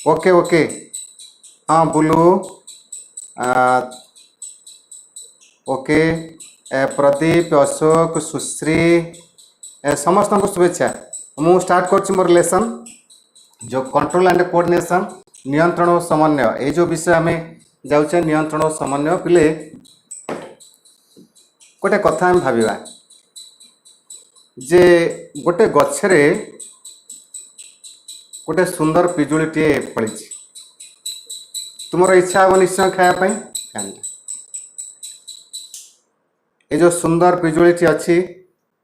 Okay okay. हाँ बुलू। आ, okay. Pradeep, Ashok, सुश्री, समस्त को शुभेच्छा। मु स्टार्ट कर मोर लेसन जो कंट्रोल एंड कोऑर्डिनेशन, नियंत्रण और समन्वय, ये जो विषय आम जाऊे नियंत्रण और समन्वय पिले गोटे कथा आम भाविबा जे गोटे गछरे गोटे सुंदर पिजुड़ीटे फली। तुमर इच्छा हम निश्चय खायापाई ये जो सुंदर पिजुड़ीटी अच्छी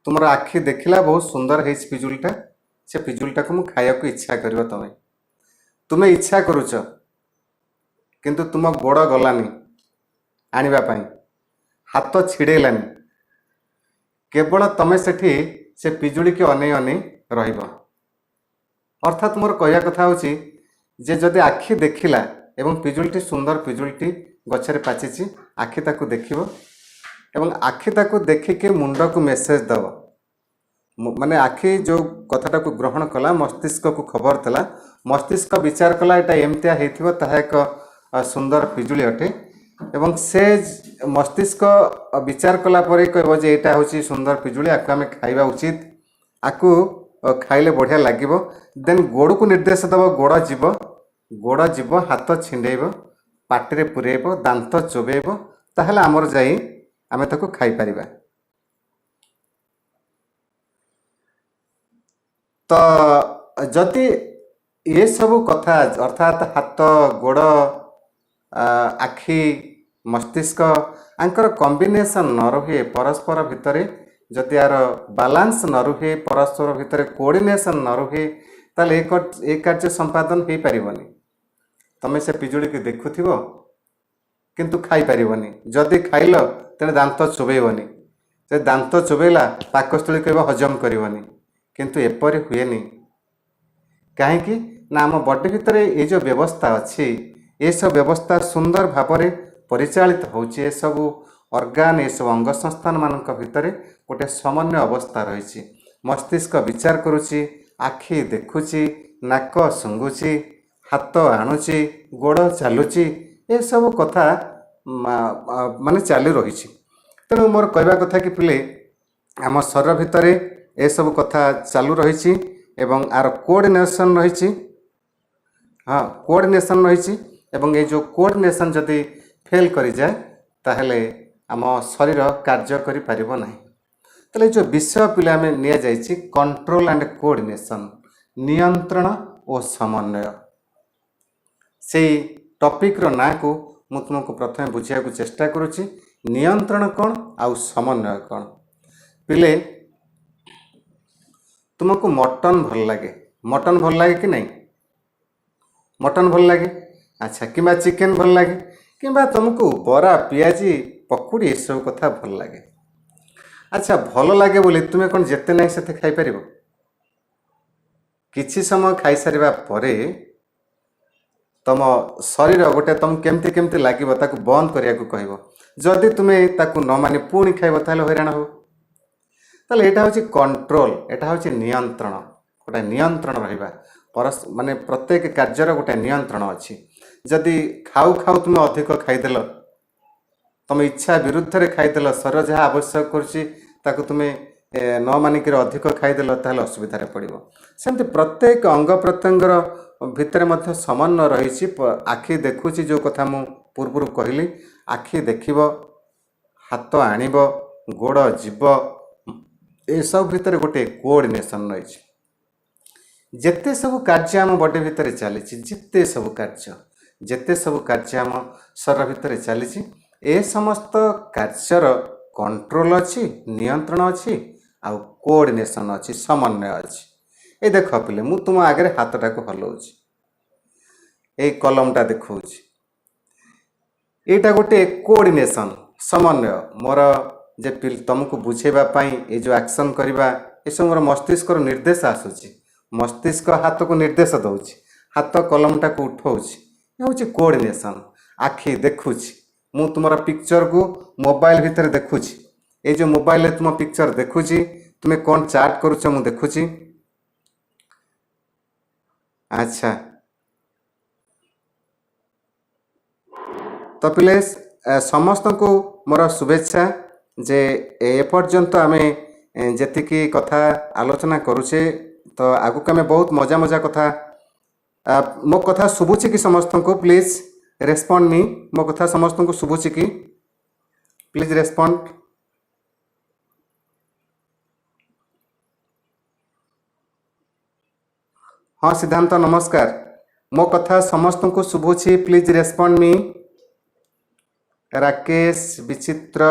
तुम आखि देखला बहुत सुंदर है पिजुलीटा। से पिजुलीटा को मुझे खाया इच्छा कर तुम्हें इच्छा करुच किंतु तुम गोड़ गलानी आने हाथ छिड़ेलानी केवल तुम्हें से पिजुड़ी की अनै अनै रहिबो। अर्थात मोर कहया कथा होची जे जदि आखि देखिला एवं पिजुलीटी सुंदर पिजुलीटी गछरे पाचिची आखि ताकू देखिबो एवं आखि ताकू देखिके मुंड को मेसेज दब माने आखि जो कथाटा को ग्रहण कला मस्तिष्क को खबर थला मस्तिष्क विचार कला एटा एमतिया हेथिबो ताहा एक सुंदर पिजुली अटे एवं से मस्तिष्क विचार कला परे कहबो जे एटा होची सुंदर पिजुली आकु आमे खाइबा उचित आकु खाइले बढ़िया लागिबो। देन गोड़ को निर्देश दब गोड़ जीव हाथ छिंडेइबो पाटिरे पुरेइबो दांत चोबेइबो ताहले आमर जाई आमे ताकू खाई परिबा। तो जदि ये सब कथा अर्थात हाथ गोड़ आखि मस्तिष्क आंकर कॉम्बिनेशन न रहे परस्पर भितर जदि यार बालांस न रहे परस्पर भितर कोऑर्डिनेशन न रहे ताले एक कार्य संपादन हो पारिबनी। तमे से पिजुड़ी की देखुथिबो किंतु खाई पारिबनी जदि खाइल तेने दांत चोबेइबनी से दांत चोबेला पाकस्थली कहबो हजम करिवनी किंतु एपरि हुएनी कहीं ना आम बॉडी भितर ये जो व्यवस्था अच्छी ये सब व्यवस्था सुंदर भाव परिचालित होची सब ऑर्गन ये सब अंग संस्थान मानक भितर गोटे समन्वय अवस्था रही मस्तिष्क विचार करुची आखि देखुची नाक सुंगुची हाथ आणुची गोड़ चलुची ये सब कथा माने चालू रही। तेणु मोर कहवा कथा कि पिले आम शरीर भितर ये सब कथा चालू रही एवं आर कोऑर्डिनेशन रही। हाँ कोऑर्डिनेशन रही एवं ये जो कोऑर्डिनेशन जदि फेल करि जाए ताहले आम शरीर कार्य करि परिबो नाही। ताले जो विषय पिले आमे निया जाइछि कंट्रोल एंड कोऑर्डिनेशन, नियंत्रण और समन्वय, से टॉपिक रो ना को मु तुमको प्रथमे बुझिया को चेष्टा करूछि। नियंत्रण कौन आउ समन्वय कौन। पिले तुमको मटन भल लगे कि नहीं? मटन भल लगे अच्छा कि चिकेन भल लगे कि तुमको बरा पियाजी पकुड़ी ये सब कथा भल लगे। अच्छा भल लगे बोली तुम्हें कौन जेते नहीं से खाई पार किछि समय खाई सारिबा परे तुम शरीर गोटे तुम केमती केमती लगे ताकू बंद करिया को कहबो। जदि तुम्हें ताकू न मानी पुणी खाइबो ताले हैरान हो। ताले एटा होची कंट्रोल, एटा होची नियंत्रण। गोटे नियंत्रण रहिबा परस माने प्रत्येक कार्यर गोटे नियंत्रण अच्छी। जदि खाऊ खाऊ तुम्हें अधिक खाईदेल तुम इच्छा विरुद्ध रे खाईदेल शरीर जहाँ आवश्यक करुच्ची ताकू तुम्हें न मानिक अधिक खाईदेल ताहले असुविधा पड़ो। सेमती प्रत्येक अंग प्रत्यंगर भितर मध्य समन्वय रही। आखि देखुची जो कथा मु पूर्व कहली आखि देखिब हाथ आणिब गोड़ जीव ये सब भितर गोटे कोऑर्डिनेशन रही। जेते सब कार्य आम बॉडी भितर चली जेते सब कार्य आम शरीर भितर चली ए समस्त कार्यर कंट्रोल अच्छी, नियंत्रण अच्छी आ कोऑर्डिनेशन अच्छी, समन्वय अच्छी। ये देख पिले मु तुम आगे हाथटा को हलाऊँच ये कलमटा देखौछि एटा गोटे कोऑर्डिनेशन समन्वय मोर जे तुमको बुझेबाई ये जो एक्शन करवा ये सब मोर मस्तिष्क निर्देश आसूची। मस्तिष्क हाथ को निर्देश दौची हाथ कलमटा को उठाऊँच ये हूँ कोऑर्डिनेशन। आखि देखुची मु तुम पिक्चर को मोबाइल भितर देखुची ये जो मोबाइल तुम पिक्चर देखुची तुम्हें कौन चाट करुच मु देखुची। अच्छा तो पिले समस्त को मोर शुभेच्छा जे एपर्यंत आम जी कथा आलोचना करुचे तो आगुक आम बहुत मजा मजा कथा मो कथा शुभुची कि समस्त को प्लीज रेस्पॉन्ड मी मो कथा समस्त को शुभुची कि प्लीज रेस्पॉन्ड। हाँ सिद्धांत नमस्कार मो कथा समस्त को शुभुची प्लीज रेस्पॉन्ड मी। राकेश विचित्र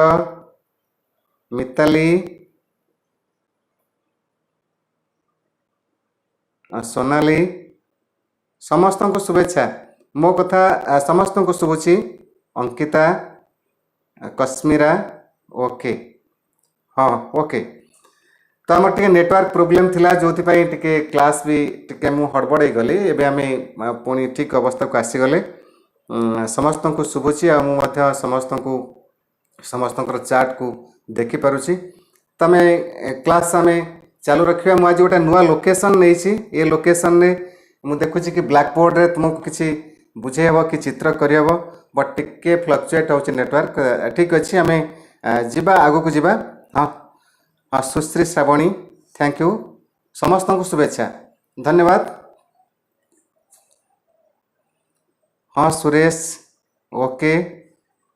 मिताली सोनाली समस्त को शुभेच्छा मो कथा समस्त को शुभुची। अंकिता कश्मीरा ओके हाँ ओके तो आम टे नेटवर्क प्रोब्लेम थिला जो टे क्लास भी टे मु हड़बड़े गली एबे आमे पुणी ठीक अवस्था को आसीगले समस्त को शुभुची आ मु समस्त को समस्त चार्ट को देखी पारुची तमे क्लास आम चालू रखा मुझे आज गोटे नुआ लोकेशन नहीं ये लोकेशन रे मु देखुची कि ब्लैक बोर्ड रे तुमको किसी बुझे हम कि चित्र करहब बट टिके फ्लक्चुएट हो नेटवर्क ठीक अच्छे आम जीवा आगो को जीवा। हाँ हाँ सुश्री श्रावणी थैंक यू समस्त को शुभेच्छा धन्यवाद। हाँ सुरेश ओके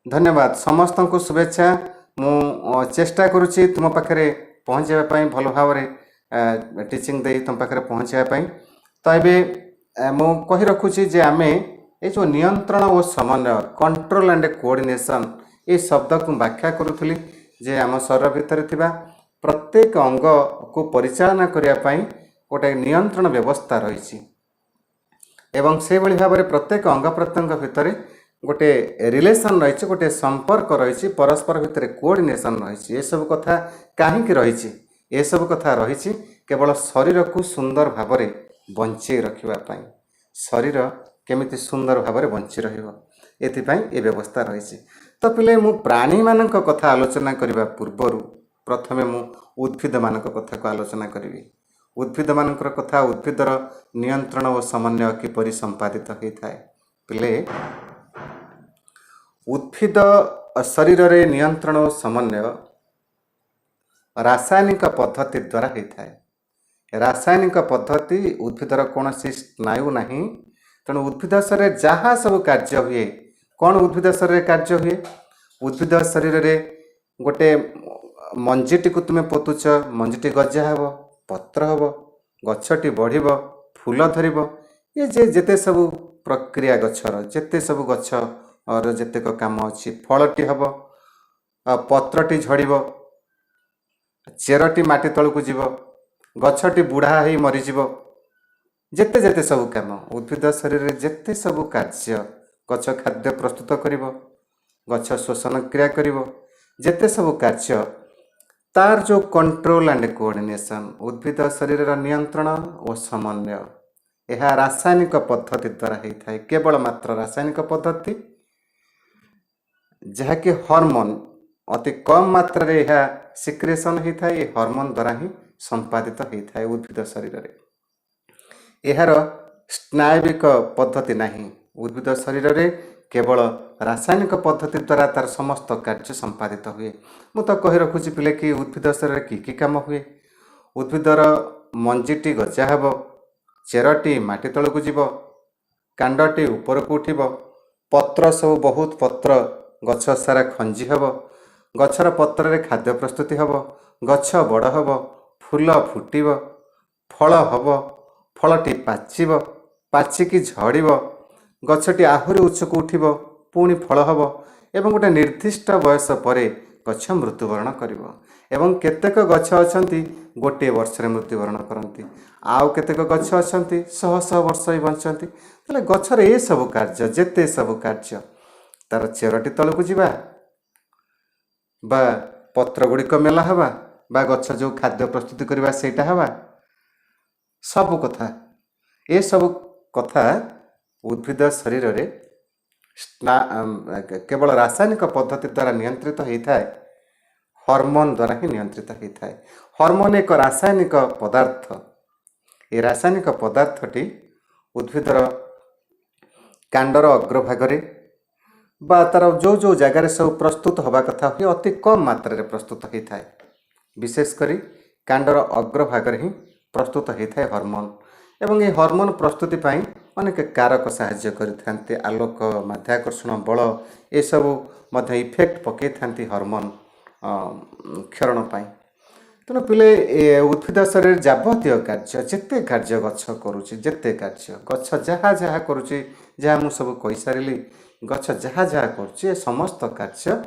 धन्यवाद समस्त को शुभेच्छा मु चेष्टा करुच्ची तुम पाखे पहुँच जावाई भल भाव टीचिंग दे तुम पाखे पहुँचापी तो ये मु कही रखुची जे आमे ये जो नियंत्रण और समन्वय कंट्रोल एंड कोऑर्डिनेशन ये शब्द को व्याख्या करुली जे आम शरीर भितर थिबा प्रत्येक अंग को परिचालना करने गोटे नियंत्रण व्यवस्था रही एवं से भली भाव में प्रत्येक अंग प्रत्यंग भितर गोटे रिलेशन रही गोटे संपर्क रही परस्पर भितर कोऑर्डिनेशन रही ये सब कथा कहीं रही ये सब कथा रही केवल शरीर को सुंदर भाव में बंचे रखापी शरीर केमिति सुंदर भाव में बंची रही व्यवस्था रही तो पिले मु प्राणी मान कथा आलोचना करने पूर्वर प्रथमे मु उद्भिद मान कथा को आलोचना करी उद्भिद मान कथा उद्भिदर नियंत्रण और समन्वय किपरि संपादित होता है पिले उद्भिद शरीर रे नियंत्रण और समन्वय रासायनिक पद्धति द्वारा होता है रासायनिक पद्धति उद्भिदर कौन स्नायु नहीं तेणु उद्भिद शरीर जहाँ सब कार्य हुए कौन उद्भिद शरीर कार्य हुए उद्भिद शरीर रे गोटे मंजीटी को तुम्हें पोतुच मंजीटी गजा हे पत्र हे गछटी बढ़ फूल धर ये जेते सब प्रक्रिया गछर जेते सब गछ और जेतेक काम अच्छी फलटी हम पत्रटी झड़ चेरटी माटी तल को जीव गछटी बुढ़ा हो मरीज जेते जेते सब काम उद्भिद शरीर में जेते सब कार्य गछ खाद्य प्रस्तुत कर गछ शोषण क्रिया कर जेते सब कार्य तार जो कंट्रोल एंड कोऑर्डिनेशन उद्भिद शरीर नियंत्रण और समन्वय यह रासायनिक पद्धति द्वारा होता है केवल मात्र रासायनिक पद्धति जहाँकि हार्मोन अति कम मात्रा रे यह सिक्रेशन होता है ये हार्मोन द्वारा ही संपादित होता है उद्भिद शरीर में यार स्नायविक पद्धति नहीं उद्भिद शरीर में केवल रासायनिक पद्धति द्वारा तार समस्त कार्य संपादित हुए मु तो कही रखुची पिले कि उद्भिद शरीर की काम हुए उद्भिदर मंजीटी गजा हे चेरटी माटी तल को जीव कांडटी ऊपर को उठिब पत्र सब बहुत पत्र गछ सारा खंजी हे गछर पत्र रे खाद्य प्रस्तुति हे गछ बड़ हे फूल फुटब फल हम फलटी पाचिब पाचिकी झड़ गछटी आहरी उच्चक उठिब पुणी फल हम एवं गोटे निर्दिष्ट बयस पर गछ मृत्युवरण कर केतेक गछ अच्छा गोटे वर्ष मृत्युवरण करती आउ केतेक गछ अच्छा शह शह वर्ष ही बंचती तेल गछर ये सब कार्य जेते सब कार्य तार चेरटी तल को जीवा बा पत्र गुड़िक मेला हवा बा गछ जो खाद्य प्रस्तुति करवा सेटा हवा सब कथा ये सब कथा उद्भिद शरीर रे केवल रासायनिक पद्धति द्वारा नियंत्रित होता है हार्मोन द्वारा ही नियंत्रित होता है हार्मोन एक रासायनिक पदार्थ ये रासायनिक पदार्थटी उद्भिदर कांडर अग्रभाग बा तार जो जो जगार सब प्रस्तुत हवा कथा हुए अति कम मात्रा रे प्रस्तुत होता है। विशेषकर कांडर अग्रभाग ही प्रस्तुत होता है हॉर्मोन एवं ये हॉर्मोन प्रस्तुति पाई अनेक कारक साहाय्य करते आलोक माध्याकर्षण बल ये सब मध्य इफेक्ट पकई था हॉर्मोन क्षरण पाई। तेणु पिले उद्भिद शरीर जावतीय कार्य जिते कार्य गछ करुच्ची जिते कार्य गछ जहाँ जहाँ करुच्ची जहाँ मुझे सब कही सारे गछ जहाँ जहाँ करुच्ची समस्त कार्य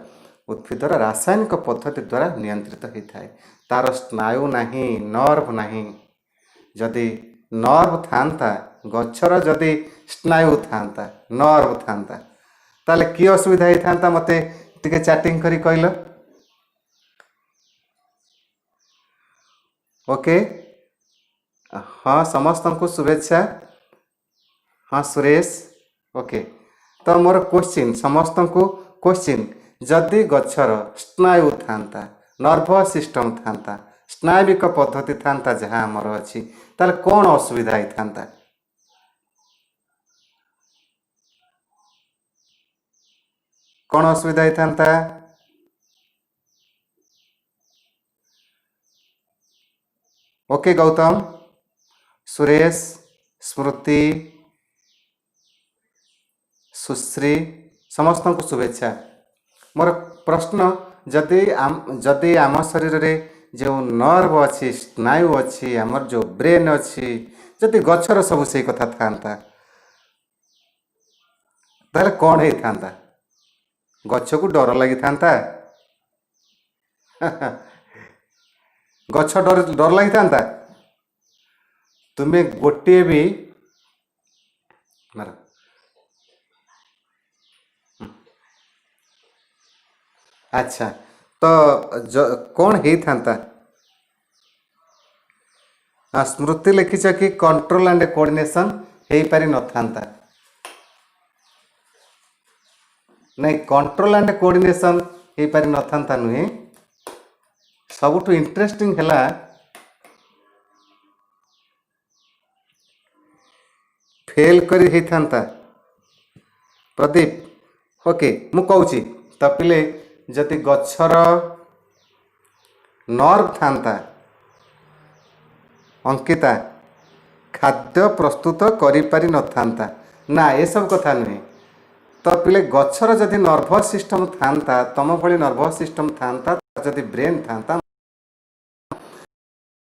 उद्भिदर रासायनिक पद्धति द्वारा नियंत्रित होता है। तार स्नायु नहीं नर्व नहीं जदि नर्व था गछर जदि स्नायु था नर्व था ताले कि असुविधा होता था मते टिके चैटिंग करी कहल। ओके हाँ समस्त को शुभेच्छा। हाँ सुरेश ओके तो मोर क्वेश्चन समस्त को क्वेश्चन जदि गछर स्नायु था नर्भस सिस्टम था स्नायविक पद्धति था जहाँ आमर अच्छी ताले कौन असुविधा होता कौन असुविधा होता। ओके गौतम सुरेश स्मृति सुश्री समस्त को शुभेच्छा। मोर प्रश्न जदि आम शरीर रे जो नर्व अच्छी स्नायु अच्छी आमर जो ब्रेन अच्छी जदि गछर सब से कथा था ताले कौन होता गछ को डर लगी था गछ डर लगी था तुम्हें गोटे भी मार अच्छा तो कौन होता स्मृति लिखिच कि कंट्रोल एंड कोऑर्डिनेशन हो पारि न था नहीं कंट्रोल एंड कोऑर्डिनेशन हो पारि न था नुहे सबुठ इंटरेस्टिंग है फेल करी होता प्रदीप ओके मु कहूँ तो पिले जदि गछर नर्व था अंकिता खाद्य प्रस्तुत करि पारि न था ना ये सब कथा नुहे तो पिले गछर जदि नर्भस सिस्टम था तम भली नर्भस सिस्टम था जदि ब्रेन था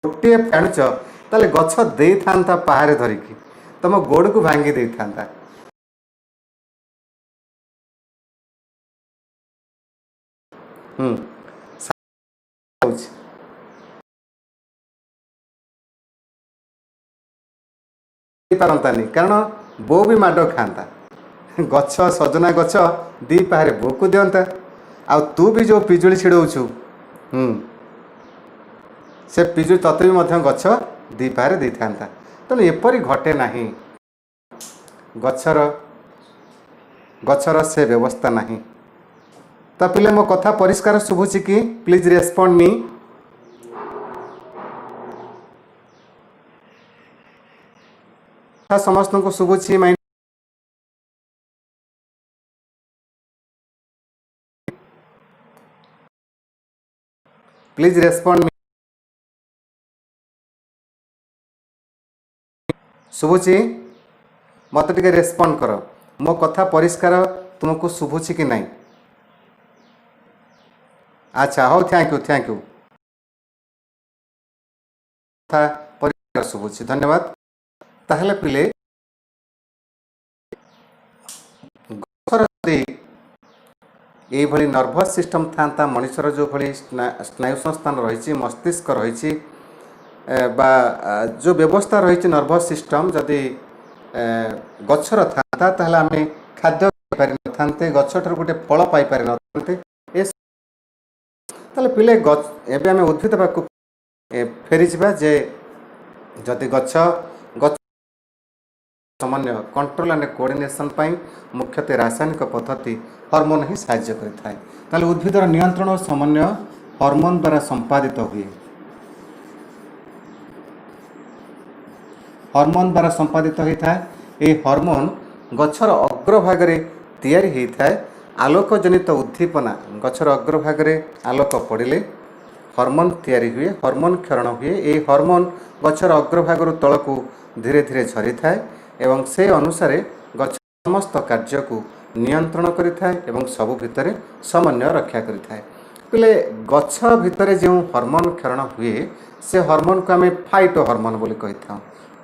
गोटे फाणुच ताले गछ दे था पहाड़े धरिकी तुम गोड़ को भांगी दे था पारंतानी कारण बो भी माड खाता गछ सजना गछ दी पारे बो को दिंता आ तू भी जो पिजुली छिड़ौछु से पिजुली तत्व भी गछ दी पारे दे था तेणु एपरी घटे नहीं गछर से व्यवस्था नहीं। तो पिले मो कथा परिष्कार शुभुची कि प्लीज रेस्पोंड मी समस्त को शुभुची माइंड प्लीज रेस्पोंड मी शुभुची मत टिके रेस्पोंड कर मो कथा परिष्कार तुमको शुभुची कि नहीं। अच्छा हो थैंक यू कथा परिष्कार शुभुची धन्यवाद। ताहले पिले ये भली नर्भस सिस्टम था मनुष्यर जो भली स्नायु संस्थान रही मस्तिष्क रही बा जो व्यवस्था रही नर्भस सिस्टम जदि गछर था ताहले आमे खाद्य पारि न थांते गछ ठार गोटे फल पाई पारि न थांते ताहले पिले एबे आमे उद्भिद पाकु फेरी जिबा जे जदि गछ समन्वय कंट्रोल एंड कोऑर्डिनेशन पाई मुख्यतः रासायनिक पद्धति हार्मोन ही साहाय्य करिथाय ताले उद्भिदर नियंत्रण और समन्वय हार्मोन द्वारा संपादित हुए हार्मोन द्वारा संपादित होता है। ये हार्मोन गछर अग्रभाग रे तैयारी होता है आलोक जनित उद्दीपना गछर अग्रभाग रे आलोक पड़िले हर्मोन तैयारी हुए, हर्मोन क्षरण हुए। ये हर्मोन गछर अग्रभाग तलक धीरे धीरे झरी थाए एवं से अनुसार गछ समस्त कार्य को नियंत्रण करिथाए एवं सबु भितरे समन्वय रक्षा करिथाए। पिले गछ भितरे जो हर्मोन क्षरण हुए से हर्मोन को आम फाइटो हर्मोन बोली कही था।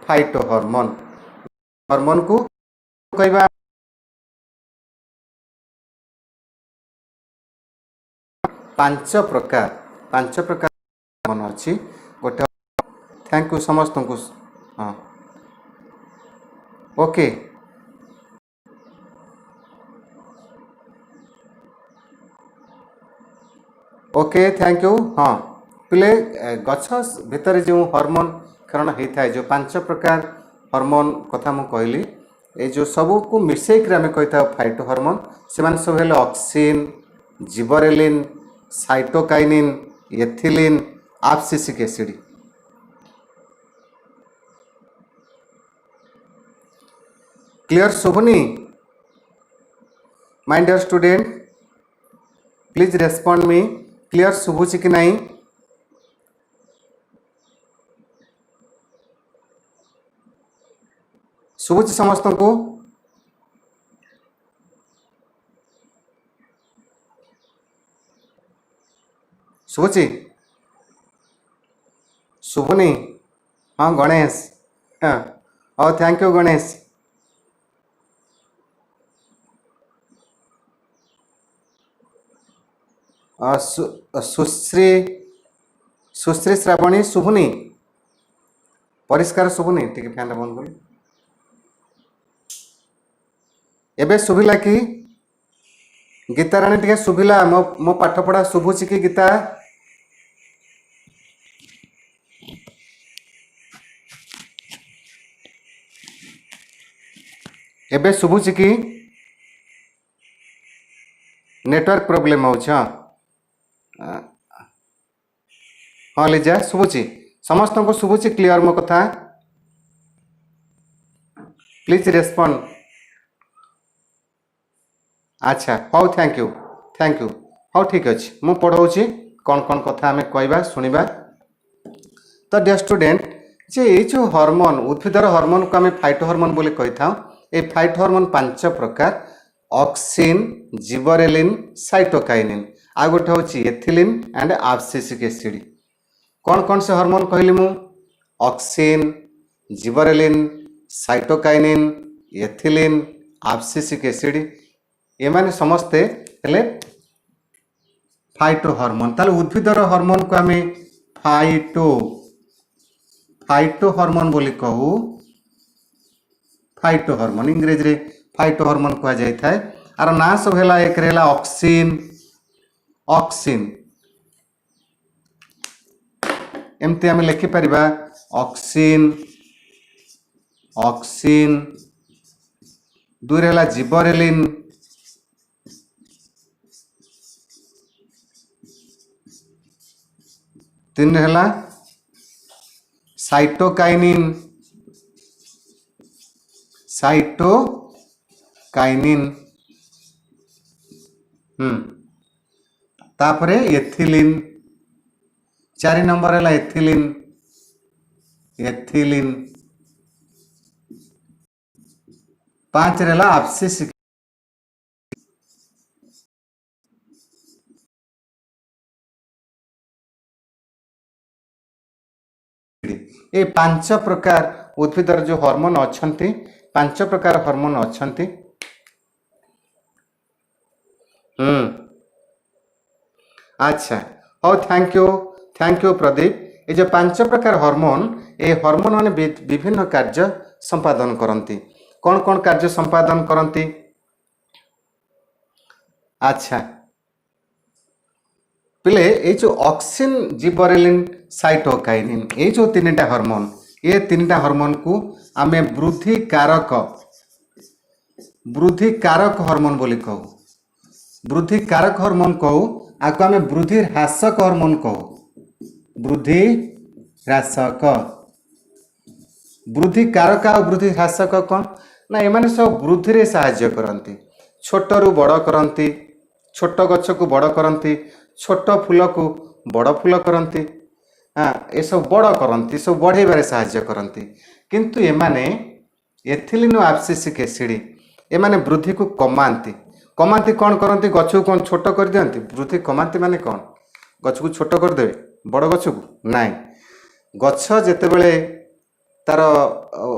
फाइटो हर्मोन हर्मोन को कहवा पांच प्रकार हर्मोन अच्छी गोटे। थैंक यू समस्त को। हाँ ओके ओके थैंक यू। हाँ पिले गछ भितर जो हर्मोन क्षरण होता है जो पांच प्रकार हर्मोन कथा मु कहली ये जो सबू को मिसेक आम कही था फाइटो हर्मोन से सब हेले auxin, gibberellin, cytokinin, ethylene, abscisic acid. Clear शुभनी my dear student please respond me. Clear शुभुची कि नहीं? शुभुची समस्त को? शुभुची शुभुनी? हाँ गणेश। हाँ और थैंक यू गणेश। सुश्री सुश्री श्रावणी शुभुनी परिष्कार शुभुनी टी फैन बंद कर एबे शुभिला कि गीता राणी टी शुभिला मो मो पाठ पढ़ा शुभुची कि गीता? एबे शुभुची कि नेटवर्क प्रोब्लेम हो? हाँ लिजा शुभुची समस्त को शुभुची क्लियर मो कथा? Please respond. अच्छा हाउ थैंक यू हाँ ठीक अच्छे मु पढ़ाऊँगी कौन कौन कथा आम कहवा शुणा। तो डियर स्टूडेंट जे ये जो हार्मोन उद्भिदर हार्मोन को आम फाइटो हार्मोन बोली कही था। ये फाइटो हार्मोन पांच प्रकार ऑक्सिन, जिबरेलिन, साइटोकाइनिन आ गोटे हूँ एथिलीन एंड एब्सिसिक एसिड। कौन कौन से हार्मोन कहली मु? Auxin, gibberellin, cytokinin, ethylene, abscisic acid ये माने समस्ते हेले फाइटो हार्मोन। ताले उद्भिदर हार्मोन को आम फाइटो हार्मोन बोली कहू। फाइटो हार्मोन इंग्रेजी रे फाइटो हार्मोन कह जाय थाए। आर ना सब हेला एक रेला ऑक्सिन एमती आम लिखि परिबा ऑक्सिन दुई रेला जिबरेलिन, तीन रेला साइटोकाइनिन तापरे एथिलीन, 4 नंबर है एथिलीन 5 रहा एब्सिसिक। ये 5 प्रकार उद्भिदर जो हार्मोन अच्छा 5 प्रकार हार्मोन अच्छा। अच्छा हाँ थैंक यू प्रदीप। ये जो 5 प्रकार हार्मोन ये हार्मोन माने विभिन्न कार्य संपादन करती। कौन कौन कार्य संपादन करती? अच्छा पिले ये जो ऑक्सिन, जिबरेलिन, साइटोकाइनिन ये जो 3टा हार्मोन ये 3टा हार्मोन को आमे वृद्धि कारक हार्मोन बोली कहू। वृद्धि कारक हार्मोन कहू आपको आम वृद्धि ह्रासक हार्मोन कहू। वृद्धि कारक आ वृद्धि ह्रासक कौन ना एमाने सब वृद्धि रे सहाय्य करती, छोटरू बड़ करती, छोट गछ को बड़ करती, छोट फूल को बड़ फूल करती। हाँ, ये सब बड़ करती, सब बढ़ेबारे साहाय्य करती। किंतु एमाने एथिलीन एब्सिसिक एसिड एमाने वृद्धि को कमाती। कमाती कौन करती? गछ को कौन छोट कर दियंती? वृद्धि कमाती माने कौन? गछ को छोट कर देवे बड़ गछ को? नाई। गछ जेतेबेले तार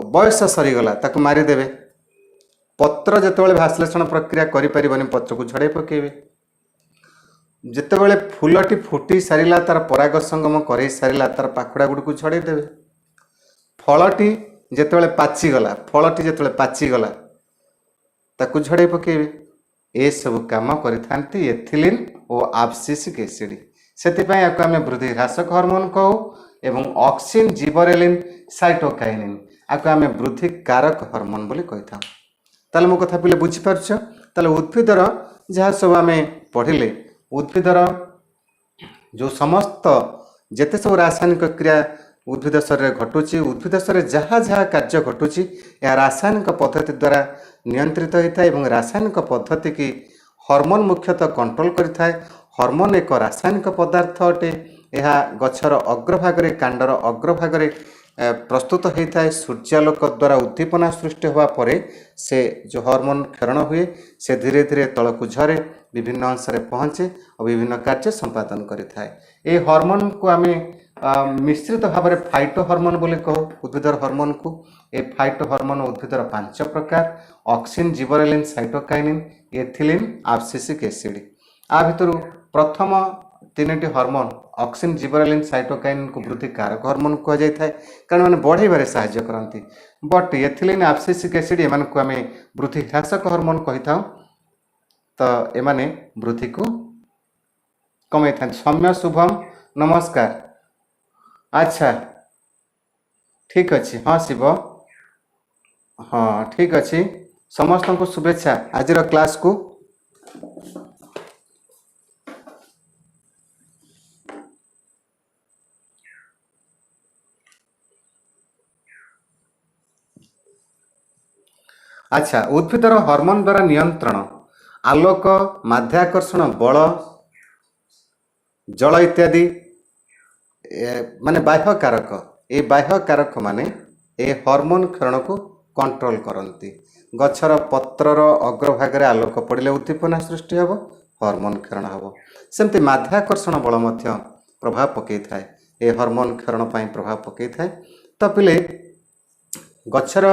बयस सरीगला ताकू मारिदेवे। पत्र जेतेबेले भाश्लेषण प्रक्रिया करि परिबनी पत्र को झड़े पकेबे। जेतेबेले फूलटी फुटी सारिला, तार पराग संगम करई सारिला, तार पाखुड़ा गुड़ को झड़े देवे। फलटी जेतेबेले पाचिगला, फलटी जेतेबेले पाचिगला ताकू झड़े पकेबे। ए सब काम करिथांती एथिलीन और एब्सिसिक एसिड। सेतिपय याको आमे वृद्धि ह्रासक हार्मोन कहू एवं ऑक्सिन जिबरेलिन साइटोकाइनिन आको आमे वृद्धि कारक हार्मोन बोली कहिथां। ताले मो कथा पिले बुझी पारछ? ताले उद्भिदर जहाँ सब आमे पढ़िले, उद्भिदर जो समस्त जेते सब रासायनिक क्रिया उद्भिद शरीर घटुची, उद्भिद शरीर जहाँ जहाँ कार्य घटुची यह रासायनिक पद्धति द्वारा नियंत्रित होता है। एवं रासायनिक पद्धति की हार्मोन मुख्यतः कंट्रोल करिथाए। हार्मोन एक रासायनिक पदार्थ अटे। यह गछर अग्रभाग कांडर अग्रभाग प्रस्तुत होता है। सूर्यालोक द्वारा उद्दीपना सृष्टि होगा पर से जो हार्मोन क्षरण हुए से धीरे धीरे तलक झरे, विभिन्न अंश में पहुँचे और विभिन्न कार्य संपादन करें। ये हार्मोन को आम मिश्रित भाव में फाइटो हार्मोन बोली कहू। उद्भिदर हार्मोन को ये फाइटो हार्मोन उद्भिदर 5 प्रकार: auxin, gibberellin, cytokinin, ethylene, abscisic acid. आ भितर प्रथम 3टी हार्मोन ऑक्सिन, जिबरेलिन, साइटोकाइनिन को वृद्धि कारक हार्मोन कह जाए, कारण मैंने बढ़ेबारे साहाय्य करती। बट एथिलीन, एब्सिसिक एसिड एमान को आम वृद्धि ह्रासक हार्मोन कही था। तो एमाने वृद्धि को कमे था। सौम्य, शुभम, नमस्कार। अच्छा, ठीक अच्छे। हाँ शिव, हाँ ठीक अच्छे। समस्त को शुभेच्छा आज क्लास को। अच्छा, उद्भिदर हार्मोन द्वारा नियंत्रण आलोक, माध्याकर्षण बल, जल इत्यादि माने बाह्य कारक। ये बाह्य कारक माने ए हार्मोन क्षरण को कंट्रोल करती। गछर पत्रर अग्रभाग आलोक पड़े उद्दीपना सृष्टि हेब, हार्मोन क्षरण हेब। सेमती माध्याकर्षण बल मध्य प्रभाव पकई थाए, ए हार्मोन क्षरण पर प्रभाव पकई थाए। तो पिले गछर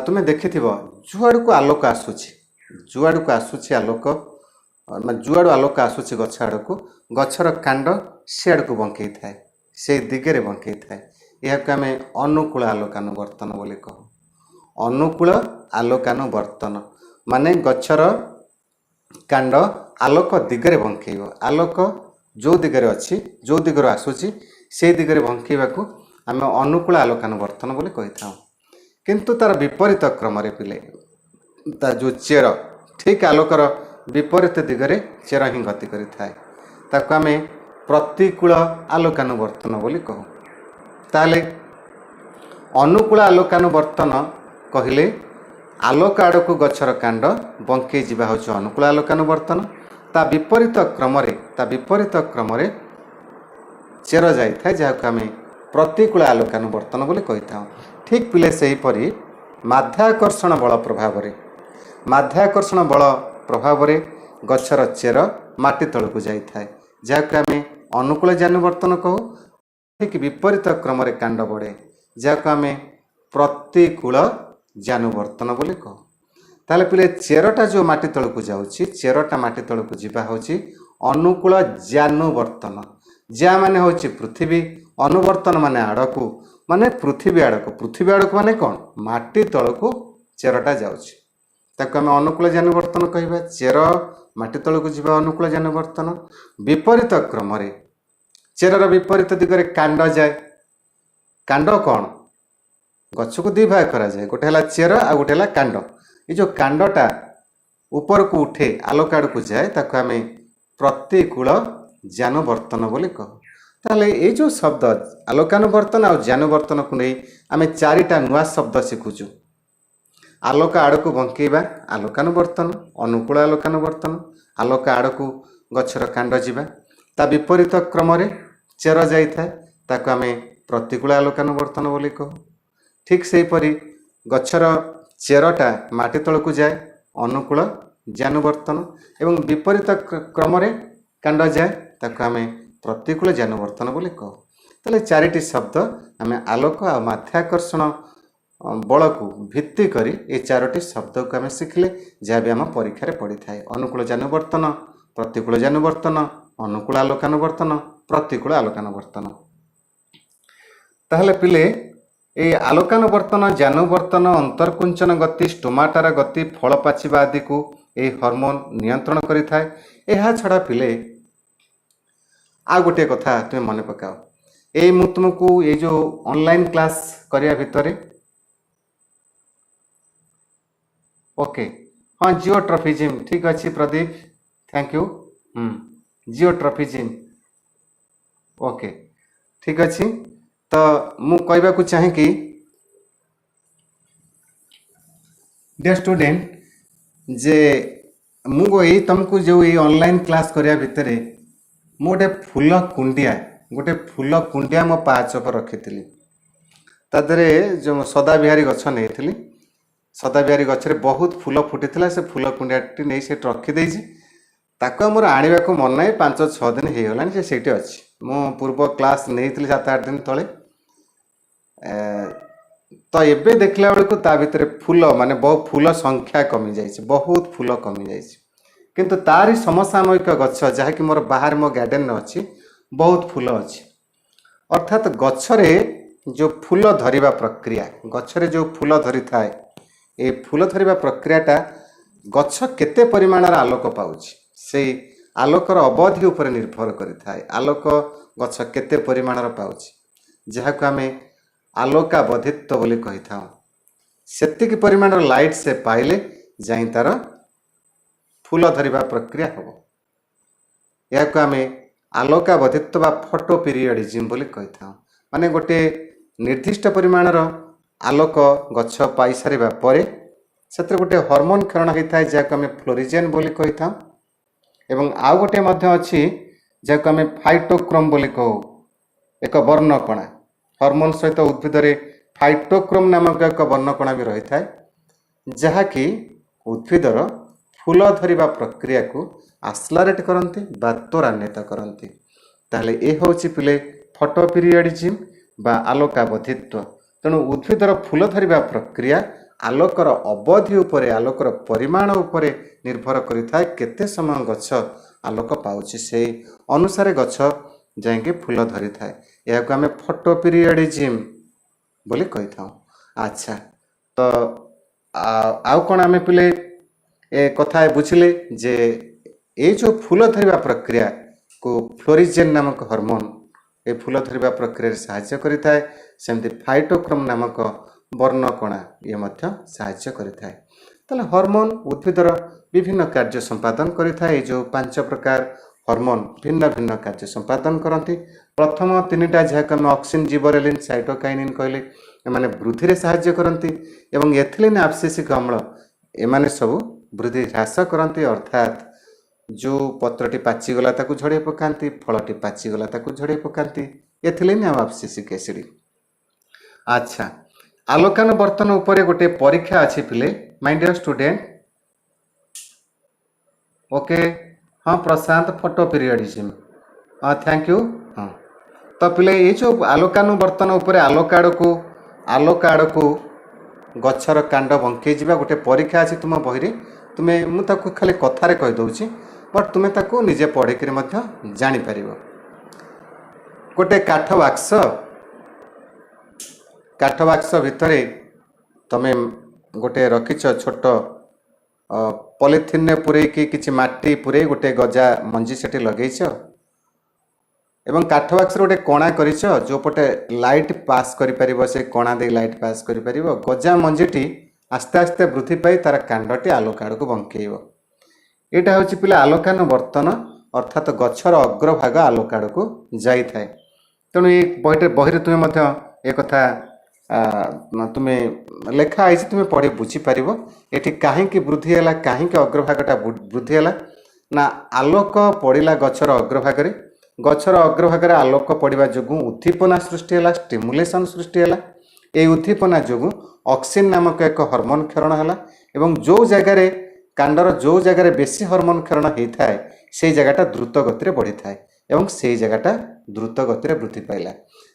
तुम्हें देखि जुआड़ को आलोक आसूची, जुआड़ को आसूची आलोक, जुआड़ आलोक आसूची गछ आड़ को, गछर कांड सियाड़ को बंकई थाए, से दिगरे बंकई थाए। यह आम अनुकूल आलोकानुवर्तन बोली कहू। अनुकूल आलोकानुवर्तन माने गछर कांड आलोक दिगरे बंकेब। आलोक जो दिगरे अच्छी, जो दिगरे आसूची से दिगरे बंकेबा को आम अनुकूल आलोकानुवर्तन बोली कही था। किंतु तार विपरीत क्रम पिले ता जो चेर ठीक आलोकर विपरीत दिगरे चेर ही गति करि थाए, ताको आम प्रतिकूल आलोकानुवर्तन बोली कहू। ताले अनुकूल आलोकानुवर्तन कहले आलोक आड़ को गछर कांड बंकई जावा होछि अनुकूल आलोकानुवर्तन। ता विपरीत क्रम चेर जाई थाए, जहाक आम प्रतिकूल आलोकानुवर्तन बोली कही था। ठीक पिले से परी माध्याकर्षण बल प्रभाव रे, माध्याकर्षण बल प्रभाव रे गछर चेर माटी तल को जाई थाए, जहाक आम अनुकूल जानुवर्तन कहू। ठीक विपरीत क्रम कांड बढ़े, जहाक आम प्रतिकूल जानुवर्तन बोली कहू। ताले पिले चेरटा जो माटी तल को जाउची, चेरटा माटी तल को जीवा होची अनुकूल जानुवर्तन। जा माने होची पृथ्वी, अनुवर्तन माने आड़कू, माने पृथ्वी आड़कू। पृथ्वी आड़कू माने कौन? माटी तल को चेरटा जाउची, ताको आम अनुकूल जानुवर्तन कहबा। चेर माटी तल को जीवा अनुकूल जानुवर्तन। विपरीत क्रम चेरर विपरीत दिगरे कांड जाए। कांड कौन? गछ को 2 भाग करा जाए, गोटे है चेर आ गोटे है कांड। ये जो कांडटा ऊपर को उठे आलोक आड़ को जाए, ताको आम प्रतिकूल जानुवर्तन बोली कहू। ताले ये जो शब्द आलोकानुवर्तन और जानुवर्तन को नहीं आम 4टा नुआ शब्द शिखुचु। आलोक आड़ को बंकेबा आलोकानुवर्तन, अनुकूल आलोकानुवर्तन, आलोक आड़ को गछर कांड जीवा ता विपरीत क्रम चेर जाए ताको आम प्रतिकूल आलोकानुवर्तन बोली कहू। ठीक सेहीपरि गछर चेरटा माटी तल को जाए अनुकूल ज्ञानुवर्तन एवं विपरीत क्रम कांड जाए ताको आम प्रतिकूल ज्ञानुवर्तन बोली कहू। ताले चारिटी शब्द आम आलोक आ माध्याकर्षण बल को भित्ति करी ये चारोटी शब्द को आम शिखिले जहाँ भी आम परीक्षा पड़ी था अनुकूल ज्ञानुवर्तन प्रतिकूल ज्ञानुवर्तन अनुकूल आलोकानुवर्तन प्रतिकूल आलोकानुवर्तन। ताहले पिले ये आलोकानुवर्तन ज्ञानुवर्तन अंतरकुंचन गति स्टोमाटार गति फल पाचिबा आदि को ये हार्मोन नियंत्रण करि थाए। एहा छड़ा पिले आ गोटे कथा तुम मन पकाओ ये मु तुमको ये जो ऑनलाइन क्लास करिया भितरे ओके हाँ जियोट्रॉफिज्म ठीक अच्छे प्रदीप थैंक यू जियोट्रॉफिज्म ओके ठीक अच्छे। तो मु कहबा को चाहे कि डियर स्टूडेंट जे मु ये तुमको जो ये ऑनलाइन क्लास करिया भितरे मु गोटे फूल कुंडिया मो पाच पर रखी तादरे जो सदाबिहारी गछ नहीं सदाबिहारी गछरे बहुत फूल फुटी से फूल कुंडियाटी नहीं से रखीदे ताको मोर आने को मन ना 5-6 दिन हो गलानी से सेठी अच्छी मो पूर्व क्लास नहीं 7-8 दिन तले तो एबे देखला बेलू ता भितर फूल माने बहुत फूल संख्या कमी जाइए बहुत फूल कमी जाइए किंतु तारी समसामयिक गछ जहाँकि मोर बाहर मो गार्डन अच्छी बहुत फूल अच्छी अर्थात गछरे जो फूल धरिबा प्रक्रिया गछरे जो फूल धरी थाए ए फूल धरिबा प्रक्रियाटा गछ केते परिमाणर आलोक पाउछि से आलोकर अवधि उपर निर्भर करिथाए। आलोक गछ केते परिमाणर पाउछि जहाको आमे आलोकावधित्व बोली कहि थाउ सेतिक परिमाणर लाइट से पाइले जाई तार फूल धरिबा प्रक्रिया हबो। याको आमे आलोकावधित्व बा फोटो पीरियडिज्म बोली कहि थाउ माने गोटे निर्दिष्ट परिमाणर आलोक गछ पाई सारिबा परे सेतरे गोटे हार्मोन क्षरण होता है जहाँ आम फ्लोरिजेन बोली कही था एवं आउ गोटे मध्य अच्छी जहाँ आम फाइटोक्रोम बोली कहू एक वर्णकणा हार्मोन सहित उद्भिद फाइटोक्रोम नामक एक वर्णकणा भी रही है जहाँकि उद्भिदर फूल धरिबा प्रक्रिया को आस्लारेट करती बा त्वरान्वित करती। ताहले ए होछि पिले फोटो पीरियडिज्म बा आलोकावधित्व। तेणु उद्भिदर फूल धरिबा प्रक्रिया आलोकर अवधि उपरे आलोकर परिमाण उपरे निर्भर करिथाए केते समय गछ आलोक पाउछि से अनुसार गछ जाएंगे फूल धरी थाए। यह आम फोटो पीरियडिज्म बोली कही था। अच्छा तो आउ कौन आम पिले ए कथा बुझिले जे ये जो फूल धरिबा प्रक्रिया को फ्लोरिजेन नामक हार्मोन ए फूल धरिबा प्रक्रिया साहाय्य करिथाए सेमती फाइटोक्रोम नामक वर्णकणा ये मध्य साहाय्य करिथाए। ताले हार्मोन उद्भिदर विभिन्न कार्य संपादन करिथाए। जो 5 प्रकार हार्मोन भिन्न भिन्न कार्य संपादन करती। प्रथम 3टा जहाँ ऑक्सिन जिबरेलिन साइटोकाइनिन कहले एमाने वृद्धि रे साहाय्य करती एवं एथिलीन एब्सिसिक अम्ल एमाने सब वृद्धि ह्रास करती अर्थात जो पत्रटी पाचिगला ताकू झड़े पकाती फलटी पाचिगला ताकू झड़े पकाती एथिलीन एब्सिसिक एसिड। अच्छा आलोकानुवर्तन उपरे गोटे परीक्षा अच्छी पिले माय डियर स्टूडेंट ओके हाँ प्रशांत फोटो पीरियडिज्म हाँ थैंक यू हाँ तो पिले ये जो आलोकानुवर्तन उपरे आलोक आड़ को गछर कांड बंकई जा गोटे परीक्षा अच्छी तुम बही तुम्हें मुझे खाली कथार कहीदे बट तुम्हें ताको निजे पढ़िक जापर गोटे काठ बाक्स भितर तमें गोटे रखिच छोट पॉलिथिन पूरे कि माटी पूरे गोटे गजा मंजी से लगेच एवं काठ बाक्स गोटे कणा कर जो पटे लाइट पास कर से कणा दे लाइट पास कर गजा मंजीटी आस्ते आस्ते वृद्धि पाई तार कांडटी आलोक आड़ को बंकेब। यहाँ हूँ पिला आलोकानुवर्तन अर्थात गछर अग्रभाग आलोक आड़ को जाए। तेणु ये बही तुम्हें एक कथा तुम्हें लेखाई तुम्हें पढ़ी बुझीपार ये कहीं वृद्धि है कहीं अग्रभागटा वृद्धि है ना आलोक पड़ा गचर अग्रभागे गचर अग्रभागे आलोक पड़ा जो उद्दीपना सृष्टि है स्टिमुलेसन सृष्टि है ये उद्दीपना जो ऑक्सिन नामक एक हार्मोन क्षरण है एवं जो जगार कांडर जो जगार बेसी हार्मोन क्षरण होता है से जगहटा द्रुत गति बढ़ी था एवं से जगहटा द्रुत गति वृद्धि पाइला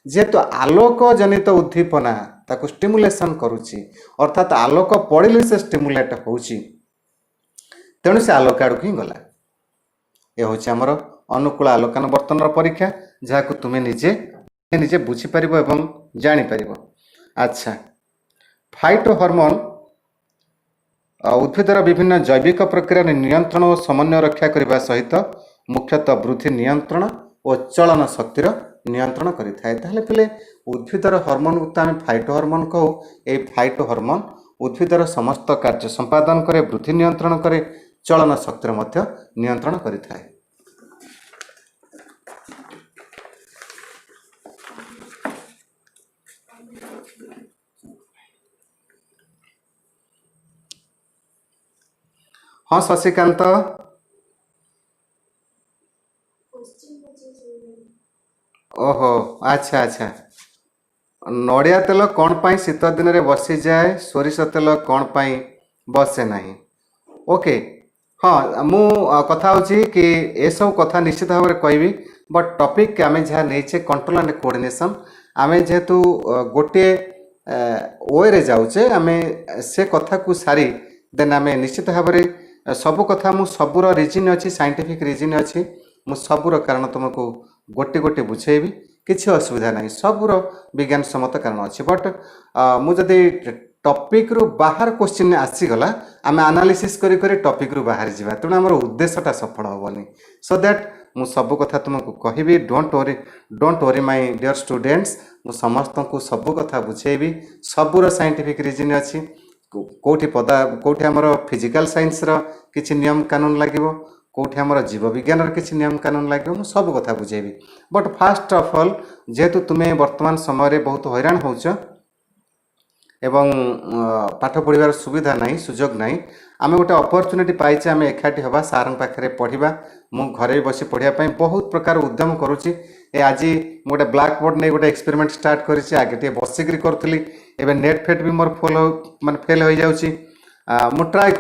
जेहेतु आलोक जनित उद्दीपना ताको स्टिमुलेसन करुच्ची अर्थात आलोक पड़े से स्टिमुलेट होची तेणु से आलोक आड़ ही गला ये हूँ आमर अनुकूल आलोकन बर्तन परीक्षा जहाँ तुम्हें निजे निजे बुझीपर एवं जापर। अच्छा फाइटो हार्मोन उद्भिदर विभिन्न जैविक प्रक्रिया नियंत्रण और समन्वय रक्षा करने सहित मुख्यतः वृद्धि नियंत्रण और चलन शक्तिर नियंत्रण करें पे उद्भिदर हार्मोन को आम फाइटो हार्मोन कहू। ये फाइटो हार्मोन उद्भिदर समस्त कार्य संपादन करे वृद्धि नियंत्रण करे चलन शक्तिर मध्य नियंत्रण करें। हाँ शशिकांत ओहो अच्छा अच्छा नड़िया तेल कौन पाई शीत दिन में बसी जाए सोरिष तेल कौन पाई बसे नहीं। ओके हाँ मु कथा होची कि ये सब कथा निश्चित भाव में कहबी बट टॉपिक आम जहाँ नहीं कंट्रोल एंड कोऑर्डिनेशन आम जेहेतु गोटे वे रे जाऊे आम से कथा को सारी देन आम निश्चित भाव में सबू कथा मु सबूर रिजन अच्छी साइंटिफिक रिजन अच्छी मु सबूर कारण तुमको गोटे गोटे बुझेबी किसी असुविधा नहीं सबूर विज्ञान सम्मत कारण अच्छे बट मुझे टॉपिक रु बाहर क्वेश्चन आसीगला आम एनालिसिस करी टॉपिक रु बाहर जावा तेणु आम उद्देश्यटा सफल हेनी सो दैट मु सब कथा तुमको कहबी don't worry my dear students मु समस्त को सब कथा बुझेबी सबूर साइंटिफिक रिजन अच्छी कौटी कौटी आमर फिजिकल साइंस किसी नियम कानून लगे कौटी आमर जीव विज्ञान किसी नियम कानून लगे मुझे सब कथा बुझेबी बट फास्ट ऑफ ऑल जेहेतु तुम्हें वर्तमान समय बहुत हैरान होच एवं पाठ पढ़ार सुविधा नहीं सुजोग नहीं आम गोटे अपॉर्चुनिटी पाइचे आम एकाठी हवा सार पाखे पढ़ा मु घरे बस पढ़ाई बहुत प्रकार उद्यम करुच्ची आज गोटे ब्लैक बोर्ड नहीं गोटे एक्सपेरिमेंट स्टार्ट करी आगे टे बसिक करी एवं नेट फेट भी मोर फॉल मान फेल हो जाऊँगी मु ट्राए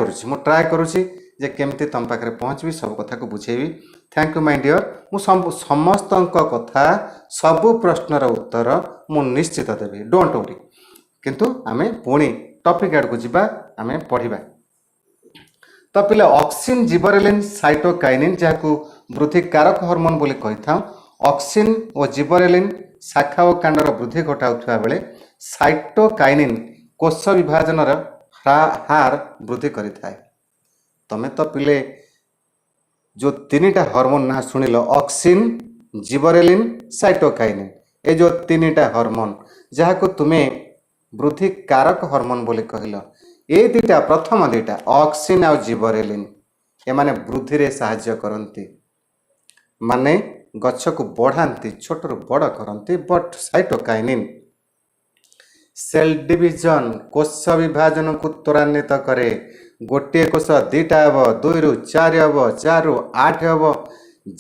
करुच्ची जे केमती तुम पाखे पहुँचबी सब कथा को बुझेबी। थैंक यू माय डियर मु समस्त कथा सबु प्रश्नर उत्तर मु निश्चित देवी डोंट वरी किंतु आमे पुणी टॉपिक आड़ को जीवा आमे पढ़िबा। तो पिले ऑक्सिन जिबरेलिन साइटोकाइनिन जहाँ वृद्धि कारक हार्मोन बोली कही था ऑक्सिन और जिबरेलिन शाखा और कांडर वृद्धि घटाउथुवा बेले साइटोकाइनिन कोष विभाजन हार वृद्धि करिथाए। तमें तो पिले जो तीनटा हार्मोन ना शुणिल ऑक्सिन जिबरेलिन साइटोकाइनिन ये जो तीनटा हार्मोन जहाँ को तुम्हें वृद्धि कारक हार्मोन बोली कहल ये दुटा प्रथम दुटा ऑक्सिन और जिबरेलिन ये माने वृद्धि रे साहाय्य करती माने गछ को बढ़ाती छोट रु बड़ करती बट साइटोकाइनिन सेल डिविजन कोष विभाजन को त्वरान्वित करे गोटे कोष दुईटा हम 2 रु 4 हम 4 रु 8 हम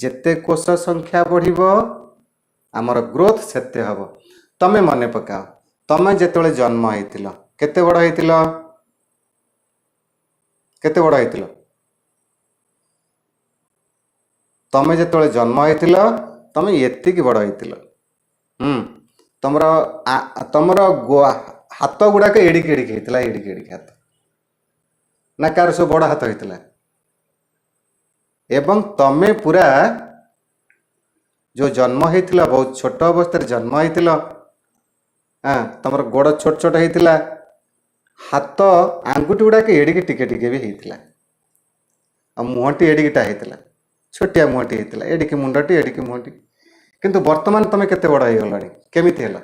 जेते कोष संख्या बढ़ आमर ग्रोथ सेते हम। तमें मन पकाओ तमें जिते जन्म होइतिल केते बड़ होइतिल केते बड़ होइतिल तमें जिते जन्म होइतिल तमें एतिकी बड़ होइतिल तमर तमर हाथ गुड़ाक एडिक एडिक होता एडिक एडिक हाथ ना कार सब बड़ हाथ होता एवं तमें पूरा जो जन्म होता बहुत छोट अवस्था जन्म होता हाँ तुम गोड़ छोट छोट होता हाथ आंगुठी गुड़ाक एडिक टिके टिके भी होता मुहटी एडिकटा होता छोटिया मुहटी होता एडिक मुंडटी एडिक मुहटी किंतु वर्तमान तुम केते बड़ हो गलानी केमिति हेला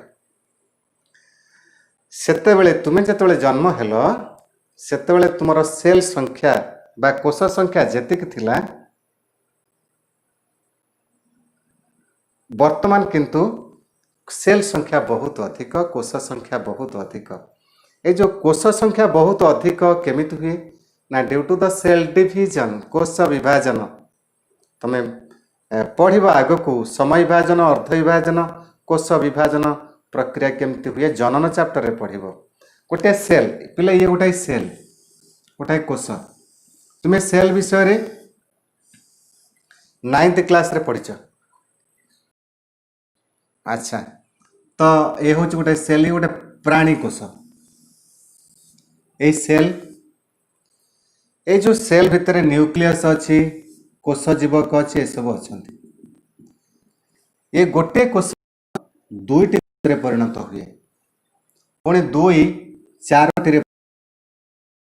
सेते बेले तुमे जेते जन्म हेलो सेते बेले तुमर सेल संख्या बा कोष संख्या जेतिक थिला वर्तमान किंतु सेल संख्या बहुत अधिक कोष संख्या बहुत अधिक ये जो कोष संख्या बहुत अधिक केमिति हुए ना due to the cell division कोष विभाजन ତମେ ପଢ଼ିବ ଆଗକୁ ସମୟ ବିଭାଜନ ଅର୍ଥ ବିଭାଜନ କୋଷ ବିଭାଜନ ପ୍ରକ୍ରିୟା କେମିତି ହୁଏ ଜନନ ଚାପ୍ଟରରେ ପଢ଼ିବ। ଗୋଟିଏ ସେଲ୍ ପିଲା ଇଏ ଗୋଟାଏ ସେଲ୍ ଗୋଟାଏ କୋଷ ତୁମେ ସେଲ୍ ବିଷୟରେ 9th କ୍ଲାସରେ ପଢ଼ିଛ। ଆଚ୍ଛା ତ ଏ ହେଉଛି ଗୋଟେ ସେଲ୍ ଗୋଟେ ପ୍ରାଣୀ କୋଷ। এই সেল এই যে সেল ভিতরে নিউক্লিয়স ଅଛି কোষ জীবক ଅଛି এসব অଛନ୍ତି। ଏ ଗୋଟିଏ କୋଷ ଦୁଇଟି କୋଷରେ ପରିଣତ ହୁଏ ପୁଣି 2 4ଟିରେ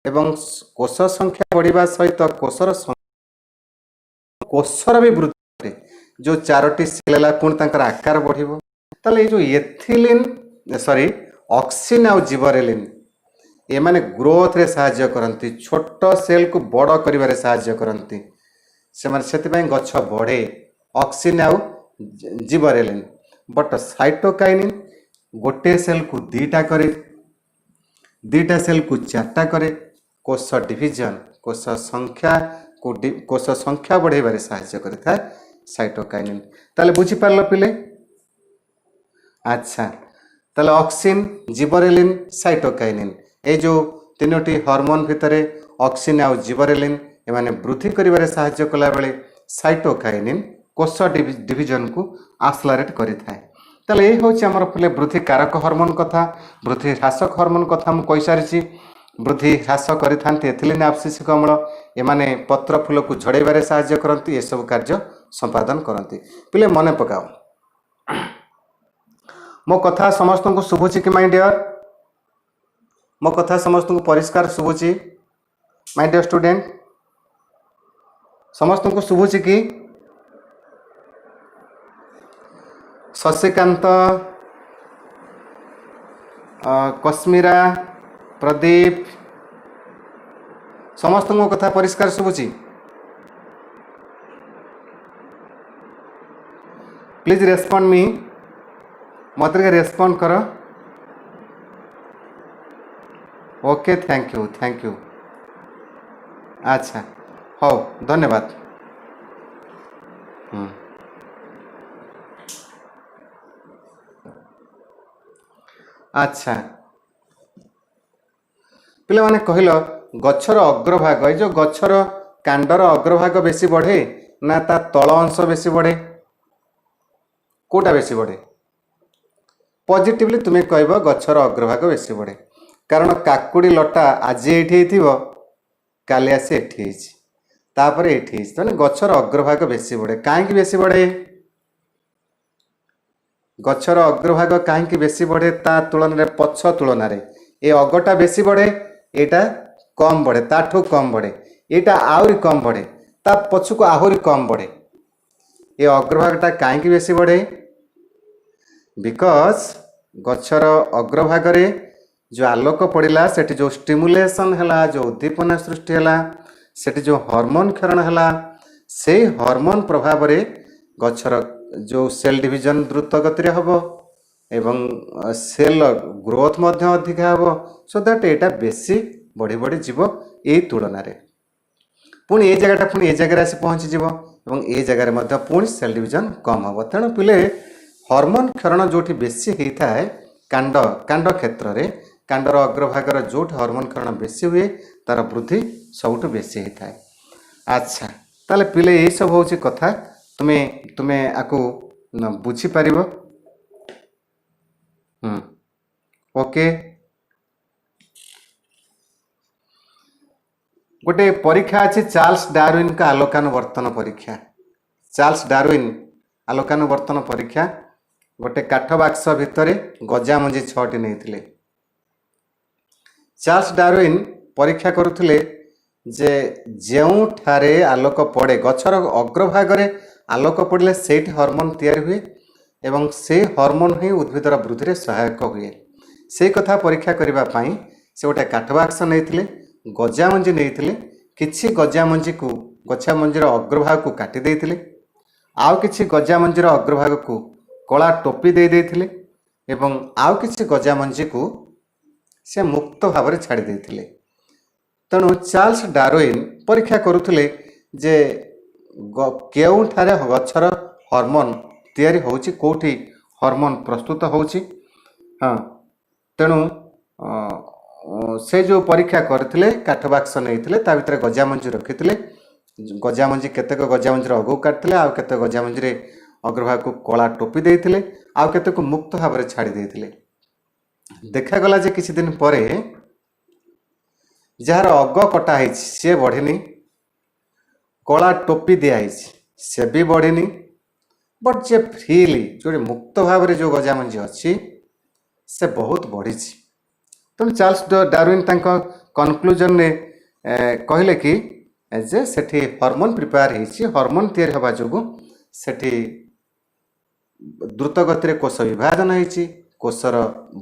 ଏବଂ କୋଷ ସଂଖ୍ୟା ବଢ଼ିବା ସହିତ କୋଷର ବି ବୃଦ୍ଧି କରେ। ଯେଉଁ 4ଟି ସେଲ୍ ହେଲା ପୁଣି ତାଙ୍କର ଆକାର ବଢ଼ିବ। ତାହେଲେ ଏଇ ଯେଉଁ ଏଥିଲିନ୍ ଅକ୍ସିନ୍ ଆଉ ଜିବରେଲିନ୍ ଏମାନେ ଗ୍ରୋଥରେ ସାହାଯ୍ୟ କରନ୍ତି ଛୋଟ ସେଲ୍କୁ ବଡ଼ କରିବାରେ ସାହାଯ୍ୟ କରନ୍ତି ସେମାନେ ସେଥିପାଇଁ ଗଛ ବଢ଼େ ଅକ୍ସିନ୍ ଆଉ ଜିବରେଲିନ୍। ବଟ୍ ସାଇଟୋକାଇନିନ୍ ଗୋଟିଏ ସେଲ୍କୁ 2ଟା କରେ 2ଟା ସେଲ୍କୁ 4ଟା କରେ କୋଷ ଡିଭିଜନ୍ କୋଷ ସଂଖ୍ୟା ବଢ଼ାଇବାରେ ସାହାଯ୍ୟ କରିଥାଏ ସାଇଟୋକାଇନିନ୍। ତାହେଲେ ବୁଝିପାରିଲ ପିଲେ? ଆଚ୍ଛା ତାହେଲେ ଅକ୍ସିନ୍ ଜିବରେଲିନ୍ ସାଇଟୋକାଇନିନ୍ এই ଯେଉଁ 3ଟି ହରମୋନ୍ ଭିତରେ ଅକ୍ସିନ୍ ଆଉ ଜିବରେଲିନ୍ ଏମାନେ ବୃଦ୍ଧି କରିବାରେ ସାହାଯ୍ୟ କଲାବେଳେ ସାଇଟୋକାଇନିନ୍ କୋଷ ଡିଭିଜନକୁ ଆକ୍ସେଲରେଟ୍ କରିଥାଏ। ତାହେଲେ এই ହେଉଛି ଆମର ପିଲେ ବୃଦ୍ଧି କାରକ ହରମୋନ୍ କଥା ବୃଦ୍ଧି ହ୍ରାସକ ହରମୋନ୍ କଥା ମୁଁ କହିସାରିଛି। ବୃଦ୍ଧି ହ୍ରାସ କରିଥାନ୍ତି ଏଥିଲିନ୍ ଆବସିସିକ ଅମ୍ଳ ଏମାନେ ପତ୍ର ଫୁଲକୁ ଝଡ଼ାଇବାରେ ସାହାଯ୍ୟ କରନ୍ତି ଏସବୁ କାର୍ଯ୍ୟ ସମ୍ପାଦନ କରନ୍ତି। ପିଲେ ମନେ ପକାଅ ମୋ କଥା ସମସ୍ତଙ୍କୁ ଶୁଭୁଛି କି ମାଇ ଡିୟର? ମୋ କଥା ସମସ୍ତଙ୍କୁ ପରିଷ୍କାର ଶୁଭୁଛି ମାଇ ଡିୟର ଷ୍ଟୁଡେଣ୍ଟ? ସମସ୍ତଙ୍କୁ ଶୁଭୁଛି କି? ଶଶିକାନ୍ତ କଶ୍ମୀରା ପ୍ରଦୀପ ସମସ୍ତଙ୍କୁ ମୋ କଥା ପରିଷ୍କାର ଶୁଭୁଛି? ପ୍ଲିଜ୍ ରେସ୍ପଣ୍ଡ ମି ମୋତେ ଟିକେ ରେସ୍ପଣ୍ଡ କର। ओके थैंक यू अच्छा हो धन्यवाद। अच्छा पिला माने कहल गछर अग्रभाग ये जो गछर कांडर अग्रभाग बेसी बढ़े ना ता तल अंश बेसी बढ़े कोटा बेसी बढ़े? पॉजिटिवली तुम्हें कहब गछर अग्रभाग बेसी बढ़े कारण काकुड़ी लटा आज ये काली आसी एठी तापर एठी तेना गछर अग्रभाग बेसी बढ़े कहीं बेसी बढ़े गछर अग्रभाग कहीं बेसी बढ़े ता तुलन रे पछ तुलन रे ए अगटा बेसी बढ़े एटा कम बढ़े ताठू कम बढ़े एटा आहुरी कम बढ़े ता पछुको आहुरी कम बढ़े ए अग्रभागटा कहीं बेसी बढ़े बिकज गछर अग्रभाग रे जो आलोक पड़ा से जो स्टिमुलेशन है जो उद्दीपना सृष्टि है से जो हार्मोन क्षरण है से हार्मोन प्रभाव रे गछर जो सेल डिवीजन द्रुत गति हम एवं सेल ग्रोथ अधिक हम सो दैट एटा बेसी बढ़ी बढ़ी जीव ए तुलन पुणी ए जगह पुणी ए जगह आसी पहुँची जीव एवं ए जगह पुणी सेल डिवीजन कम हम तेणु पिले हार्मोन क्षरण जो बेसी होता है कांड कांड क्षेत्र में कांडर अग्रभागर जो हार्मोन क्षरण बेसी हुए तार वृद्धि सबुठ बेसी होता है। अच्छा ताले पिले ये सब हूँ कथा तुम्हें तुम्हें आपको बुझीपर ओके गोटे परीक्षा अच्छी चार्ल्स डार्विन का आलोकानुवर्तन परीक्षा चार्ल्स डार्विन आलोकानुवर्तन परीक्षा गोटे काठ बाक्स भितर गजा मंजी 6टी नहीं चार्ल्स डार्विन परीक्षा करुले जे ठारे आलोक पड़े गछर अग्रभाग आलोक पड़े से हार्मोन तैयारी हुए एवं से हार्मोन ही उद्भिदर वृद्धि सहायक हुए से कथा परीक्षा करने से गोटे काठ बाक्स नहीं गजा मंजी नहीं किसी गजा मंजी को गछा मंजीर अग्रभाग को काटी देते आउ किसी गजा मंजीर अग्रभाग को कला टोपी दे देते एवं आउ किसी गजा मंजी को से मुक्त भाव में छाड़ी देते तेणु चार्ल्स डार्विन परीक्षा करुले जे କେଉଁଠାରେ ଗଛର ହର୍ମୋନ୍ ତିଆରି ହେଉଛି, କେଉଁଠି ହର୍ମୋନ୍ ପ୍ରସ୍ତୁତ ହେଉଛି। ହଁ, ତେଣୁ ସେ ଯେଉଁ ପରୀକ୍ଷା କରିଥିଲେ, କାଠ ବାକ୍ସ ନେଇଥିଲେ, ତା ଭିତରେ ଗଜାମଞ୍ଜି ରଖିଥିଲେ। ଗଜାମଞ୍ଜି କେତେକ ଗଜାମଞ୍ଜିର ଅଗକୁ କାଟିଥିଲେ, ଆଉ କେତେକ ଗଜାମଞ୍ଜିରେ ଅଗ୍ରଭାଗକୁ କଳା ଟୋପି ଦେଇଥିଲେ, ଆଉ କେତେକ ମୁକ୍ତ ଭାବରେ ଛାଡ଼ି ଦେଇଥିଲେ। ଦେଖାଗଲା ଯେ କିଛି ଦିନ ପରେ ଯାହାର ଅଗ କଟା ହେଇଛି ସିଏ ବଢ଼ିନି, କଳା ଟୋପି ଦିଆହେଇଛି ସେ ବି ବଢ଼ିନି, ବଟ୍ ଯେ ଫ୍ରିଲି ଯେଉଁଠି ମୁକ୍ତ ଭାବରେ ଯେଉଁ ଗଜାମଞ୍ଜି ଅଛି ସେ ବହୁତ ବଢ଼ିଛି। ତେଣୁ ଚାର୍ଲସ ଡାରୱିନ୍ ତାଙ୍କ କନକ୍ଲୁଜନରେ କହିଲେ କି ଯେ ସେଠି ହର୍ମୋନ୍ ପ୍ରିପେୟାର ହେଇଛି, ହର୍ମୋନ୍ ତିଆରି ହେବା ଯୋଗୁଁ ସେଠି ଦ୍ରୁତ ଗତିରେ କୋଷ ବିଭାଜନ ହେଇଛି, କୋଷର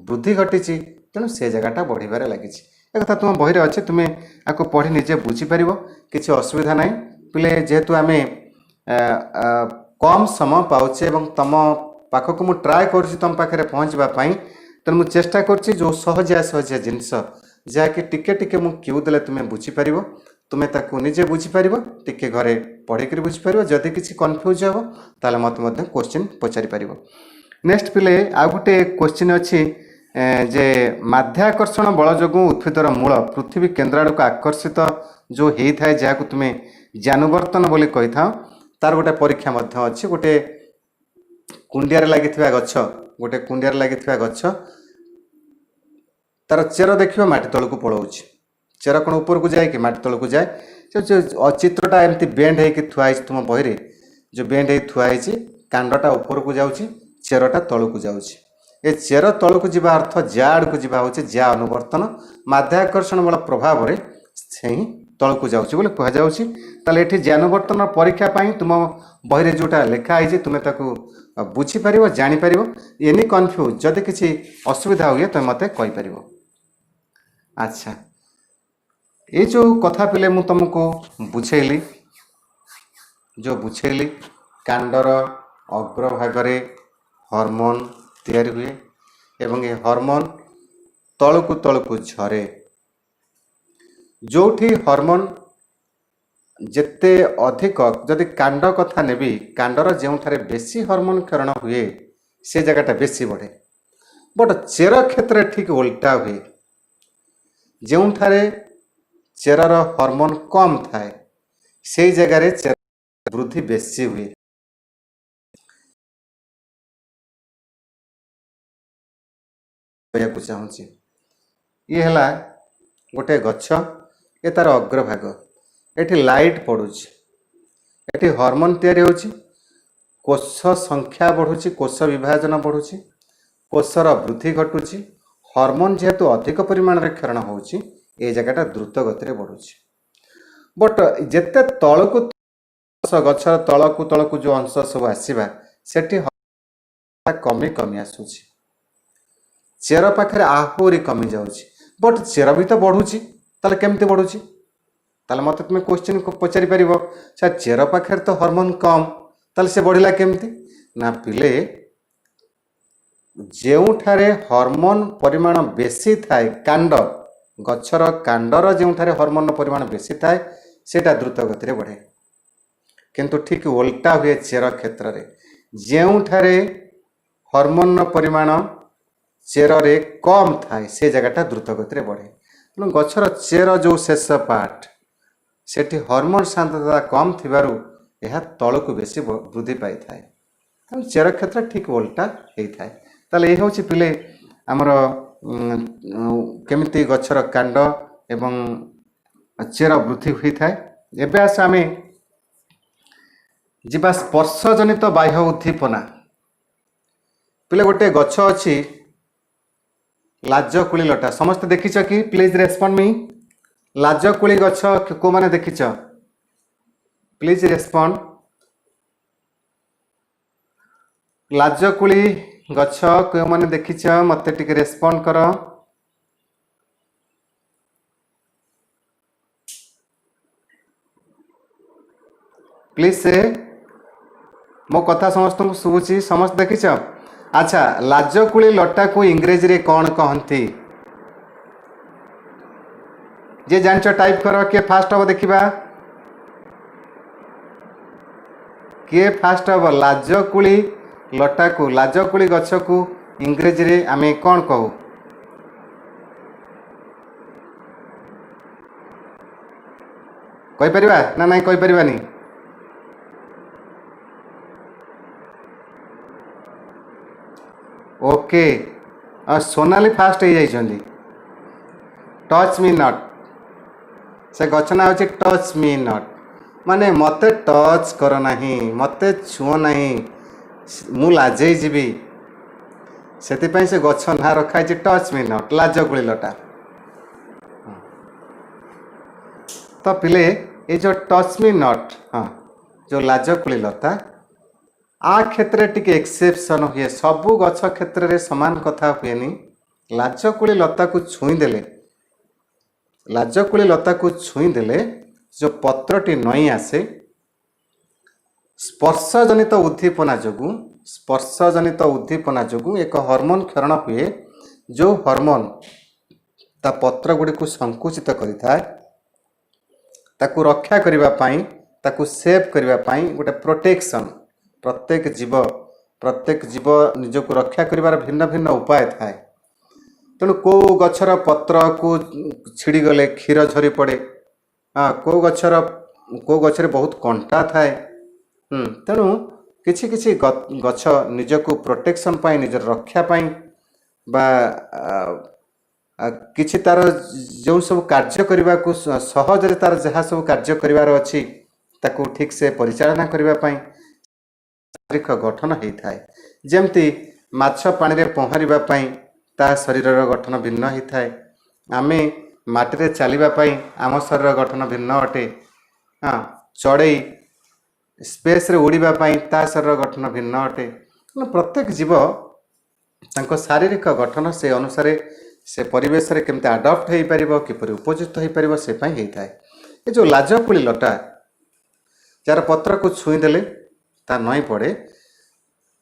ବୃଦ୍ଧି ଘଟିଛି, ତେଣୁ ସେ ଜାଗାଟା ବଢ଼ିବାରେ ଲାଗିଛି। ଏ କଥା ତୁମ ବହିରେ ଅଛି, ତୁମେ ଆକୁ ପଢ଼ି ନିଜେ ବୁଝିପାରିବ, କିଛି ଅସୁବିଧା ନାହିଁ। ପିଲେ ଯେହେତୁ ଆମେ କମ୍ ସମୟ ପାଉଛେ ଏବଂ ତୁମ ପାଖକୁ ମୁଁ ଟ୍ରାଏ କରୁଛି ତୁମ ପାଖରେ ପହଞ୍ଚିବା ପାଇଁ, ତେଣୁ ମୁଁ ଚେଷ୍ଟା କରୁଛି ଯେଉଁ ସହଜିଆ ଜିନିଷ ଯାହାକି ଟିକେ ଟିକେ ମୁଁ କ୍ୟୁ ଦେଲେ ତୁମେ ବୁଝିପାରିବ, ତୁମେ ତାକୁ ନିଜେ ବୁଝିପାରିବ, ଟିକେ ଘରେ ପଢ଼ିକରି ବୁଝିପାରିବ। ଯଦି କିଛି କନଫ୍ୟୁଜ୍ ହେବ ତାହେଲେ ମୋତେ ମଧ୍ୟ କ୍ୱେଶ୍ଚିନ୍ ପଚାରିପାରିବ। ନେକ୍ସଟ ପିଲେ ଆଉ ଗୋଟେ କ୍ୱେଶ୍ଚିନ୍ ଅଛି ଯେ ମାଧ୍ୟାକର୍ଷଣ ବଳ ଯୋଗୁଁ ଉଦ୍ଭିଦର ମୂଳ ପୃଥିବୀ କେନ୍ଦ୍ର ଆଡ଼କୁ ଆକର୍ଷିତ ଯେଉଁ ହେଇଥାଏ, ଯାହାକୁ ତୁମେ ଜ୍ୟାନୁବର୍ତ୍ତନ ବୋଲି କହିଥାଅ, ତାର ଗୋଟେ ପରୀକ୍ଷା ମଧ୍ୟ ଅଛି। ଗୋଟେ କୁଣ୍ଡିଆରେ ଲାଗିଥିବା ଗଛ ତାର ଚେର ଦେଖିବ ମାଟି ତଳକୁ ପଳାଉଛି, ଚେର କ'ଣ ଉପରକୁ ଯାଏ କି ମାଟି ତଳକୁ ଯାଏ। ସେ ଚିତ୍ରଟା ଏମିତି ବେଣ୍ଡ ହେଇକି ଥୁଆ ହେଇଛି ତୁମ ବହିରେ, ଯେଉଁ ବେଣ୍ଡ ହେଇକି ଥୁଆ ହେଇଛି, କାଣ୍ଡଟା ଉପରକୁ ଯାଉଛି, ଚେରଟା ତଳକୁ ଯାଉଛି। ଏ ଚେର ତଳକୁ ଯିବା ଅର୍ଥ ଯା ଆଡ଼କୁ ଯିବା ହେଉଛି ଯା ଅନୁବର୍ତ୍ତନ, ମାଧ୍ୟାକର୍ଷଣ ବଳ ପ୍ରଭାବରେ ସେ ହିଁ ତଳକୁ ଯାଉଛି ବୋଲି କୁହାଯାଉଛି। ତାହେଲେ ଏଠି ଜ୍ୟାନୁବର୍ତ୍ତନ ପରୀକ୍ଷା ପାଇଁ ତୁମ ବହିରେ ଯେଉଁଟା ଲେଖା ହେଇଛି ତୁମେ ତାକୁ ବୁଝିପାରିବ, ଜାଣିପାରିବ। ଏନି କନଫ୍ୟୁଜ୍ ଯଦି କିଛି ଅସୁବିଧା ହୁଏ ତୁମେ ମୋତେ କହିପାରିବ। ଆଚ୍ଛା, ଏଇ ଯେଉଁ କଥା ପିଲେ ମୁଁ ତୁମକୁ ବୁଝେଇଲି, କାଣ୍ଡର ଅଗ୍ରଭାଗରେ ହର୍ମୋନ୍ ତିଆରି ହୁଏ ଏବଂ ଏ ହର୍ମୋନ୍ ତଳକୁ ତଳକୁ ଝରେ। ଯେଉଁଠି ହର୍ମୋନ୍ ଯେତେ ଅଧିକ, ଯଦି କାଣ୍ଡ କଥା ନେବି, କାଣ୍ଡର ଯେଉଁଠାରେ ବେଶୀ ହର୍ମୋନ୍ କ୍ଷରଣ ହୁଏ ସେ ଜାଗାଟା ବେଶୀ ବଢ଼େ। ବଟ୍ ଚେର କ୍ଷେତ୍ରରେ ଠିକ୍ ଓଲଟା ହୁଏ, ଯେଉଁଠାରେ ଚେରର ହର୍ମୋନ୍ କମ୍ ଥାଏ ସେଇ ଜାଗାରେ ଚେର ବୃଦ୍ଧି ବେଶୀ ହୁଏ। କହିବାକୁ ଚାହୁଁଛି ଇଏ ହେଲା ଗୋଟେ ଗଛ, ଏ ତାର ଅଗ୍ରଭାଗ, ଏଠି ଲାଇଟ୍ ପଡ଼ୁଛି, ଏଠି ହର୍ମୋନ୍ ତିଆରି ହେଉଛି, କୋଷ ସଂଖ୍ୟା ବଢ଼ୁଛି, କୋଷ ବିଭାଜନ ବଢ଼ୁଛି, କୋଷର ବୃଦ୍ଧି ଘଟୁଛି। ହର୍ମୋନ୍ ଯେହେତୁ ଅଧିକ ପରିମାଣରେ କ୍ଷରଣ ହେଉଛି ଏ ଜାଗାଟା ଦ୍ରୁତ ଗତିରେ ବଢ଼ୁଛି। ବଟ୍ ଯେତେ ତଳକୁ ଗଛର ତଳକୁ ଯେଉଁ ଅଂଶ ସବୁ ଆସିବା ସେଠି କମି କମି ଆସୁଛି, ଚେର ପାଖରେ ଆହୁରି କମି ଯାଉଛି। ବଟ୍ ଚେର ବି ତ ବଢ଼ୁଛି, ତାହେଲେ କେମିତି ବଢ଼ୁଛି? ତାହେଲେ ମୋତେ ତୁମେ କ୍ୱେଶ୍ଚିନ୍ ପଚାରିପାରିବ, ସାର୍ ଚେର ପାଖରେ ତ ହର୍ମୋନ୍ କମ୍, ତାହେଲେ ସେ ବଢ଼ିଲା କେମିତି? ନା ପିଲେ, ଯେଉଁଠାରେ ହର୍ମୋନ୍ ପରିମାଣ ବେଶୀ ଥାଏ, ଗଛର କାଣ୍ଡର ଯେଉଁଠାରେ ହର୍ମୋନ୍ର ପରିମାଣ ବେଶୀ ଥାଏ ସେଇଟା ଦ୍ରୁତ ଗତିରେ ବଢ଼େ। କିନ୍ତୁ ଠିକ୍ ଓଲଟା ହୁଏ ଚେର କ୍ଷେତ୍ରରେ, ଯେଉଁଠାରେ ହର୍ମୋନ୍ର ପରିମାଣ ଚେରରେ କମ୍ ଥାଏ ସେ ଜାଗାଟା ଦ୍ରୁତ ଗତିରେ ବଢ଼େ। ତେଣୁ ଗଛର ଚେର ଯେଉଁ ଶେଷ ପାର୍ଟ ସେଠି ହର୍ମୋନ୍ ସାନ୍ଦ୍ରତା କମ୍ ଥିବାରୁ ଏହା ତଳକୁ ବେଶୀ ବୃଦ୍ଧି ପାଇଥାଏ। ତେଣୁ ଚେର କ୍ଷେତ୍ର ଠିକ୍ ଓଲଟା ହେଇଥାଏ। ତାହେଲେ ଏ ହେଉଛି ପିଲେ ଆମର କେମିତି ଗଛର କାଣ୍ଡ ଏବଂ ଚେର ବୃଦ୍ଧି ହୋଇଥାଏ। ଏବେ ଆସ ଆମେ ଯିବା ସ୍ପର୍ଶଜନିତ ବାହ୍ୟ ଉଦ୍ଦୀପନା। ପିଲେ ଗୋଟେ ଗଛ ଅଛି ଲାଜକୁଳି ଲଟା, ସମସ୍ତେ ଦେଖିଛ କି? ପ୍ଲିଜ୍ ରେସ୍ପଣ୍ଡ ମି। ଲାଜକୁଳି ଗଛ କୋଉମାନେ ଦେଖିଛ? Please respond. ଲାଜକୁଳି ଗଛ କେଉଁମାନେ ଦେଖିଛ ମୋତେ ଟିକେ ରେସ୍ପଣ୍ଡ କର। ପ୍ଲିଜ୍ ସେ ମୋ କଥା ସମସ୍ତଙ୍କୁ ଶୁଭୁଛି? ସମସ୍ତେ ଦେଖିଛ? ଆଚ୍ଛା, ଲାଜକୁଳି ଲଟାକୁ ଇଂରେଜୀରେ କ'ଣ କହନ୍ତି? ଯିଏ ଜାଣିଛ ଟାଇପ୍ କର, କିଏ ଫାଷ୍ଟ ହେବ ଦେଖିବା। किए फास्ट हम लाजकुली लटा को लाजकुली गछ को इंग्रेजी रे आमे कौन कहू कहि परिबा ना नहीं कहि परिबानी ओके सोनाली फास्ट हो जाइछन्ती टच मी नट से गछ ना होची टच मी नट माने मते टच कर नाही मते छुओ नाही मु लाजे जीवी से से गछ ना रखाई टच मी नट लाजकुली लटा तो पिले ये जो टच मी नट हाँ जो लाजकुली लता आ क्षेत्र टिके एक्सेप्शन हुए सबू गछ क्षेत्र रे समान कथा हुएनी लाजकुली लता को छुई देले लाजकुली लता को छुई देले जो पत्रटी नई आसे स्पर्श जनित उद्दीपना जोगु एक हार्मोन क्षरण हुए जो हार्मोन ता पत्र गुड़ी को संकुचित करिथाय ताकू रक्षा करिबा पाई ताकू सेव करिबा पाई गोटे प्रोटेक्शन प्रत्येक जीव निजको रक्षा करिबार भिन्न भिन्न उपाय थाए तेणु को गछर पत्र को छिड़ी गले क्षीर झरी पड़े हाँ को गछरे बहुत कंटा थाए तेणु किछि किछि गछ निजको प्रोटेक्शन पाई निजर रक्षा पाई बा किछि तार जो सब कार्य करने को सहज तार जहाँ सब कार्य करिवार अछि ताकू ठीक से परिचालना करबा पाई शारीरिक गठन होता है जमती माछ पानी रे पहरिबा पाई ता शरीर गठन भिन्न होता है आमे माटी रे चलिबा पाई आम शरीर गठन भिन्न अटे हाँ चढ़ई स्पेस रे उड़ीबा पाई ता शरीर गठन भिन्न अटे प्रत्येक जीव तांको शारीरिक गठन से अनुसार से परिवेश रे केमते अडॉप्ट हो पारिबो किपरि उपयुक्त हो पारिबो से पाई होता है ये जो लाजकुली लटा जार पत्र को छुई देले ता नई पड़े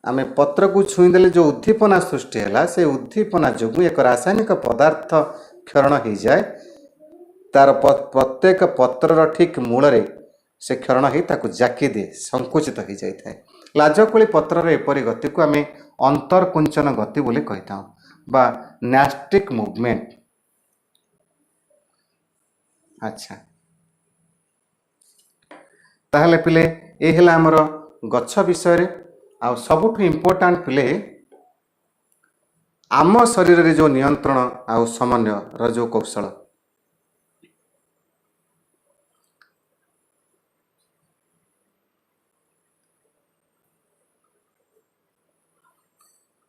आमे पत्र को छुई देले जो उद्दीपना सृष्टि है से उद्दीपना जोगु एक रासायनिक पदार्थ क्षरण हो जाए तार प्रत्येक पत्रर ठीक मूल से क्षरण हो ताकू जाकी दे संकुचित हो जाए लाजकुली पत्रर एपरी गति को आमे अंतरकुंचन गति बोली कही बा न्यास्टिक मूवमेंट अच्छा ताहले पिले ए हेला हमर गच्छ विषय रे आ सबुठ इम्पोर्टेंट पिले आम शरीर रे जो नियंत्रण आ समन्वय र जो कौशल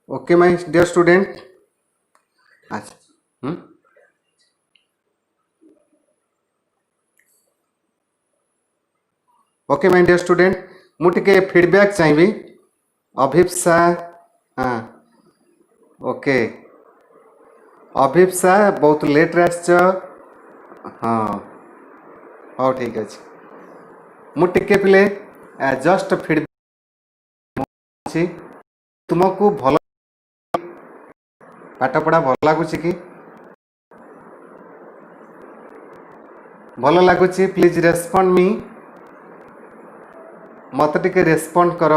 ओके माय डियर स्टूडेंट अच्छा ओके माय डियर स्टूडेंट मुझे फीडबैक चाहिए अभिप्सा हाँ ओके अभिप्सा बहुत लेट आस हाँ हाँ ठीक अच्छे मुझे पिले जस्ट फीडबैक तुमको भल पाठ पढ़ा भल लगुच कि भल लगुच प्लीज रेस्पॉन्ड मी मत टिके रेस्पॉन्ड कर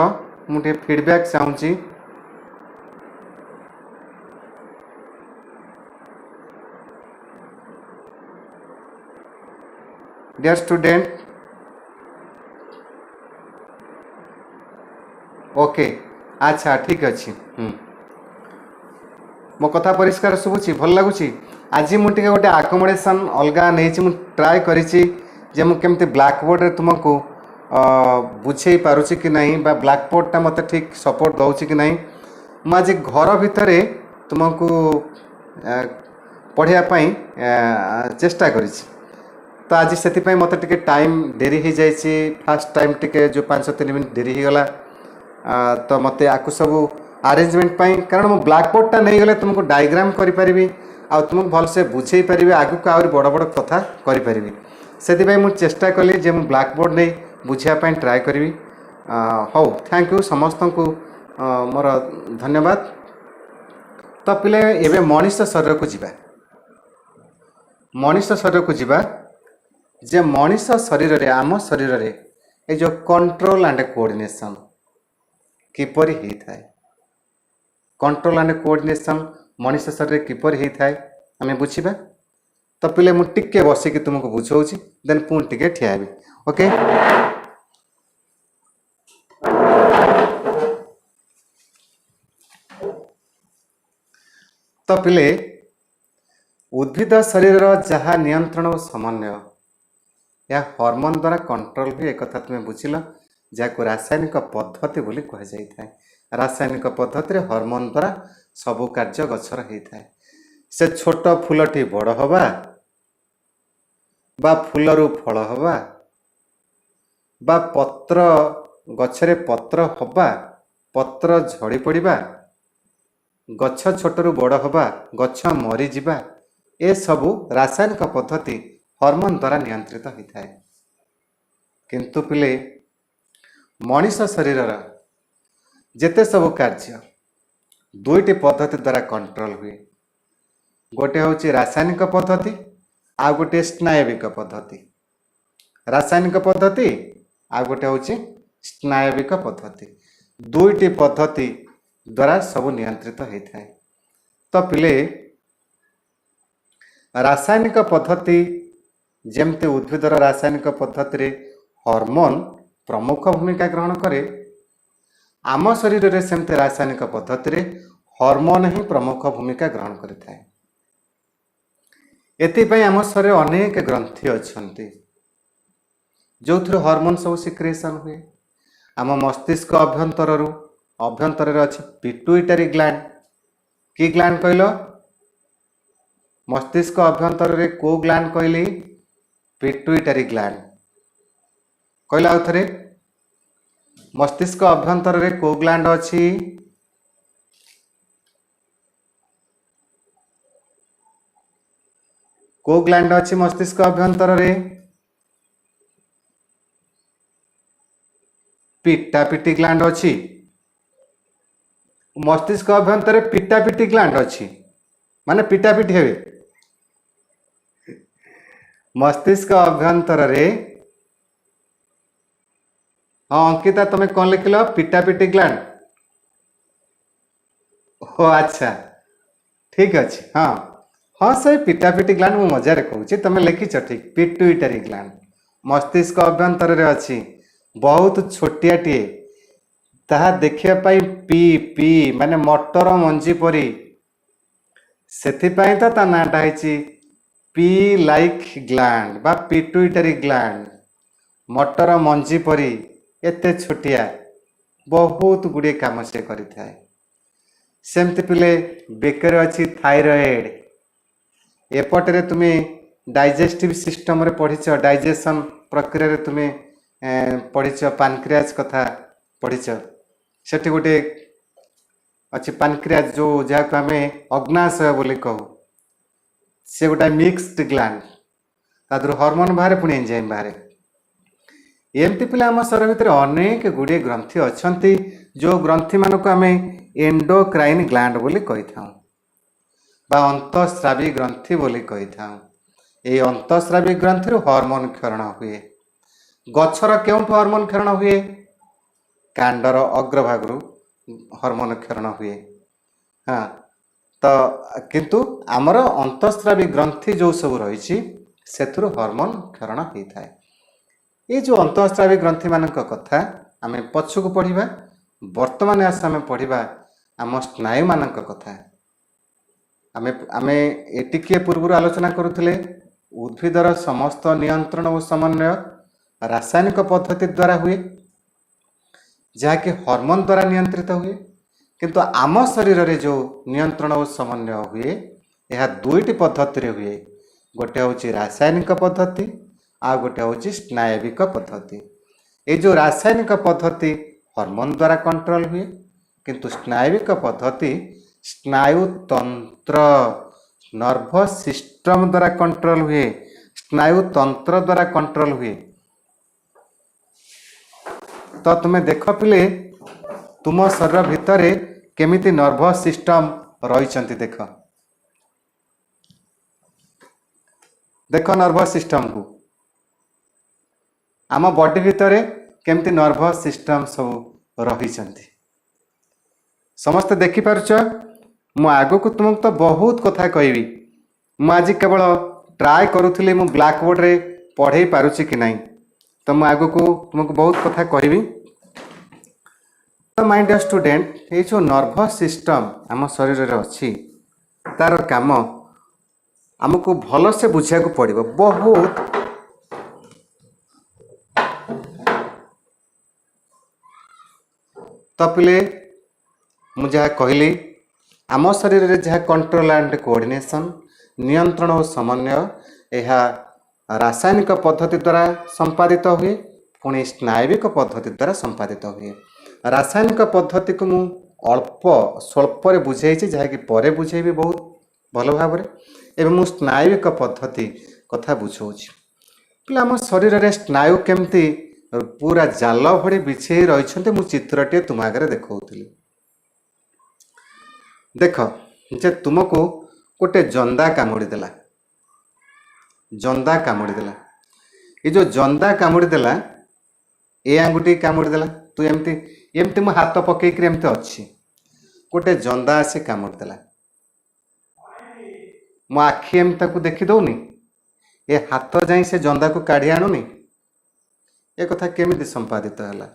मुझे फीडबैक चाहूँगी डियर स्टूडेंट ओके अच्छा ठीक अच्छे मो कथा परिष्कार शुभुची भल लगुच आज मुझे गोटे आकोमोडेशन अलग नहीं ट्राए करी मुझे ब्लैक बोर्ड रे तुमको बुझे पारुची कि नहीं बा ब्लैक बोर्ड टा मत ठीक सपोर्ट दौची कि नहीं मुझे घर भितर तुमको पढ़ाई चेष्टा करी तो आज से मत टे टाइम डेरी हो जाए फास्ट टाइम टे जो 5-3 मिनट डेरी हो गला तो मत आपको सब अरेंजमेंट पाई कारण मो ब्लैक बोर्ड टा नहीं गले तुमको डायग्राम करि परिबी आ तुमको भल से बुझे पारिबे आगु को आउरी बड़ बड़ कथा करि परिबी से मु चेष्टा कली जे मु ब्लैक बोर्ड नहीं बुझिया पाई ट्राए करी हो थैंक यू समस्त को मोर धन्यवाद तो पिले एबे मनीष शरीर को जीवा मनीष शरीर को जीवा जे मनीष शरीर रे आम शरीर रे ये जो कंट्रोल एंड कोऑर्डिनेशन किपरि होता है, कंट्रोल एंड कोऑर्डिनेशन मनुष्य शरीर किपरि होता है आम बुझा। तो पिले मु टिके बसिकी तुमको बुझाऊँ देन पुणी टिके ठिया हेबी। ओके, तो पिले उद्भिद शरीर जहाँ नियंत्रण और समन्वय या हार्मोन द्वारा कंट्रोल हुए एक तुम्हें बुझिल, जहाँ रासायनिक पद्धति बोली कह जाए। रासायनिक पद्धति रे हार्मोन द्वारा सबु कार्य गछर होता है। से छोट फूलटी बड़ हवा बा फूलरू फल हवा बा पत्र गछरे पत्र हवा पत्र झड़ी पड़िबा गछ छोटरू बड़ हवा गछ मरी जिबा ए सबु रासायनिक पद्धति हार्मोन द्वारा नियंत्रित होता है। किंतु पिले मनीष शरीर जेते सब कार्य दुईटी पद्धति द्वारा कंट्रोल हुए। गोटे हूँ रासायनिक पद्धति आ गोटे स्नायविक पद्धति। रासायनिक पद्धति आ गोटे हूँ स्नायविक पद्धति। दुईटी पद्धति द्वारा सब नियंत्रित होता है। तो पिले रासायनिक पद्धति जेमते उद्भिदर रासायनिक पद्धति रे हार्मोन प्रमुख भूमिका ग्रहण करे, आम शरीर रे सेमते रासायनिक पद्धति रे हार्मोन ही प्रमुख भूमिका ग्रहण करता है। एथिपाई आम शरीर अनेक ग्रंथि अच्छी जो थी हार्मोन सब सिक्रेशन हुए। आम मस्तिष्क अभ्यंतर अच्छी पिट्यूटरी ग्लैंड। की ग्लैंड कहल? मस्तिष्क अभ्यंतर रे को ग्लैंड कहली? Pituitary gland. कहला आउ थरे, मस्तिष्क अभ्यंतर रे को ग्लैंड अच्छी? को ग्लैंड अच्छी मस्तिष्क अभ्यंतर रे? पिट्टापिटी ग्लैंड अच्छी। मस्तिष्क अभ्यंतर पिट्टापिटी ग्लैंड अच्छी माने पिटापिटी हेबे। मस्तिष्क अभ्यंतर रे हाँ अंकिता तुम्हें कौन लिखिल? पिटापिटी ग्लैंड। ओ अच्छा ठीक अच्छे। हाँ हाँ से पिटापिटी ग्लैंड मु मजार कहूँ तुम लिखिच ठीक। पिट्यूटरी ग्लैंड मस्तिष्क अभ्यंतर रे अच्छी, बहुत छोटियाटे, ताहा देखिया पाई पी पी माने मटर मंजी परी, सेथिपाई तो ता नाटा है पी लाइक ग्लैंड बा पिट्यूटरी ग्लैंड। मटर मंजी परी एते छोटिया, बहुत गुड़े काम से करिथाए। सेमती पिले बेकर अच्छी थायराइड। एपटे तुम्हें डाइजेस्टिव सिस्टम रे पढ़िच, डाइजेशन प्रक्रिया रे तुम्हें पढ़िच, पानक्रियाज कथा पढ़िच। सेठी गोटे अच्छी पानक्रियाज जो जहाँ आम अग्नाशय बोली कहू, से गोटे मिक्सड ग्लैंड, तादर हार्मोन बाहर पुणी एंजाइम बाहर। एमती पिला आम शरीर भितर अनेक गुड़े ग्रंथि अच्छी जो ग्रंथि मानक आम एंडोक्राइन ग्लैंड बोली कही था बा अंतःस्रावी ग्रंथि बोली कही था। ये अंतःस्रावी ग्रंथि हार्मोन क्षरण हुए। गछर केउठु हार्मोन क्षरण हुए? कांडर अग्रभागु हार्मोन क्षरण हुए। हाँ तो किंतु आमर अंतःस्रावी ग्रंथि जो सब रही सेथुरु हार्मोन क्षरण होता है। ये जो अंतःस्रावी ग्रंथि मानक कथा आम पछकु पढ़िबा। वर्तमान आस आम पढ़िबा आम स्नायु मानक कथा। आमे आमे एटिके पूर्व आलोचना करुथिले उद्भिदर समस्त नियंत्रण और समन्वय रासायनिक पद्धति द्वारा हुए, जहाँकि हार्मोन द्वारा नियंत्रित हुए। किंतु आम शरीर रे जो नियंत्रण और समन्वय हुए यह दुईटी पद्धति रे हुए। गोटे हूँ रासायनिक पद्धति आ गोटे हूँ स्नायविक पद्धति। ये जो रासायनिक पद्धति हार्मोन द्वारा कंट्रोल हुए, किंतु स्नायविक पद्धति स्नायु तंत्र नर्भस सिस्टम द्वारा कंट्रोल हुए, स्नायु तंत्र द्वारा कंट्रोल हुए। तो तुम्हें देख पिले तुम शरीर भितर केमिति नर्भस सिस्टम रही। देख देख नर्भस सिस्टम को आम बॉडी भितर केमती नर्भस सिस्टम सब रही समस्ते देखिपारुच मु आगो को तुमको तो बहुत कथा कहबी मु आज केवल ट्राए करुली मु ब्लैक बोर्ड रे पढ़े पारुची कि नहीं तो मु आगो को तुमको बहुत कथा कहबी। तो माय डियर स्टूडेंट ये जो नर्भस सिस्टम आम शरीर रे अच्छी तार काम आमको भल से बुझा को पड़ो बहुत तो पिले मुझे कहली आम शरीर रे जहाँ कंट्रोल एंड कोऑर्डिनेशन नियंत्रण और समन्वय यह रासायनिक पद्धति द्वारा संपादित हुए पुणी स्नायविक पद्धति द्वारा संपादित हुए। रासायनिक पद्धति को मु अल्प स्वल्प बुझे जहाँकि पर बुझेबी बहुत भल भाव एवं मु स्नायविक पद्धति कथा बुझाऊँच पे आम शरीर में स्नायु केमती पूरा जाल भड़ी बिछे रही मु चित्रटे तुम आगे देखी देख जे तुमको गोटे जंदा कामुड़ी देला ये जो जंदा कामुड़ी देला ए आंगुठी कामुड़ी देला तू एमती एमती मो हाथ पकईक एमती अच्छी गोटे जंदा आसी कामुड़ी देला मो आखि एमती ताकू देखी दौनी ए हाथ जाई से जंदा को काढ़ी आणुनी ए कथा केमिति संपादित हैला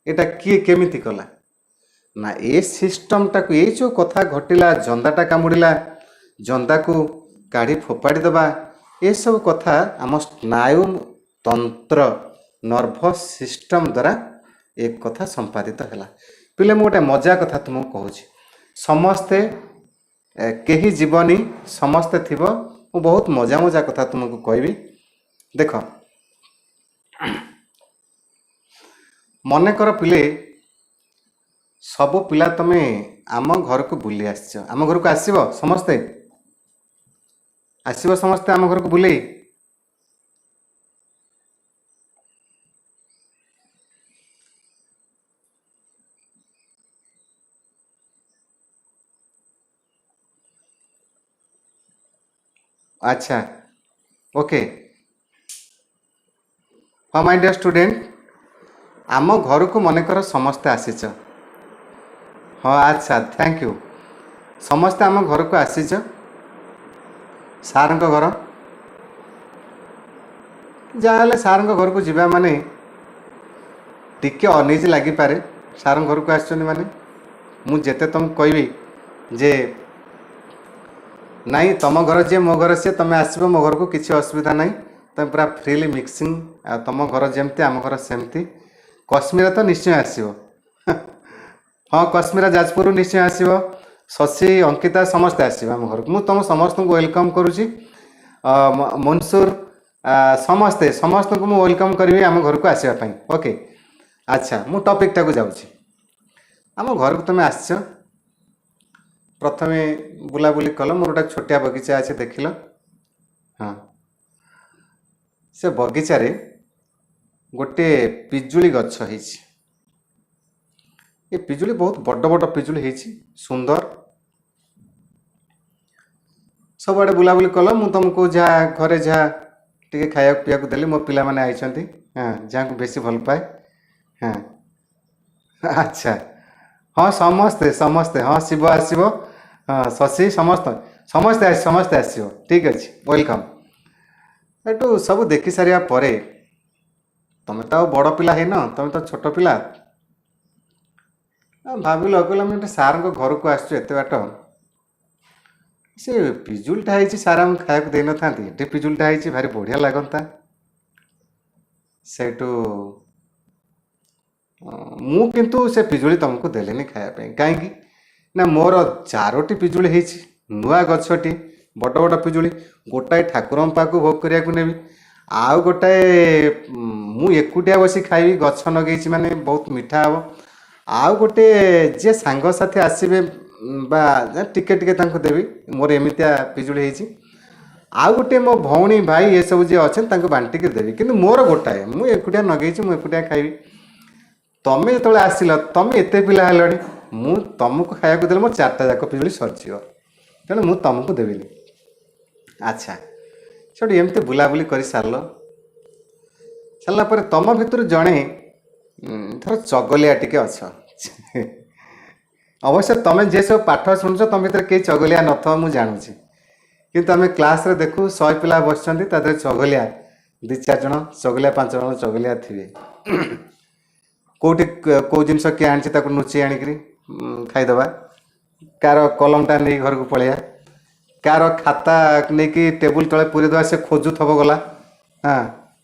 एटा किए केमिति कला ना ए सिस्टम टाकू ये जो कथा घटिला जंदाटा कामुड़िला जंदा को काढ़ी फोपाड़ी दबा ये सब कथा आम स्नायु तंत्र नर्भस सिस्टम द्वारा एक कथा संपादित हैला। पिले मु गोटे मजा कथा तुमको कहूँ समस्ते केही जीवनी समस्ते थिबो मु बहुत मजा मजा कथा तुमको कहबी। देख मन कर पिले सबु पिला तमे आम घर को बुली आस आम घर को आसब समस्ते आम घर को बुले अच्छा ओके हाँ माय डियर स्टूडेंट आम घर को मन कर समस्ते आसीच हाँ अच्छा थैंक यू समस्ते आम घर को आसीच सार घर जहाँ सार घर को जीवा माने टिके अनइज लगी पारे सार घर को आसछन माने मुझे तुम कहबी जे नहीं तुम घर जे मो घर सी तुम आसब मो घर को किसी असुविधा नहीं तुम पूरा फ्रीली मिक्सिंग तुम घर जमती आम घर सेमती कश्मीर तो निश्चय आसो हाँ कश्मीर जाजपुर निश्चय आसो शशि अंकिता समस्ते आसो आम घर को मुझे तुम समस्त को वेलकम करुँची मनसूर समस्ते समस्त को मुझे वेलकम करी आम घर को आसवाई ओके अच्छा मु टॉपिक टाक जाऊँगी आम घर को तुम आस प्रथमे बुलाबुली कल मोर गोटे छोटिया बगीचा अच्छे देख ल हाँ से बगीचार गोटे पिजुली गछ है ये पिजुली बहुत बड़ बड़ पिजुली है सुंदर सब आड़े बुलाबुली कल मु तुमको जहाँ घरे जहाँ टे खाया पीया देली मो पिला माने आइछंती हाँ जहाँ को बेसी भल पाए हाँ अच्छा हाँ समस्ते समस्ते हाँ शिव आसब हाँ शशि समस्ते आसो ठीक अच्छे वेलकम एटू सब देखी सारा परे तुम तो बड़ पिला है न तुम तो छोट पिला भाविल कहला सार घर को आसते बाट से पिजुलटा है सार आम खाया दे न था पिजुलटा है भारी बढ़िया लगता सेठू मु किंतु से पिजुली तुमको देलेनी खायापी कहीं ना मोर 4टी पिजुली है नुआ गछटी बड़ बड़ पिजुली गोटाए ठाकुर पाक भोग करिया को नेबी आउ गोटाए मु एकुटिया बसी खाइबी गछ नगेई माने बहुत मीठा हम आउ गोटे जे सांग साथी आसबे बा टिके टिके तांको देवी मोर एमितिया पिजुली है आउ गोटे मो भौणी भाई ये सब जे अच्छे बांटी के देवी किंतु मोर गोटाए मु एकुटिया नगेई मु एकुटिया खाइबी तमें जो आसिल तुम एत पिला हेलणी मु तुमको खाया देले मोर 4टा जाक पिजुली सरजीव तेणु मु तुमको देविनी अच्छा से एमती बुलाबुली कर सार सारापर तुम भितर जड़े ଧର ଚଗଲିଆ ଟିକେ ଅଛ। ଅବଶ୍ୟ ତମେ ଯେ ସବୁ ପାଠ ଶୁଣୁଛ ତମ ଭିତରେ କେହି ଚଗଲିଆ ନଥିବ ମୁଁ ଜାଣୁଛି, କିନ୍ତୁ ଆମେ କ୍ଲାସ୍ରେ ଦେଖୁ 100 ପିଲା ବସିଛନ୍ତି ତା ଦେହରେ ଚଗଲିଆ 2-4 ଜଣ, ଚଗଲିଆ 5 ଜଣ ଚଗଲିଆ ଥିବେ। କେଉଁଠି କେଉଁ ଜିନିଷ କିଏ ଆଣିଛି ତାକୁ ଲୁଚି ଆଣିକିରି ଖାଇଦେବା, କାହାର କଲମଟା ନେଇ ଘରକୁ ପଳେଇବା, କାହାର ଖାତା ନେଇକି ଟେବୁଲ ତଳେ ପୁରେଇଦେବା, ସେ ଖୋଜୁଥିବ ଗଲା, ହଁ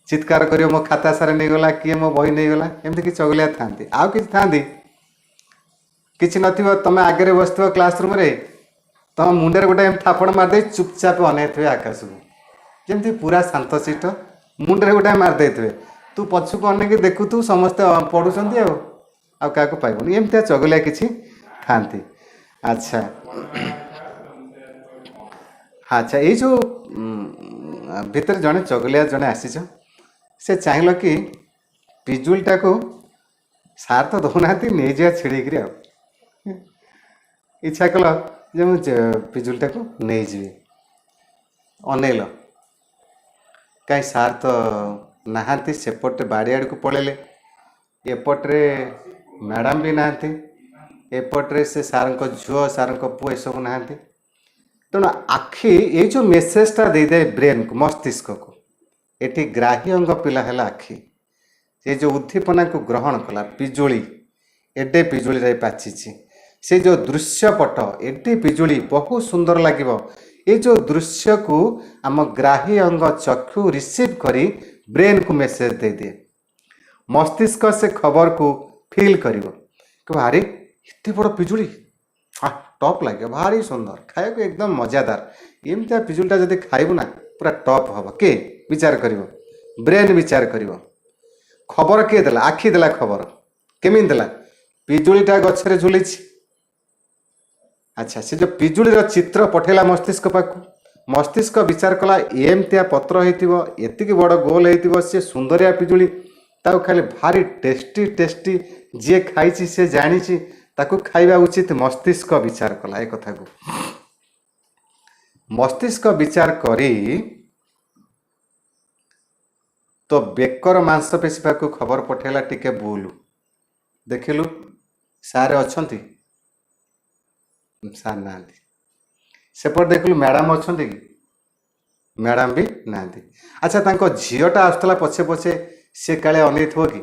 ଚିତ୍କାର କରିବ ମୋ ଖାତା ସାରା ନେଇଗଲା, କିଏ ମୋ ବହି ନେଇଗଲା। ଏମିତି କିଛି ଚଗଲିଆ ଥାନ୍ତି। ଆଉ କିଛି ଥାନ୍ତି କିଛି ନଥିବ, ତମେ ଆଗରେ ବସିଥିବ କ୍ଲାସ୍ ରୁମ୍ରେ, ତମ ମୁଣ୍ଡରେ ଗୋଟେ ଏମିତି ଥାପଡ଼ ମାରିଦେଇ ଚୁପଚାପ ଅନେଇଥିବେ ଆକାଶକୁ, ଯେମିତି ପୁରା ଶାନ୍ତଶିଷ୍ଟ, ମୁଣ୍ଡରେ ଗୋଟେ ମାରିଦେଇଥିବେ, ତୁ ପଛକୁ ଅନେଇକି ଦେଖୁଥିବୁ ସମସ୍ତେ ପଢ଼ୁଛନ୍ତି ଆଉ କାହାକୁ ପାଇବନି। ଏମିତିଆ ଚଗଲିଆ କିଛି ଥାନ୍ତି। ଆଚ୍ଛା ଆଚ୍ଛା, ଏଇ ଯେଉଁ ଭିତରେ ଜଣେ ଚଗଲିଆ ଜଣେ ଆସିଛ, ସେ ଚାହିଁଲ କି ପିଜୁଳିଟାକୁ ସାର୍ ତ ଦେଉନାହାନ୍ତି ନେଇଯିବା ଛିଡ଼େଇକିରି, ଆଉ ଇଚ୍ଛା କଲ ଯେ ମୁଁ ପିଜୁଳିଟାକୁ ନେଇଯିବି। ଅନେଇଲ, କାହିଁ ସାର୍ ତ ନାହାନ୍ତି, ସେପଟେ ବାଡ଼ି ଆଡ଼କୁ ପଳେଇଲେ, ଏପଟରେ ମ୍ୟାଡ଼ାମ୍ ବି ନାହାନ୍ତି, ଏପଟରେ ସେ ସାର୍ଙ୍କ ଝିଅ ସାର୍ଙ୍କ ପୁଅ ଏସବୁ ନାହାନ୍ତି। ତେଣୁ ଆଖି ଏଇ ଯେଉଁ ମେସେଜଟା ଦେଇଥାଏ ବ୍ରେନ୍କୁ, ମସ୍ତିଷ୍କକୁ, ଏଠି ଗ୍ରାହୀ ଅଙ୍ଗ ପିଲା ହେଲା ଆଖି। ଏ ଯେଉଁ ଉଦ୍ଦୀପନାକୁ ଗ୍ରହଣ କଲା, ପିଜୁଳି ଏଡ଼େ ପିଜୁଳିରେ ପାଚିଛି, ସେ ଯେଉଁ ଦୃଶ୍ୟପଟ ଏଡ଼େ ପିଜୁଳି ବହୁତ ସୁନ୍ଦର ଲାଗିବ, ଏ ଯେଉଁ ଦୃଶ୍ୟକୁ ଆମ ଗ୍ରାହୀ ଅଙ୍ଗ ଚକ୍ଷୁ ରିସିଭ୍ କରି ବ୍ରେନ୍କୁ ମେସେଜ ଦେଇଦିଏ। ମସ୍ତିଷ୍କ ସେ ଖବରକୁ ଫିଲ୍ କରିବ କି ଭାରି ଏତେ ବଡ଼ ପିଜୁଳି, ଟପ୍ ଲାଗିବ, ଭାରି ସୁନ୍ଦର, ଖାଇବାକୁ ଏକଦମ ମଜାଦାର, ଏମିତିଆ ପିଜୁଳିଟା ଯଦି ଖାଇବୁ ନା ପୁରା ଟପ୍ ହେବ। କିଏ ବିଚାର କରିବ? ବ୍ରେନ୍ ବିଚାର କରିବ। ଖବର କିଏ ଦେଲା? ଆଖି ଦେଲା ଖବର। କେମିତି ଦେଲା? ପିଜୁଳିଟା ଗଛରେ ଝୁଲିଛି। ଆଚ୍ଛା, ସେ ଯେଉଁ ପିଜୁଳିର ଚିତ୍ର ପଠେଇଲା ମସ୍ତିଷ୍କ ପାଖକୁ, ମସ୍ତିଷ୍କ ବିଚାର କଲା ଏମିତିଆ ପତ୍ର ହେଇଥିବ, ଏତିକି ବଡ଼ ଗୋଲ ହେଇଥିବ, ସେ ସୁନ୍ଦରିଆ ପିଜୁଳି, ତାକୁ ଖାଇଲେ ଭାରି ଟେଷ୍ଟି ଟେଷ୍ଟି, ଯିଏ ଖାଇଛି ସେ ଜାଣିଛି ତାକୁ ଖାଇବା ଉଚିତ। ମସ୍ତିଷ୍କ ବିଚାର କଲା ଏ କଥାକୁ। ମସ୍ତିଷ୍କ ବିଚାର କରି ତ ବେକର ମାଂସପେଶୀ ପାଖକୁ ଖବର ପଠେଇଲା, ଟିକେ ବୁଲୁ, ଦେଖିଲୁ ସାର୍ ଅଛନ୍ତି? ସାର୍ ନାହାନ୍ତି। ସେପଟେ ଦେଖିଲୁ ମ୍ୟାଡ଼ାମ୍ ଅଛନ୍ତି କି? ମ୍ୟାଡ଼ାମ୍ ବି ନାହାନ୍ତି। ଆଚ୍ଛା, ତାଙ୍କ ଝିଅଟା ଆସୁଥିଲା ପଛେ ପଛେ, ସେ କାଳେ ଅନେଇଥିବ କି?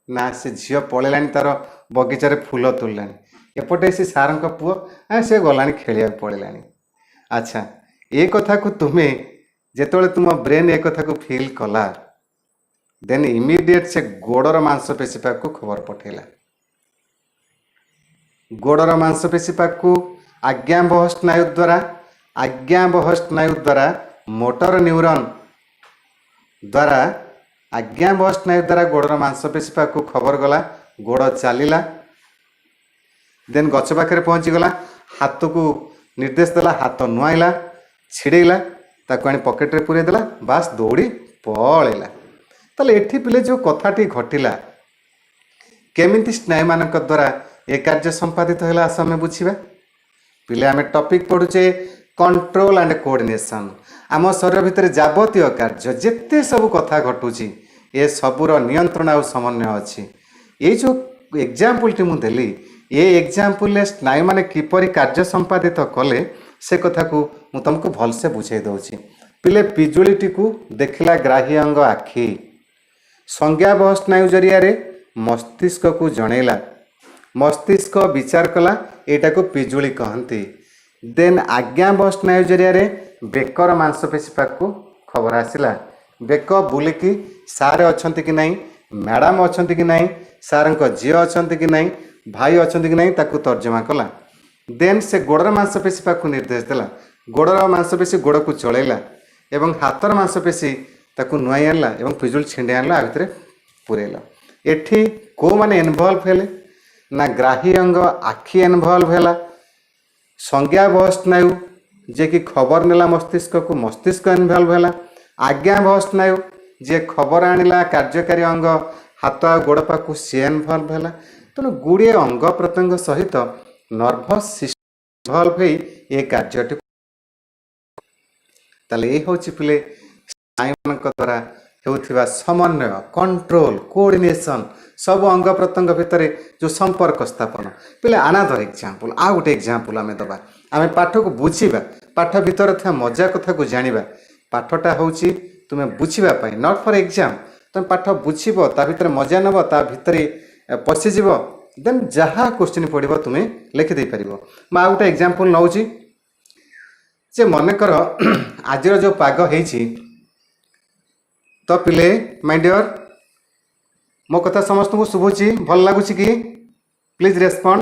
ନା, ସେ ଝିଅ ପଳେଇଲାଣି, ତାର ବଗିଚାରେ ଫୁଲ ତୋଳିଲାଣି। ଏପଟେ ସେ ସାର୍ଙ୍କ ପୁଅ, ସେ ଗଲାଣି ଖେଳିବାକୁ ପଳେଇଲାଣି। ଆଚ୍ଛା, ଏ କଥାକୁ ତୁମେ ଯେତେବେଳେ ତୁମ ବ୍ରେନ୍ ଏ କଥାକୁ ଫିଲ୍ କଲା, ଦେନ୍ ଇମିଡ଼ିଏଟ୍ ସେ ଗୋଡ଼ର ମାଂସପେଶୀ ପାଖକୁ ଖବର ପଠେଇଲା। ଗୋଡ଼ର ମାଂସପେଶୀ ପାଖକୁ ଆଜ୍ଞାବହ ସ୍ନାୟୁ ଦ୍ୱାରା ମୋଟର ନ୍ୟୁରନ୍ ଦ୍ୱାରା ଆଜ୍ଞାବହ ସ୍ନାୟୁ ଦ୍ୱାରା ଗୋଡ଼ର ମାଂସପେଶୀ ପାଖକୁ ଖବର ଗଲା। ଗୋଡ଼ ଚାଲିଲା, ଦେନ୍ ଗଛ ପାଖରେ ପହଞ୍ଚିଗଲା, ହାତକୁ ନିର୍ଦ୍ଦେଶ ଦେଲା, ହାତ ନୁଆଇଲା, ଛିଡ଼େଇଲା, ତାକୁ ଆଣି ପକେଟରେ ପୁରେଇ ଦେଲା, ବାସ୍ ଦୌଡ଼ି ପଳେଇଲା। ତାହେଲେ ଏଠି ପିଲେ ଯେଉଁ କଥାଟି ଘଟିଲା, କେମିତି ସ୍ନାୟୁମାନଙ୍କ ଦ୍ୱାରା ଏ କାର୍ଯ୍ୟ ସମ୍ପାଦିତ ହେଲା, ଆସ ଆମେ ବୁଝିବା। ପିଲେ ଆମେ ଟପିକ୍ ପଢ଼ୁଛେ କଣ୍ଟ୍ରୋଲ ଆଣ୍ଡ କୋଅର୍ଡିନେସନ୍। ଆମ ଶରୀର ଭିତରେ ଯାବତୀୟ କାର୍ଯ୍ୟ, ଯେତେ ସବୁ କଥା ଘଟୁଛି, ଏ ସବୁର ନିୟନ୍ତ୍ରଣ ଆଉ ସମନ୍ୱୟ ଅଛି। ଏଇ ଯେଉଁ ଏକ୍ଜାମ୍ପଲଟି ମୁଁ ଦେଲି, ଏ ଏକ୍ଜାମ୍ପଲରେ ସ୍ନାୟୁମାନେ କିପରି କାର୍ଯ୍ୟ ସମ୍ପାଦିତ କଲେ ସେ କଥାକୁ ମୁଁ ତୁମକୁ ଭଲସେ ବୁଝେଇ ଦେଉଛି। ପିଲେ, ପିଜୁଳିଟିକୁ ଦେଖିଲା ଗ୍ରାହୀ ଅଙ୍ଗ ଆଖି, ସଂଜ୍ଞାବହ ସ୍ନାୟୁ ଜରିଆରେ ମସ୍ତିଷ୍କକୁ ଜଣେଇଲା, ମସ୍ତିଷ୍କ ବିଚାର କଲା ଏଇଟାକୁ ପିଜୁଳି କହନ୍ତି। ଦେନ୍ ଆଜ୍ଞାବହ ସ୍ନାୟୁ ଜରିଆରେ ବେକର ମାଂସପେଶୀ ପାଖକୁ ଖବର ଆସିଲା, ବେକ ବୁଲିକି ସାର୍ ଅଛନ୍ତି କି ନାହିଁ, ମ୍ୟାଡ଼ାମ୍ ଅଛନ୍ତି କି ନାହିଁ, ସାର୍ଙ୍କ ଝିଅ ଅଛନ୍ତି କି ନାହିଁ, ଭାଇ ଅଛନ୍ତି କି ନାହିଁ, ତାକୁ ତର୍ଜମା କଲା। ଦେନ୍ ସେ ଗୋଡ଼ର ମାଂସପେଶୀ ପାଖକୁ ନିର୍ଦ୍ଦେଶ ଦେଲା, ଗୋଡ଼ର ମାଂସପେଶୀ ଗୋଡ଼କୁ ଚଳେଇଲା ଏବଂ ହାତର ମାଂସପେଶୀ ତାକୁ ନୁଆଇ ଆଣିଲା ଏବଂ ପିଜୁଳି ଛିଣ୍ଡେଇ ଆଣିଲା, ଆ ଭିତରେ ପୁରେଇଲା। ଏଠି କେଉଁମାନେ ଇନଭଲ୍ଭ ହେଲେ? ନା, ଗ୍ରାହୀ ଅଙ୍ଗ ଆଖି ଇନଭଲ୍ଭ ହେଲା, ସଂଜ୍ଞାବହ ସ୍ନାୟୁ ଯିଏକି ଖବର ନେଲା ମସ୍ତିଷ୍କକୁ, ମସ୍ତିଷ୍କ ଇନଭଲ୍ଭ ହେଲା, ଆଜ୍ଞାବହ ସ୍ନାୟୁ ଯିଏ ଖବର ଆଣିଲା କାର୍ଯ୍ୟକାରୀ ଅଙ୍ଗ ହାତ ଆଉ ଗୋଡ଼ ପାଖକୁ, ସିଏ ଇନଭଲ୍ଭ ହେଲା। ତେଣୁ ଗୁଡ଼ିଏ ଅଙ୍ଗ ପ୍ରତ୍ୟଙ୍ଗ ସହିତ ନର୍ଭସ୍ ସିଷ୍ଟମ୍ ଇନଭଲ୍ଭ ହେଇ ଏ କାର୍ଯ୍ୟଟି। ତାହେଲେ ଏ ହେଉଛି ପିଲେ ସ୍ନାୟୁମାନଙ୍କ ଦ୍ୱାରା ହେଉଥିବା ସମନ୍ୱୟ କଣ୍ଟ୍ରୋଲ କୋଅର୍ଡିନେସନ୍ ସବୁ ଅଙ୍ଗ ପ୍ରତ୍ୟଙ୍ଗ ଭିତରେ ଯେଉଁ ସମ୍ପର୍କ ସ୍ଥାପନ ପିଲେ ଆନାଦର ଏକ୍ଜାମ୍ପଲ୍ ଆଉ ଗୋଟେ ଏକ୍ଜାମ୍ପଲ୍ ଆମେ ଦେବା ଆମେ ପାଠକୁ ବୁଝିବା ପାଠ ଭିତରେ ଥିବା ମଜା କଥାକୁ ଜାଣିବା ପାଠଟା ହେଉଛି ତୁମେ ବୁଝିବା ପାଇଁ ନଟ୍ ଫର୍ ଏକ୍ଜାମ୍ ତୁମେ ପାଠ ବୁଝିବ ତା ଭିତରେ ମଜା ନେବ ତା ଭିତରେ ପଶିଯିବ ଦେନ୍ ଯାହା କୋଶ୍ଚିନ୍ ପଡ଼ିବ ତୁମେ ଲେଖିଦେଇପାରିବ ମୁଁ ଆଉ ଗୋଟେ ଏକ୍ଜାମ୍ପଲ୍ ନେଉଛି ଯେ ମନେକର ଆଜିର ଯେଉଁ ପାଗ ହେଇଛି ତ ପିଲେ ମାଇ ଡିଅର୍ ମୋ କଥା ସମସ୍ତଙ୍କୁ ଶୁଭୁଛି ଭଲ ଲାଗୁଛି କି ପ୍ଲିଜ୍ ରେସ୍ପଣ୍ଡ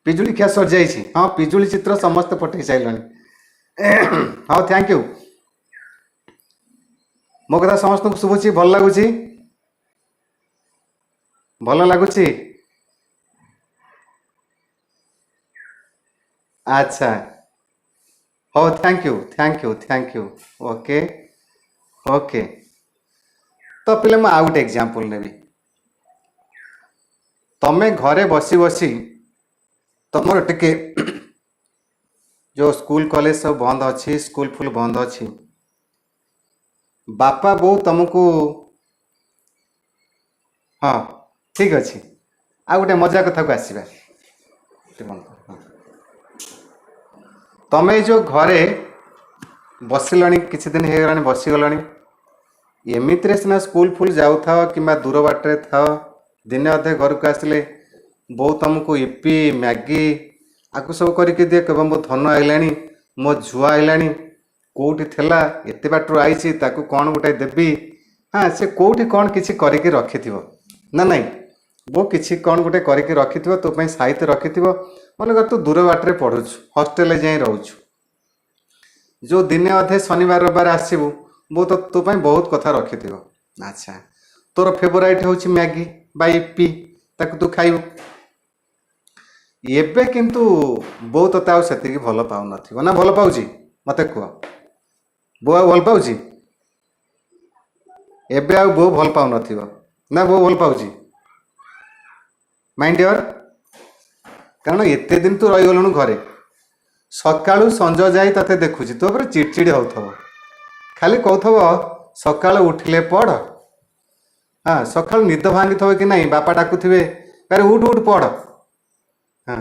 ପିଜୁଳି ଖିଆ ସରିଯାଇଛି ହଁ ପିଜୁଳି ଚିତ୍ର ସମସ୍ତେ ପଠେଇ ସାରିଲେଣି ହଉ ଥ୍ୟାଙ୍କ ୟୁ ମୋ କଥା ସମସ୍ତଙ୍କୁ ଶୁଭୁଛି ଭଲ ଲାଗୁଛି ଆଚ୍ଛା ହଉ ଥ୍ୟାଙ୍କ ୟୁ ଓକେ ଓକେ ତ ପିଲେ ମୁଁ ଆଉ ଗୋଟେ ଏକ୍ଜାମ୍ପଲ୍ ନେବି ତମେ ଘରେ ବସି ବସି ତମର ଟିକେ ଯେଉଁ ସ୍କୁଲ କଲେଜ ସବୁ ବନ୍ଦ ଅଛି ସ୍କୁଲ ଫୁଲ ବନ୍ଦ ଅଛି ବାପା ବୋଉ ତମକୁ ହଁ ଠିକ୍ ଅଛି ଆଉ ଗୋଟେ ମଜା କଥାକୁ ଆସିବା ତମେ ଯେଉଁ ଘରେ ବସିଲଣି କିଛି ଦିନ ହେଇଗଲାଣି ବସିଗଲଣି ଏମିତିରେ ସିନା ସ୍କୁଲ ଫୁଲ ଯାଉଥାଅ କିମ୍ବା ଦୂର ବାଟରେ ଥାଅ ଦିନେ ଅଧେ ଘରକୁ ଆସିଲେ ବୋଉ ତମକୁ ଇପି ମ୍ୟାଗି ଆକୁ ସବୁ କରିକି ଦିଏ କେବେ ମୋ ଧନ ଆଇଲାଣି ମୋ ଝୁଆ ଆଇଲାଣି କେଉଁଠି ଥିଲା ଏତେ ବାଟରୁ ଆଇଛି ତାକୁ କ'ଣ ଗୋଟେ ଦେବି ହଁ ସେ କେଉଁଠି କ'ଣ କିଛି କରିକି ରଖିଥିବ ନା ନାଇଁ ବୋଉ କିଛି କ'ଣ ଗୋଟେ କରିକି ରଖିଥିବ ତୋ ପାଇଁ ସାଇତି ରଖିଥିବ ମନେକର ତୁ ଦୂର ବାଟରେ ପଢ଼ୁଛୁ ହଷ୍ଟେଲରେ ଯାଇ ରହୁଛୁ ଯେଉଁ ଦିନେ ଅଧେ ଶନିବାର ରବିବାର ଆସିବୁ ବୋଉ ତ ତୋ ପାଇଁ ବହୁତ କଥା ରଖିଥିବ ଆଚ୍ଛା ତୋର ଫେଭରାଇଟ୍ ହେଉଛି ମ୍ୟାଗି ବା ଇପି ତାକୁ ତୁ ଖାଇବୁ ଏବେ କିନ୍ତୁ ବୋଉ ତୋତେ ଆଉ ସେତିକି ଭଲ ପାଉନଥିବ ନା ଭଲ ପାଉଛି ମୋତେ କୁହ ବୋଉ ଆଉ ଭଲ ପାଉଛି ଏବେ ଆଉ ବୋଉ ଭଲ ପାଉନଥିବ ନା ବୋଉ ଭଲ ପାଉଛି ମାଇଣ୍ଡ ୟର୍ କାରଣ ଏତେ ଦିନ ତୁ ରହିଗଲୁଣୁ ଘରେ ସକାଳୁ ସଞ୍ଜ ଯାଇ ତତେ ଦେଖୁଛି ତୋ ଉପରେ ଚିଡ଼ଚିଡ଼ି ହେଉଥିବ ଖାଲି କହୁଥିବ ସକାଳୁ ଉଠିଲେ ପଢ଼ ହଁ ସକାଳୁ ନିଦ ଭାଙ୍ଗିଥିବ କି ନାହିଁ ବାପା ଡାକୁଥିବେ ଆରେ ଉଠ ପଢ଼ ହଁ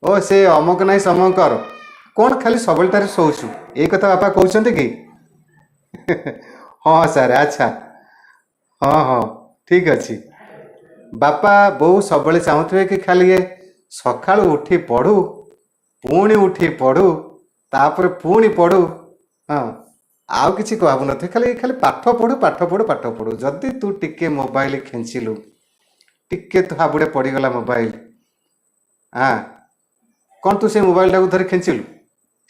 ଓ ସେ ଅମକ ନାହିଁ ସମକ କର କ'ଣ ଖାଲି ସବୁବେଳଟାରେ ଶୋଉଛୁ ଏଇ କଥା ବାପା କହୁଛନ୍ତି କି ହଁ ସାର୍ ଆଚ୍ଛା ହଁ ଠିକ୍ ଅଛି ବାପା ବୋଉ ସବୁବେଳେ ଚାହୁଁଥିବେ କି ଖାଲି ଏ ସକାଳୁ ଉଠି ପଢ଼ୁ ପୁଣି ଉଠି ପଢ଼ୁ ତାପରେ ପୁଣି ପଢ଼ୁ ହଁ ଆଉ କିଛି ଭାବୁନଥିବେ ଖାଲି ଖାଲି ପାଠ ପଢ଼ୁ ଯଦି ତୁ ଟିକେ ମୋବାଇଲ ଖେଞ୍ଚିଲୁ ଟିକେ ତୁ ହାବୁଡ଼େ ପଡ଼ିଗଲା ମୋବାଇଲ ହଁ କ'ଣ ତୁ ସେଇ ମୋବାଇଲଟାକୁ ଧରି ଖେଞ୍ଚିଲୁ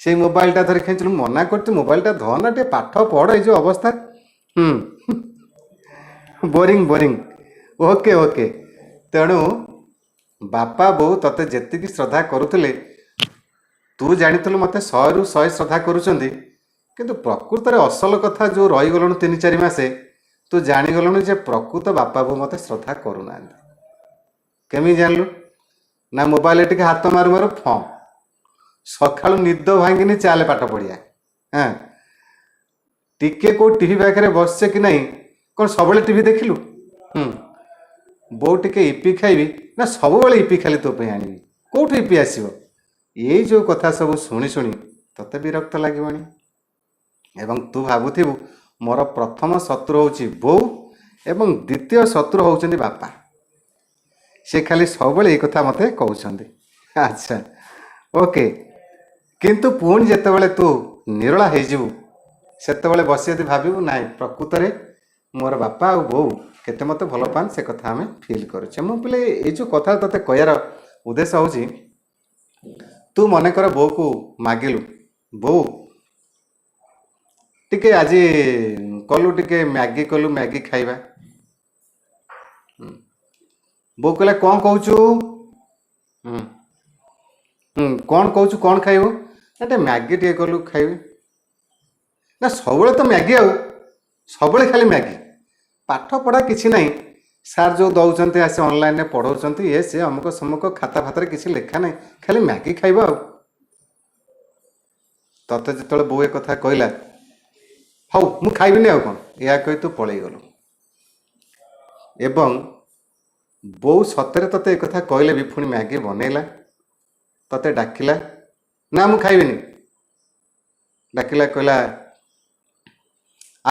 ସେଇ ମୋବାଇଲଟା ଧରି ଖେଞ୍ଚିଲୁ ମନା କରୁଛୁ ମୋବାଇଲଟା ଧନା ଟିକେ ପାଠ ପଢ଼ ଏଇ ଯେଉଁ ଅବସ୍ଥା ବୋରିଂ ଓକେ ତେଣୁ ବାପା ବୋଉ ତତେ ଯେତିକି ଶ୍ରଦ୍ଧା କରୁଥିଲେ ତୁ ଜାଣିଥିଲୁ ମୋତେ 100ରୁ 100 ଶ୍ରଦ୍ଧା କରୁଛନ୍ତି କିନ୍ତୁ ପ୍ରକୃତରେ ଅସଲ କଥା ଯେଉଁ ରହିଗଲୁଣୁ 3-4 ମାସେ ତୁ ଜାଣିଗଲୁଣି ଯେ ପ୍ରକୃତ ବାପା ବୋଉ ମୋତେ ଶ୍ରଦ୍ଧା କରୁନାହାନ୍ତି କେମିତି ଜାଣିଲୁ ନା ମୋବାଇଲରେ ଟିକେ ହାତ ମାରୁ ଫଁ ସକାଳୁ ନିଦ ଭାଙ୍ଗିନି ଚାଲେ ପାଠ ପଢ଼ିଆ ହଁ ଟିକେ କେଉଁ ଟିଭି ପାଖରେ ବସିଛେ କି ନାହିଁ କ'ଣ ସବୁବେଳେ ଟିଭି ଦେଖିଲୁ ବୋଉ ଟିକେ ଇପି ଖାଇବି ନା ସବୁବେଳେ ଇପି ଖାଲି ତୋ ପାଇଁ ଆଣିବି କେଉଁଠୁ ଇପି ଆସିବ ଏଇ ଯେଉଁ କଥା ସବୁ ଶୁଣି ତତେ ବିରକ୍ତ ଲାଗିବନି ଏବଂ ତୁ ଭାବୁଥିବୁ ମୋର ପ୍ରଥମ ଶତ୍ରୁ ହେଉଛି ବୋଉ ଏବଂ ଦ୍ୱିତୀୟ ଶତ୍ରୁ ହେଉଛନ୍ତି ବାପା ସେ ଖାଲି ସବୁବେଳେ ଏଇ କଥା ମୋତେ କହୁଛନ୍ତି ଆଚ୍ଛା ଓକେ କିନ୍ତୁ ପୁଣି ଯେତେବେଳେ ତୁ ନିରୋଳା ହେଇଯିବୁ ସେତେବେଳେ ବସି ଯଦି ଭାବିବୁ ନାହିଁ ପ୍ରକୃତରେ ମୋର ବାପା ଆଉ ବୋଉ କେତେ ମୋତେ ଭଲ ପାଆନ୍ତି ସେ କଥା ଆମେ ଫିଲ୍ କରୁଛେ ମୁଁ ପିଲେ ଏଇ ଯେଉଁ କଥା ତୋତେ କହିବାର ଉଦ୍ଦେଶ୍ୟ ହେଉଛି ତୁ ମନେକର ବୋଉକୁ ମାଗିଲୁ ବୋଉ ଟିକେ ଆଜି କଲୁ ଟିକେ ମ୍ୟାଗି ଖାଇବା ବୋଉ କହିଲା କ'ଣ କହୁଛୁ କ'ଣ କହୁଛୁ କ'ଣ ଖାଇବୁ ନା ଟିକେ ମ୍ୟାଗି ଟିକେ କଲୁ ଖାଇବି ନା ସବୁବେଳେ ତ ମ୍ୟାଗି ଆଉ ସବୁବେଳେ ଖାଲି ମ୍ୟାଗି ପାଠ ପଢ଼ା କିଛି ନାହିଁ ସାର୍ ଯେଉଁ ଦେଉଛନ୍ତି ଆସି ଅନଲାଇନରେ ପଢ଼ାଉଛନ୍ତି ସେ ଅମୁକ ସମୁକ ଖାତା ଫାତାରେ କିଛି ଲେଖା ନାହିଁ ଖାଲି ମ୍ୟାଗି ଖାଇବ ଆଉ ତତେ ଯେତେବେଳେ ବୋଉ ଏ କଥା କହିଲା ହଉ ମୁଁ ଖାଇବିନି ଆଉ କ'ଣ, ଏହା କହି ତୁ ପଳେଇ ଗଲୁ। ଏବଂ ବୋଉ ସତରେ ତତେ ଏକଥା କହିଲେ ବି ପୁଣି ମ୍ୟାଗି ବନେଇଲା, ତତେ ଡାକିଲା, ନା ମୁଁ ଖାଇବିନି, ଡାକିଲା, କହିଲା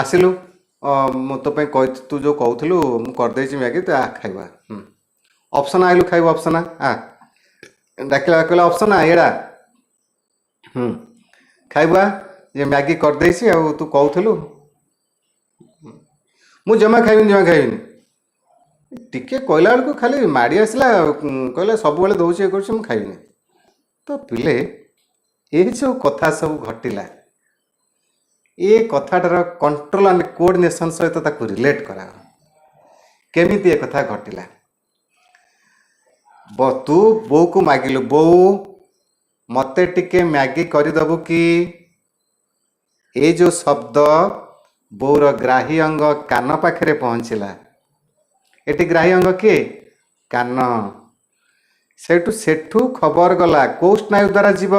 ଆସିଲୁ, ମୁଁ ତୋ ପାଇଁ କହି ତୁ ଯେଉଁ କହୁଥିଲୁ ମୁଁ କରିଦେଇଛି ମ୍ୟାଗି, ତୁ ଖାଇବା। ଅପସନା ଆଇଲୁ ଖାଇବୁ, ଅପସନା ଡାକିଲା, କହିଲା ଅପସନା ଏଇଡ଼ା ଖାଇବୁ, ଯେ ମ୍ୟାଗି କରିଦେଇଛି ଆଉ ତୁ କହୁଥିଲୁ। ମୁଁ ଜମା ଖାଇବିନି, ଜମା ଖାଇବିନି। ଟିକେ କହିଲା ବେଳକୁ ଖାଲି ମାଡ଼ି ଆସିଲା, କହିଲା ସବୁବେଳେ ଦେଉଛି, ଇଏ କରୁଛି, ମୁଁ ଖାଇବିନି। ତ ପିଲେ ଏ ଯେଉଁ କଥା ସବୁ ଘଟିଲା, ଏ କଥାଟାର କଣ୍ଟ୍ରୋଲ ଆଣ୍ଡ କୋଅର୍ଡିନେସନ୍ ସହିତ ତାକୁ ରିଲେଟ୍ କରା। କେମିତି ଏ କଥା ଘଟିଲା? ତୁ ବୋଉକୁ ମାଗିଲୁ, ବୋଉ ମୋତେ ଟିକେ ମ୍ୟାଗି କରିଦେବୁ କି? ଏ ଯେଉଁ ଶବ୍ଦ ବୋଉର ଗ୍ରାହୀ ଅଙ୍ଗ କାନ ପାଖରେ ପହଞ୍ଚିଲା। ଏଠି ଗ୍ରାହୀ ଅଙ୍ଗ କିଏ? କାନ। ସେଠୁ ଖବର ଗଲା କେଉଁ ସ୍ନାୟୁ ଦ୍ୱାରା ଯିବ?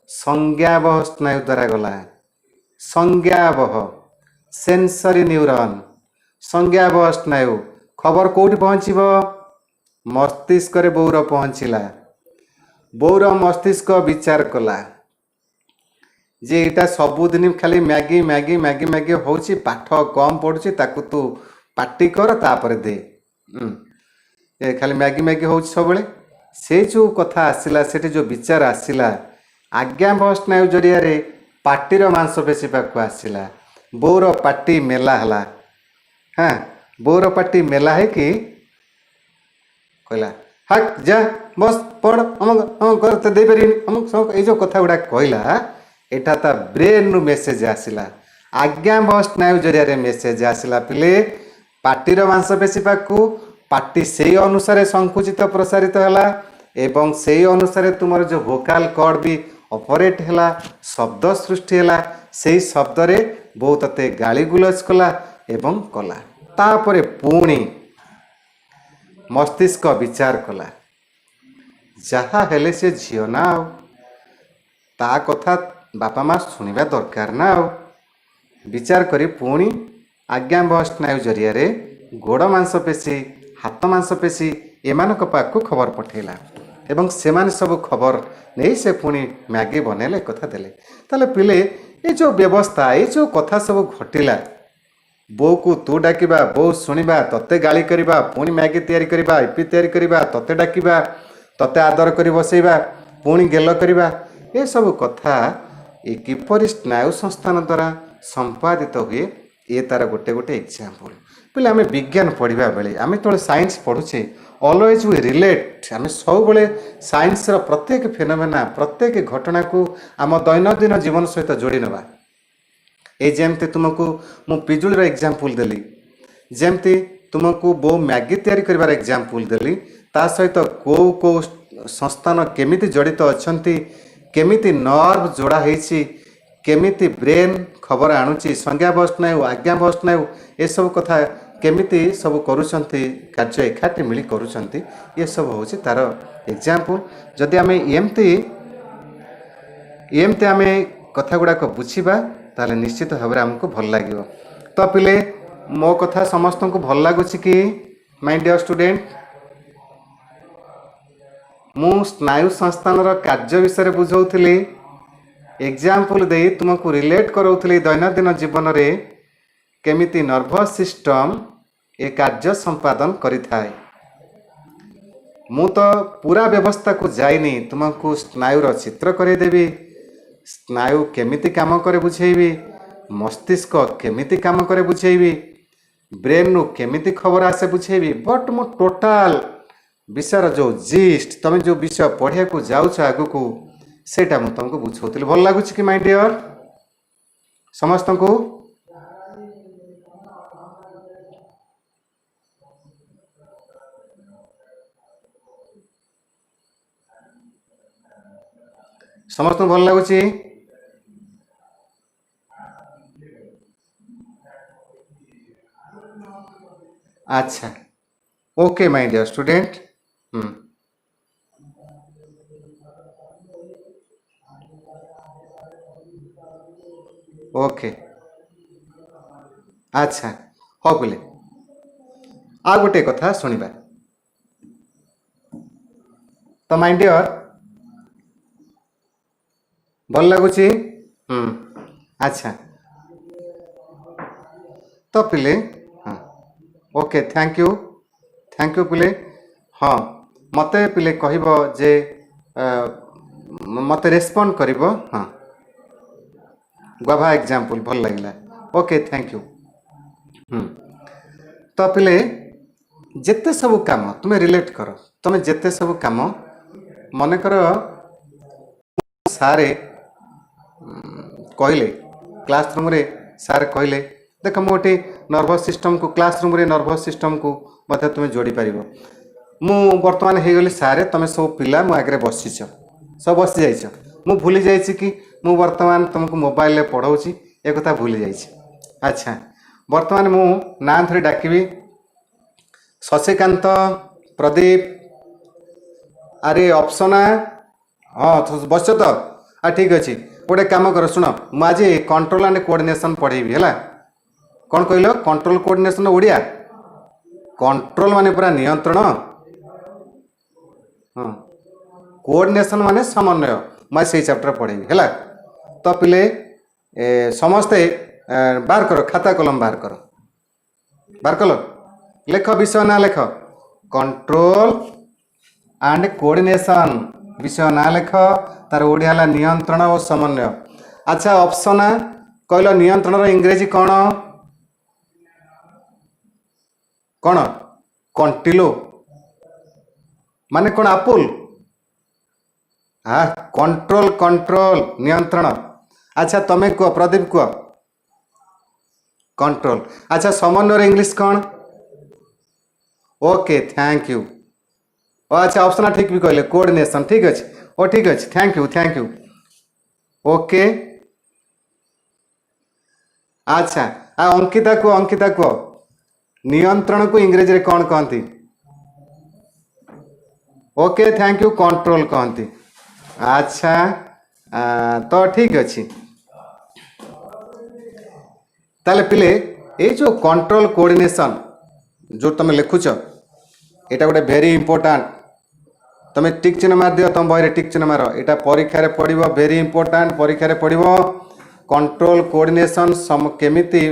ସଂଜ୍ଞାବହ ସ୍ନାୟୁ ଦ୍ୱାରା ଗଲା। ସଂଜ୍ଞାବହ, ସେନ୍ସରି ନ୍ୟୁରନ୍, ସଂଜ୍ଞାବହ ସ୍ନାୟୁ। ଖବର କେଉଁଠି ପହଞ୍ଚିବ? ମସ୍ତିଷ୍କରେ ବୋଉର ପହଞ୍ଚିଲା। ବୋଉର ମସ୍ତିଷ୍କ ବିଚାର କଲା ଯେ ଏଇଟା ସବୁଦିନ ଖାଲି ମ୍ୟାଗି ମ୍ୟାଗି ମ୍ୟାଗି ମ୍ୟାଗି ହେଉଛି, ପାଠ କମ୍ ପଢ଼ୁଛି, ତାକୁ ତୁ ପାଟି କର ତାପରେ ଦେ, ଖାଲି ମ୍ୟାଗି ମ୍ୟାଗି ହେଉଛି ସବୁବେଳେ। ସେ ଯେଉଁ କଥା ଆସିଲା, ସେଠି ଯେଉଁ ବିଚାର ଆସିଲା, ଆଜ୍ଞାବହ ସ୍ନାୟୁ ଜରିଆରେ ପାଟିର ମାଂସପେଶୀ ପାଖକୁ ଆସିଲା। ବୋଉର ପାଟି ମେଲା ହେଲା। ବୋଉର ପାଟି ମେଲା ହେଇକି କହିଲା, ହାକ୍ ଯା ବସ୍ ପଢ଼, ଅମକ କର, ତ ଦେଇପାରିବିନି, ଅମକ ଏଇ ଯେଉଁ କଥା ଗୁଡ଼ା କହିଲା, ଏଇଟା ତା ବ୍ରେନ୍ରୁ ମେସେଜ ଆସିଲା। ଆଜ୍ଞାବହ ସ୍ନାୟୁ ଜରିଆରେ ମେସେଜ ଆସିଲା ପିଲେ ପାଟିର ମାଂସପେଶୀ ପାଖକୁ। ପାଟି ସେଇ ଅନୁସାରେ ସଂକୁଚିତ ପ୍ରସାରିତ ହେଲା ଏବଂ ସେଇ ଅନୁସାରେ ତୁମର ଯେଉଁ ଭୋକାଲ କର୍ଡ ବି ଅପରେଟ ହେଲା, ଶବ୍ଦ ସୃଷ୍ଟି ହେଲା। ସେଇ ଶବ୍ଦରେ ବୋଉ ତତେ ଗାଳିଗୁଲଜ କଲା ଏବଂ କଲା। ତାପରେ ପୁଣି ମସ୍ତିଷ୍କ ବିଚାର କଲା, ଯାହା ହେଲେ ସେ ଝିଅ ନା, ଆଉ ତା କଥା ବାପା ମା ଶୁଣିବା ଦରକାର ନା। ଆଉ ବିଚାର କରି ପୁଣି ଆଜ୍ଞାବହ ସ୍ନାୟୁ ଜରିଆରେ ଗୋଡ଼ ମାଂସପେଶୀ, ହାତ ମାଂସପେଶୀ ଏମାନଙ୍କ ପାଖକୁ ଖବର ପଠାଇଲା ଏବଂ ସେମାନେ ସବୁ ଖବର ନେଇ ସେ ପୁଣି ମ୍ୟାଗି ବନେଇଲେ, କଥା ଦେଲେ। ତାହେଲେ ପିଲେ ଏ ଯେଉଁ ବ୍ୟବସ୍ଥା, ଏ ଯେଉଁ କଥା ସବୁ ଘଟିଲା, ବୋଉକୁ ତୁ ଡାକିବା, ବୋଉ ଶୁଣିବା, ତତେ ଗାଳି କରିବା, ପୁଣି ମ୍ୟାଗି ତିଆରି କରିବା, ଇପି ତିଆରି କରିବା, ତତେ ଡାକିବା, ତତେ ଆଦର କରି ବସେଇବା, ପୁଣି ଗେଲ କରିବା, ଏସବୁ କଥା ଏ କିପରି ସ୍ନାୟୁ ସଂସ୍ଥାନ ଦ୍ୱାରା ସମ୍ପାଦିତ ହୁଏ, ଏ ତାର ଗୋଟେ ଗୋଟେ ଏକ୍ଜାମ୍ପଲ୍। ପିଲେ ଆମେ ବିଜ୍ଞାନ ପଢ଼ିବା ବେଳେ, ଆମେ ଯେତେବେଳେ ସାଇନ୍ସ ପଢ଼ୁଛେ, ଅଲୱେଜ୍ ୱି ରିଲେଟ୍, ଆମେ ସବୁବେଳେ ସାଇନ୍ସର ପ୍ରତ୍ୟେକ ଫେନୋମେନା, ପ୍ରତ୍ୟେକ ଘଟଣାକୁ ଆମ ଦୈନନ୍ଦିନ ଜୀବନ ସହିତ ଯୋଡ଼ି ନେବା। ଏଇ ଯେମିତି ତୁମକୁ ମୁଁ ପିଜୁଳିର ଏକ୍ଜାମ୍ପଲ୍ ଦେଲି, ଯେମିତି ତୁମକୁ ବୋଉ ମ୍ୟାଗି ତିଆରି କରିବାର ଏକ୍ଜାମ୍ପଲ୍ ଦେଲି, ତା ସହିତ କେଉଁ କେଉଁ ସଂସ୍ଥାନ କେମିତି ଜଡ଼ିତ ଅଛନ୍ତି, କେମିତି ନର୍ଭ ଯୋଡ଼ା ହେଇଛି, କେମିତି ବ୍ରେନ୍ ଖବର ଆଣୁଛି, ସଂଜ୍ଞାବହ ସ୍ନାୟୁ, ଆଜ୍ଞାବହ ସ୍ନାୟୁ, ଏସବୁ କଥା କେମିତି ସବୁ କରୁଛନ୍ତି, କାର୍ଯ୍ୟ ଏକାଠି ମିଳି କରୁଛନ୍ତି, ଏସବୁ ହେଉଛି ତା'ର ଏକ୍ଜାମ୍ପଲ୍। ଯଦି ଆମେ ଏମିତି ଆମେ କଥା ଗୁଡ଼ାକ ବୁଝିବା, ତାହେଲେ ନିଶ୍ଚିତ ଭାବରେ ଆମକୁ ଭଲ ଲାଗିବ। ତ ପିଲେ ମୋ କଥା ସମସ୍ତଙ୍କୁ ଭଲ ଲାଗୁଛି କି ମାଇ ଡିୟର ଷ୍ଟୁଡେଣ୍ଟ? ମୁଁ ସ୍ନାୟୁ ସଂସ୍ଥାନର କାର୍ଯ୍ୟ ବିଷୟରେ ବୁଝାଉଥିଲି, ଏକ୍ଜାମ୍ପଲ୍ ଦେଇ ତୁମକୁ ରିଲେଟ୍ କରାଉଥିଲି ଦୈନନ୍ଦିନ ଜୀବନରେ କେମିତି ନର୍ଭସ୍ ସିଷ୍ଟମ୍ ଏ କାର୍ଯ୍ୟ ସମ୍ପାଦନ କରିଥାଏ। ମୁଁ ତ ପୁରା ବ୍ୟବସ୍ଥାକୁ ଯାଇନି, ତୁମକୁ ସ୍ନାୟୁର ଚିତ୍ର କରାଇଦେବି, ସ୍ନାୟୁ କେମିତି କାମ କରେ ବୁଝେଇବି, ମସ୍ତିଷ୍କ କେମିତି କାମ କରେ ବୁଝେଇବି, ବ୍ରେନ୍ରୁ କେମିତି ଖବର ଆସେ ବୁଝେଇବି। ବଟ୍ ମୁଁ ଟୋଟାଲ ବିଷୟର ଯେଉଁ ଜିଷ୍ଟ, ତୁମେ ଯେଉଁ ବିଷୟ ପଢ଼ିବାକୁ ଯାଉଛ ଆଗକୁ, ସେଇଟା ମୁଁ ତୁମକୁ ବୁଝାଉଥିଲି। ଭଲ ଲାଗୁଛି କି ମାଇ ଡିୟର ସମସ୍ତଙ୍କୁ? ସମସ୍ତଙ୍କୁ ଭଲ ଲାଗୁଛି? ଆଚ୍ଛା, ଓକେ ମାଇ ଡିୟର ଷ୍ଟୁଡେଣ୍ଟ। ଓକେ। ଆଚ୍ଛା ହଉ ପିଲେ ଆଉ ଗୋଟେ କଥା ଶୁଣିବା ତ ମାଇ ଡିଅର ଭଲ ଲାଗୁଛି ହୁଁ ଆଚ୍ଛା ତ ପିଲେ ହଁ ଓକେ ଥ୍ୟାଙ୍କ ୟୁ ପିଲେ ହଁ ମୋତେ ପିଲେ କହିବ ଯେ ଅ, ମୋତେ ରେସ୍ପଣ୍ଡ କରିବ ହଁ ଗଭା ଏକ୍ଜାମ୍ପଲ୍ ଭଲ ଲାଗିଲା ଓକେ ଥ୍ୟାଙ୍କ ୟୁ ହୁଁ ତ ପିଲେ ଯେତେ ସବୁ କାମ ତୁମେ ରିଲେଟ୍ କର ତୁମେ ଯେତେ ସବୁ କାମ ମନେକର ସାରେ କହିଲେ କ୍ଲାସ୍ ରୁମ୍ରେ ସାର୍ କହିଲେ ଦେଖ ମୁଁ ଏଠି ନର୍ଭସ୍ ସିଷ୍ଟମ୍କୁ କ୍ଲାସ୍ ରୁମ୍ରେ ନର୍ଭସ୍ ସିଷ୍ଟମ୍କୁ ମଧ୍ୟ ତୁମେ ଯୋଡ଼ି ପାରିବ ମୁଁ ବର୍ତ୍ତମାନ ହେଇଗଲି ସାରେ ତୁମେ ସବୁ ପିଲା ମୋ ଆଗରେ ବସିଛ ସବୁ ବସିଯାଇଛ ମୁଁ ଭୁଲି ଯାଇଛି କି ମୁଁ ବର୍ତ୍ତମାନ ତୁମକୁ ମୋବାଇଲରେ ପଢ଼ଉଛି ଏ କଥା ଭୁଲି ଯାଇଛି ଆଚ୍ଛା ବର୍ତ୍ତମାନ ମୁଁ ନାଁ ଧରି ଡାକିବି ଶଶିକାନ୍ତ ପ୍ରଦୀପ ଆରେ ଅପ୍ସନା ହଁ ବସିଛ ତ ଠିକ୍ ଅଛି ଗୋଟେ କାମ କର ଶୁଣ ମୁଁ ଆଜି କଣ୍ଟ୍ରୋଲ ଆଣ୍ଡ କୋଅର୍ଡିନେସନ୍ ପଢ଼େଇବି ହେଲା କ'ଣ କହିଲ କଣ୍ଟ୍ରୋଲ କୋଅର୍ଡିନେସନ୍ ଓଡ଼ିଆ କଣ୍ଟ୍ରୋଲ ମାନେ ପୁରା ନିୟନ୍ତ୍ରଣ ହଁ କୋଅର୍ଡିନେସନ୍ ମାନେ ସମନ୍ୱୟ ମୁଁ ସେଇ ଚାପ୍ଟର ପଢ଼େଇବି ହେଲା ତ ପିଲେ ସମସ୍ତେ ବାହାର କର ଖାତା କଲମ ବାହାର କଲ ଲେଖ ବିଷୟ ନାଁ ଲେଖ କଣ୍ଟ୍ରୋଲ ଆଣ୍ଡ କୋଅର୍ଡିନେସନ୍ ବିଷୟ ନାଁ ଲେଖ ତାର ଓଡ଼ିଆ ହେଲା ନିୟନ୍ତ୍ରଣ ଓ ସମନ୍ୱୟ ଆଚ୍ଛା ଅପ୍ସନା କହିଲ ନିୟନ୍ତ୍ରଣର ଇଂରେଜୀ କ'ଣ କ'ଣ କଣ୍ଟିଲୋ ମାନେ କ'ଣ ଆପୁଲ କଣ୍ଟ୍ରୋଲ ନିୟନ୍ତ୍ରଣ ଆଚ୍ଛା ତମେ କୁହ ପ୍ରଦୀପ କୁହ କଣ୍ଟ୍ରୋଲ ଆଚ୍ଛା ସମନ୍ୱୟର ଇଂଲିଶ କ'ଣ ଓକେ ଥ୍ୟାଙ୍କ ୟୁ ଓ ଆଚ୍ଛା ଅପ୍ସନା ଠିକ୍ ବି କହିଲେ କୋଅର୍ଡିନେସନ୍ ଠିକ୍ ଅଛି ଓ ଠିକ୍ ଅଛି ଥ୍ୟାଙ୍କ ୟୁ ଓକେ ଆଚ୍ଛା ଅଙ୍କିତା କୁହ ନିୟନ୍ତ୍ରଣକୁ ଇଂରେଜୀରେ କ'ଣ କହନ୍ତି ଓକେ ଥ୍ୟାଙ୍କ ୟୁ କଣ୍ଟ୍ରୋଲ କହନ୍ତି ଆଚ୍ଛା ତ ଠିକ୍ ଅଛି ତାହେଲେ ପିଲେ ଏଇ ଯେଉଁ କଣ୍ଟ୍ରୋଲ କୋଅର୍ଡିନେସନ୍ ଯେଉଁ ତୁମେ ଲେଖୁଛ ଏଇଟା ଗୋଟେ ଭେରି ଇମ୍ପୋର୍ଟାଣ୍ଟ ତୁମେ ଟିକ୍ ଚିହ୍ନ ମାରିଦିଅ ତୁମ ବହିରେ ଟିକ୍ ଚିହ୍ନ ମାର ଏଇଟା ପରୀକ୍ଷାରେ ପଡ଼ିବ ଭେରି ଇମ୍ପୋର୍ଟାଣ୍ଟ ପରୀକ୍ଷାରେ ପଡ଼ିବ କଣ୍ଟ୍ରୋଲ କୋଅର୍ଡିନେସନ୍ କେମିତି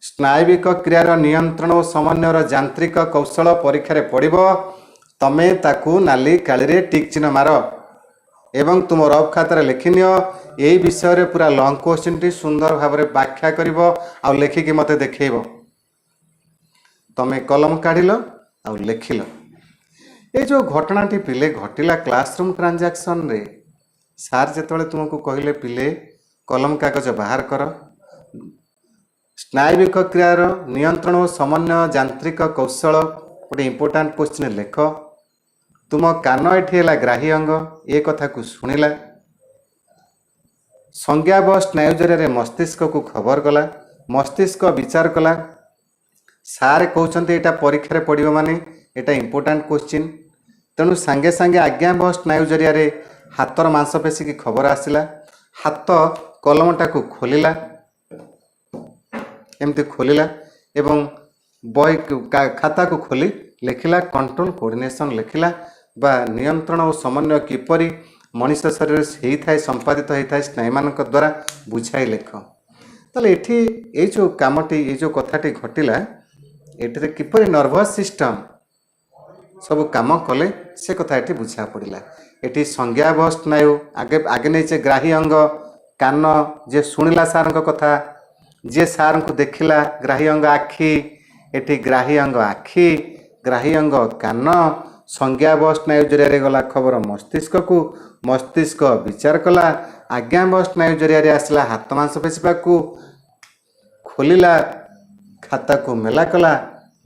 ସ୍ନାୟବିକ କ୍ରିୟାର ନିୟନ୍ତ୍ରଣ ଓ ସମନ୍ୱୟର ଯାନ୍ତ୍ରିକ କୌଶଳ ପରୀକ୍ଷାରେ ପଡ଼ିବ ତମେ ତାକୁ ନାଲି କାଳିରେ ଟିକ୍ ଚିହ୍ନ ମାର ଏବଂ ତୁମ ରଫ୍ ଖାତାରେ ଲେଖିନିଅ ଏହି ବିଷୟରେ ପୁରା ଲଙ୍ଗ କ୍ୱେଶ୍ଚିନ୍ଟି ସୁନ୍ଦର ଭାବରେ ବ୍ୟାଖ୍ୟା କରିବ ଆଉ ଲେଖିକି ମୋତେ ଦେଖେଇବ ତମେ କଲମ କାଢ଼ିଲ ଆଉ ଲେଖିଲ ଏ ଯେଉଁ ଘଟଣାଟି ପିଲେ ଘଟିଲା କ୍ଲାସରୁମ୍ ଟ୍ରାଞ୍ଜାକ୍ସନରେ ସାର୍ ଯେତେବେଳେ ତୁମକୁ କହିଲେ ପିଲେ କଲମ କାଗଜ ବାହାର କର ସ୍ନାୟବିକ କ୍ରିୟାର ନିୟନ୍ତ୍ରଣ ଓ ସମନ୍ୱୟ ଯାନ୍ତ୍ରିକ କୌଶଳ ଗୋଟେ ଇମ୍ପୋର୍ଟାଣ୍ଟ କ୍ୱେଶ୍ଚିନ୍ ଲେଖ ତୁମ କାନ ଏଠି ହେଲା ଗ୍ରାହୀ ଅଙ୍ଗ ଏ କଥାକୁ ଶୁଣିଲା ସଂଜ୍ଞାବହ ସ୍ନାୟୁ ଜରିଆରେ ମସ୍ତିଷ୍କକୁ ଖବର କଲା ମସ୍ତିଷ୍କ ବିଚାର କଲା ସାର୍ କହୁଛନ୍ତି ଏଇଟା ପରୀକ୍ଷାରେ ପଡ଼ିବ ମାନେ ଏଇଟା ଇମ୍ପୋର୍ଟାଣ୍ଟ କ୍ୱେଶ୍ଚିନ୍ ତେଣୁ ସାଙ୍ଗେ ସାଙ୍ଗେ ଆଜ୍ଞାବହ ସ୍ନାୟୁ ଜରିଆରେ ହାତର ମାଂସପେଶୀକି ଖବର ଆସିଲା ହାତ କଲମଟାକୁ ଖୋଲିଲା ଏମିତି ଖୋଲିଲା ଏବଂ ବହି ଖାତାକୁ ଖୋଲି ଲେଖିଲା କଣ୍ଟ୍ରୋଲ କୋଅର୍ଡିନେସନ୍ ଲେଖିଲା ବା ନିୟନ୍ତ୍ରଣ ଓ ସମନ୍ୱୟ କିପରି ମଣିଷ ଶରୀରରେ ହେଇଥାଏ ସମ୍ପାଦିତ ହେଇଥାଏ ସ୍ନାୟୁମାନଙ୍କ ଦ୍ୱାରା ବୁଝାଇ ଲେଖ ତାହେଲେ ଏଠି ଏଇ ଯେଉଁ କାମଟି ଏଇ ଯେଉଁ କଥାଟି ଘଟିଲା ଏଠିରେ କିପରି ନର୍ଭସ୍ ସିଷ୍ଟମ୍ ସବୁ କାମ କଲେ ସେ କଥା ଏଠି ବୁଝା ପଡ଼ିଲା ଏଠି ସଂଜ୍ଞାବହ ସ୍ନାୟୁ ଆଗେ ନେଇଛେ ଗ୍ରାହୀ ଅଙ୍ଗ କାନ ଯିଏ ଶୁଣିଲା ସାର୍ଙ୍କ କଥା ଯିଏ ସାର୍ଙ୍କୁ ଦେଖିଲା ଗ୍ରାହୀ ଅଙ୍ଗ ଆଖି ଏଠି ଗ୍ରାହୀ ଅଙ୍ଗ ଆଖି ଗ୍ରାହୀ ଅଙ୍ଗ କାନ ସଂଜ୍ଞାବହ ସ୍ନାୟୁ ଜରିଆରେ ଗଲା ଖବର ମସ୍ତିଷ୍କକୁ ମସ୍ତିଷ୍କ ବିଚାର କଲା ଆଜ୍ଞାବହ ସ୍ନାୟୁ ଜରିଆରେ ଆସିଲା ହାତ ମାଂସପେଶୀ ପାଖକୁ ଖୋଲିଲା ଖାତାକୁ ମେଲା କଲା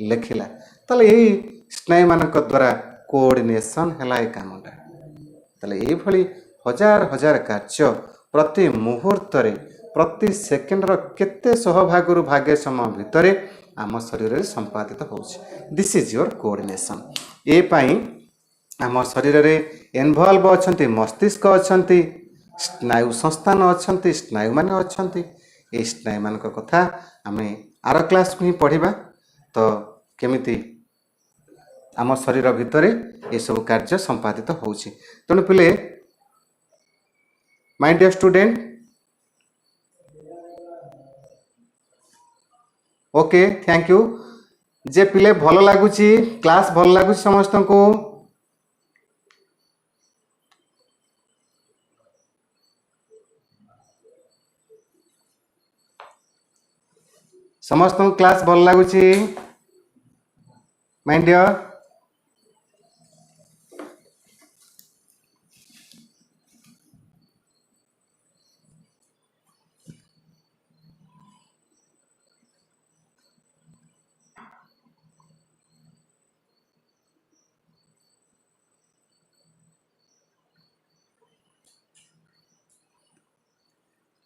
ଲେଖିଲା ତାହେଲେ ଏହି ସ୍ନାୟୁମାନଙ୍କ ଦ୍ୱାରା କୋଅର୍ଡିନେସନ୍ ହେଲା ଏ କାମଟା ତାହେଲେ ଏଇଭଳି ହଜାର ହଜାର କାର୍ଯ୍ୟ ପ୍ରତି ମୁହୂର୍ତ୍ତରେ ପ୍ରତି ସେକେଣ୍ଡର କେତେ ସହଭାଗରୁ ଭାଗେ ସମୟ ଭିତରେ ଆମ ଶରୀରରେ ସମ୍ପାଦିତ ହେଉଛି ଦିସ୍ ଇଜ୍ ୟୋର୍ କୋଅର୍ଡିନେସନ୍ ଏ ପାଇଁ ଆମ ଶରୀରରେ ଇନଭଲ୍ଭ ଅଛନ୍ତି ମସ୍ତିଷ୍କ ଅଛନ୍ତି ସ୍ନାୟୁ ସଂସ୍ଥାନ ଅଛନ୍ତି ସ୍ନାୟୁମାନେ ଅଛନ୍ତି এই ସ୍ନାୟୁମାନଙ୍କ କଥା ଆମେ आर क्लास को ही पढ़िबा तो केमिति आम शरीर भितर ये सब कार्य संपादित होउछि। तेणु पिले my dear student, okay thank you. जे पिले भल लगुच क्लास भल लगुच समस्त को समस्त क्लास भल लगुच माय डियर।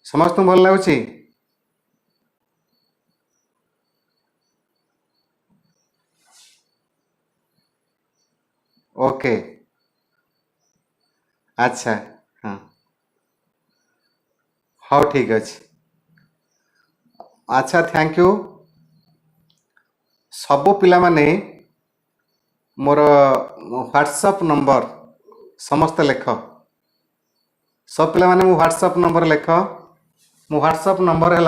समस्त भल लगुच ओके अच्छा हाँ हाँ ठीक अच्छे अच्छा थैंक यू। सबु पिला माने मोर व्हाट्सअप नंबर समस्त लेख सब पिला माने मो व्हाट्सअप नंबर लेख। मो व्हाट्सअप नंबर है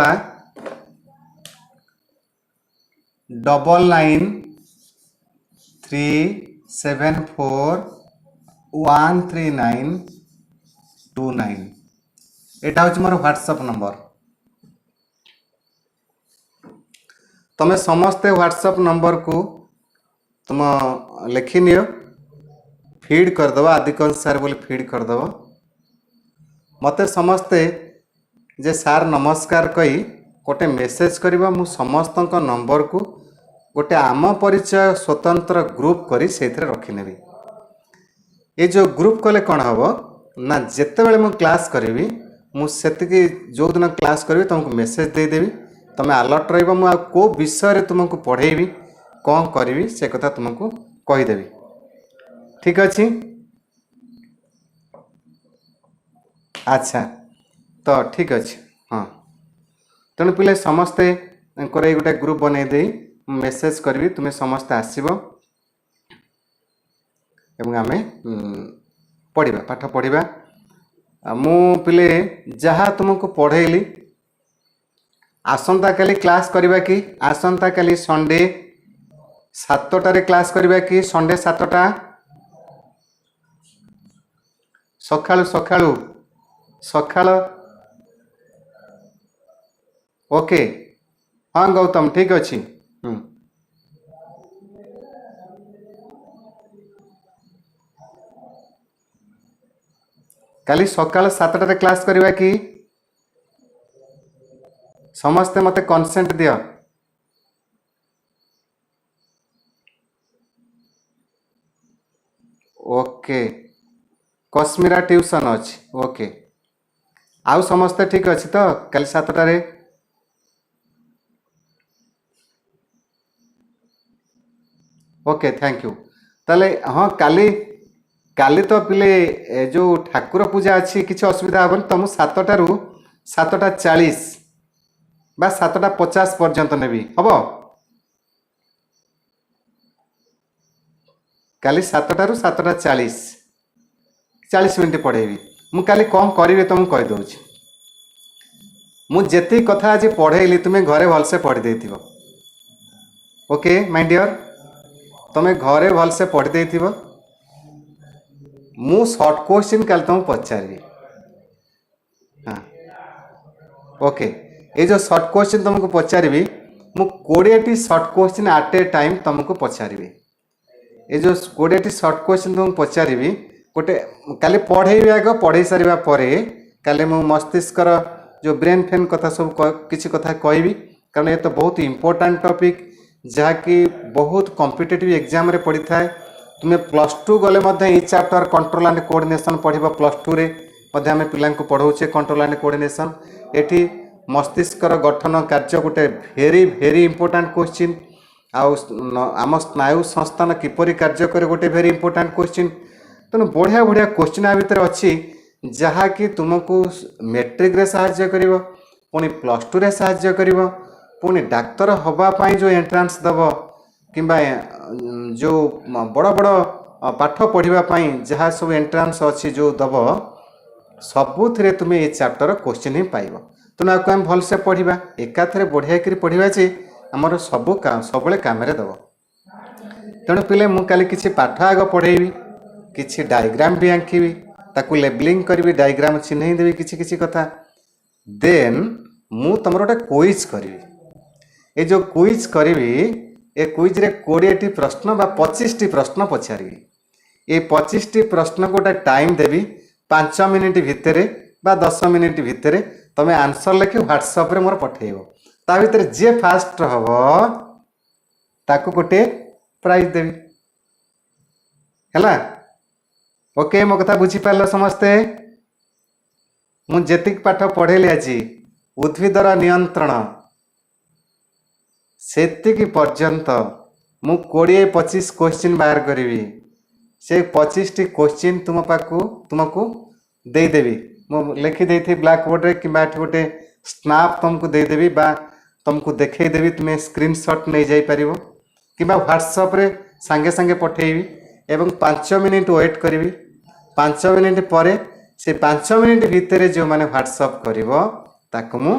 9937413929 एटा हूँ मोर व्हाट्सअप नंबर। तमें समस्ते व्हाट्सअप नंबर को तुम लिखि नियो, फीड करदब आदिकंश सार बोली फीड करदब। मते समस्ते जे सार नमस्कार कही गोटे मेसेज करबा, मु समस्त नंबर को गोटे आम परिचय स्वतंत्र ग्रुप करी सेथिरे रखिनेबी। ये जो ग्रुप कले कौन हम ना जिते बड़े मु क्लास करी मुझे जो दिन क्लास करी तुमको मेसेज देदेवी, तुम अलर्ट रही मो विषय तुमको पढ़ेबी कौन करी से कथा तुमको कहीदेवी। ठीक अच्छे अच्छा तो ठीक अच्छे हाँ। तेणु पिले समस्ते गोटे ग्रुप बनई मेसेज करी तुम्हें समस्ते आसब एवं आमे पढ़ा पाठ पढ़ा। मु पिले जहाँ तुमको पढ़ेली आसंता काली क्लास करवा कि आसंता काली संडे 7टारे क्लास करवा कि संडे 7टा सकाळु सकाळु सकाळ ओके हाँ गौतम ठीक अच्छी काली सकाळ 7टारे क्लास करवा कि समस्ते मते कंसेंट दियो। ओके कश्मीरा ट्यूशन अच्छी ओके आउ समस्ते ठीक अच्छी तो काली 7टारे ओके थैंक यू। ताले हाँ काली काली तो पिले जो ठाकुर पूजा अच्छी किसी असुविधा हेनी तुम 7टारू 7:40 बा 7:50 पर्यंत नेबी हम काली 7टारू 7:40 40 मिनट पढ़ेबी। मु काली कौन करी तुमको कहीदे मुझे कथा आज पढ़ेली तुम्हें घरे भलसे पढ़ी देथिबो। ओके माय डियर तुम्हें घरे भलसे पढ़ी देथिबो। मु शॉर्ट क्वेश्चन काल तुमको पचारि हाँ ओके ये जो शॉर्ट क्वेश्चन तुमको पचारि मु 20टी short question at a time तुमको पचारि। ये जो 20टी शॉर्ट क्वेश्चन तुमको पचारि गोटे काली पढ़ेबी आग पढ़े सारा काली मु मस्तिष्कर जो ब्रेन फैन कथा सब किसी कथा कहबी कारण ये तो बहुत इंपोर्टेंट टॉपिक जहाँकि बहुत कॉम्पिटिटिव एग्जाम रे पड़ी थाए। तुम्हें +2 गले ये चैप्टर कंट्रोल एंड कोऑर्डिनेशन पढ़िबा +2 रे मध्य आम पिला पढ़ाऊे कंट्रोल एंड कोऑर्डिनेशन। एटी मस्तिष्कर गठन कार्य गोटे भेरी भेरी इंपोर्टेंट क्वेश्चन आम स्नायु संस्थान किपरि कार्य करे गोटे भेरी इंपोर्टेंट क्वेश्चन। तेणु बढ़िया बढ़िया क्वेश्चन आ भितर अच्छी जहाँकि तुमको मैट्रिक रे साहाय्य करिवो पुणी +2 रे साहाय्य करिवो पुणी डाक्तर हवापाई जो एंट्रांस दब कि जो बड़ बड़ पाठ पढ़ापी जहाँ सब एंट्रांस अच्छी जो दब सबुथ तुम्हें ये चैप्टर क्वेश्चन ही पाइब तेणु आपको आम भलसे पढ़ा एकाथरे बढ़िया कर पढ़ा जे आमर सब सब कम दब तेणु पिले मु काली किसी पाठ आग पढ़ेबी किसी डायग्राम भी आंकीबी ताकू लेबलिंग करी डायग्राम चिन्ह देवी किसी किसी कथा देन मु तुम गोटे क्विज करी ये जो क्विज करी ए क्विज रे 20 प्रश्न बा 25 प्रश्न पचारि ये 25 प्रश्न गोटे टाइम देवी 5 मिनिट भितर बा 10 मिनिट भितर तुम आंसर लिखि व्हाट्सएप रे मोर पठेब ता भितर जे फास्ट हम ताकू गोटे प्राइज देवी है ओके मो कथा बुझी पार समस्ते मुझे पाठ पढ़ेली आज उद्भिदर नियंत्रण सेतिकी पर्यंत मु 20-25 क्वेश्चन बाहर करी से 25 क्वेश्चन तुम पाखु तुमको देदेवी मु लिखी देती ब्लैक बोर्ड रे कि गोटे स्नैप तुमको देदेवी बा तुमको देखईदेवी तुम्हें स्क्रीनशॉट नहीं जाई परिवो कि व्हाट्सएप रे सांगे सांगे पठेबी एवं 5 मिनिट वेट करी 5 मिनिट पर से 5 मिनिट भितर जो मैंने व्हाट्सएप करिवो ताकु मु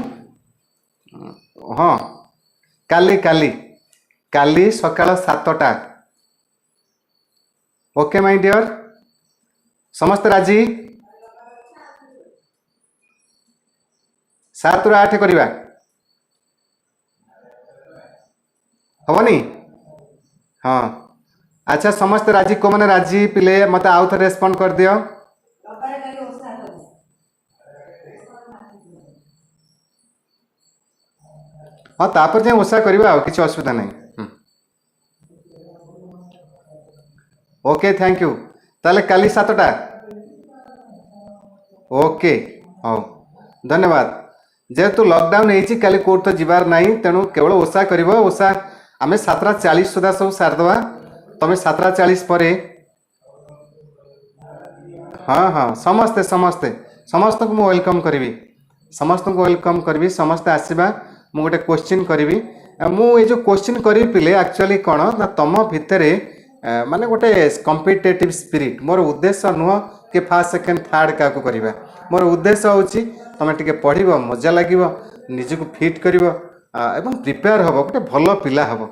हाँ काली काली काली सकाळ 7टा ओके माय डियर समस्त राजी 7 ରୁ 8 करिवा हवनी हाँ अच्छा समस्त राजी को मैंने राजी पिले मत आउ थे रेस्पॉन्ड कर दियो हाँ तापर जाए ओसा करवा आ किसी असुविधा नहीं ओके थैंक यू ताले काली 7टा ओके हाँ धन्यवाद जेहेतु लॉकडाउन होती काली कोर्ट तो जीवार नहीं तेणु केवल ओसा कर ओसा आम 7:40 सुधा सब सारदे तुम 7:40 पर हाँ हाँ समस्ते समस्ते समस्त को मुझे वेलकम करी समस्त को वेलकम करी समस्ते आसवा मु गोटे क्वेश्चन करी मु ये जो क्वेश्चन करी पिले एक्चुअली कौन ना तुम भितर माने गोटे कॉम्पिटिटिव स्पिरिट मोर उद्देश्य नुह कि फर्स्ट सेकेंड थर्ड क्या करवा मोर उद्देश्य हूँ तुम टे पढ़ मजा लगे निजक फिट कर प्रिपेयर हम गोटे भल पिला हम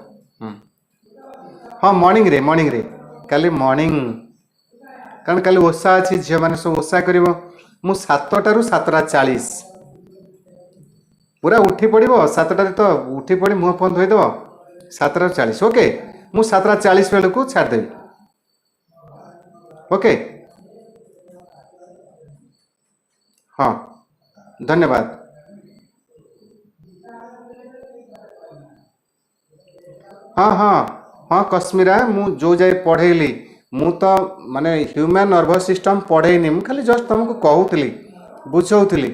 हाँ मॉर्निंग रे काली मॉर्निंग कारण काली ओषा अच्छी झील मैंने सब ओषा कर 7टारू 7:40 पूरा उठी पड़ो 7टार तो उठी पड़ी मुँह फोन धोईदेव 7:40 ओके मु 7:40 बेलू को छाड़देवी ओके हाँ धन्यवाद हाँ हाँ हाँ कश्मीरा मु जो जाए पढ़ेली मु तो माने ह्यूमन नर्वस सिस्टम पढ़ेनी मु खाली जस्ट तुमको कहूली बुझाऊली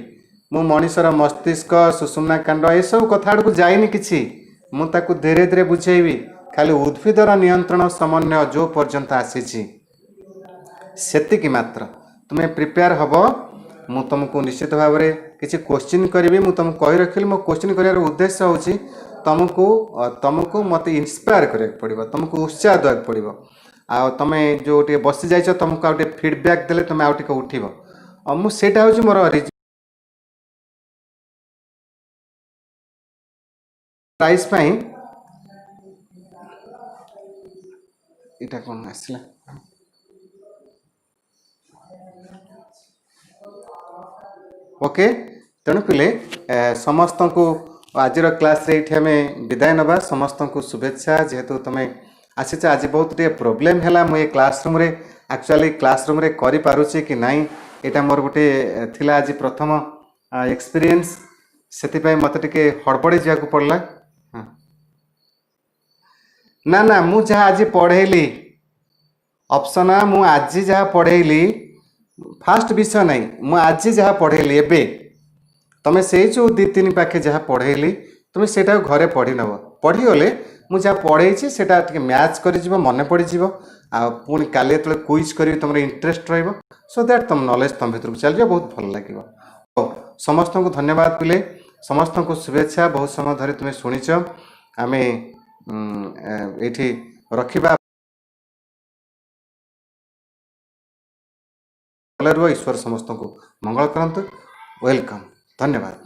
मु मनीषर मस्तिष्क सुषुम्ना कांड ये सब कथा को जाइनी किसी मु ताकू धीरे धीरे बुझेबी खाली उद्भिदर नियंत्रण समन्वय जो पर्यंत आसी सेतिकी मात्र तुम्हें प्रिपेयर हम मु तुमको निश्चित भाव में किसी क्वेश्चन करी मु तुमको कही रखी मो क्वेश्चन कर उद्देश्य हूँ तुमको तुमको मत इंस्पायर करा पड़ो तुमको उत्साह देवाक पड़ो आ तुम जो टे बसी जाइछ तुमको आउटे फीडबैक देले तुम आउ टे उठिब मुझा हूँ मोर प्राइस पाई इटा कौन आसला ओके तेणु पिले समस्त को आज क्लास रे आम विदाय नवा समस्त को शुभेच्छा जेहेतु तुम्हें आसीच आज बहुत टे प्रोब्लेम है मुझे क्लासरूम रे एक्चुअली क्लासरूम रे करि पारुछि कि नहीं यहाँ मोर गोटे थिला आज प्रथम एक्सपीरियंस से मत टे हड़बड़ी जाकू पड़ला ना ना मु जहाँ आज पढ़ेली ऑप्शन मु आज जहाँ पढ़ेली फास्ट विषय नहीं मु आज जहाँ पढ़ेली एबे तुम से जो 2-3 पाखे जहाँ पढ़ेली तुम से घरे पढ़ी नब पढ़ीगले मुझे जहाँ पढ़े से मैच कर मन पड़ज आ पुणी काली जो क्विज कर तुम इंटरेस्ट रही सो दैट तुम नॉलेज तुम भर चल बहुत भल लगे समस्त को धन्यवाद पिले समस्त को शुभेच्छा। बहुत समय धरी तुम्हें शुणिच आम ये रखा भले रुह। ईश्वर समस्त को मंगल करंतु। वेलकम। धन्यवाद।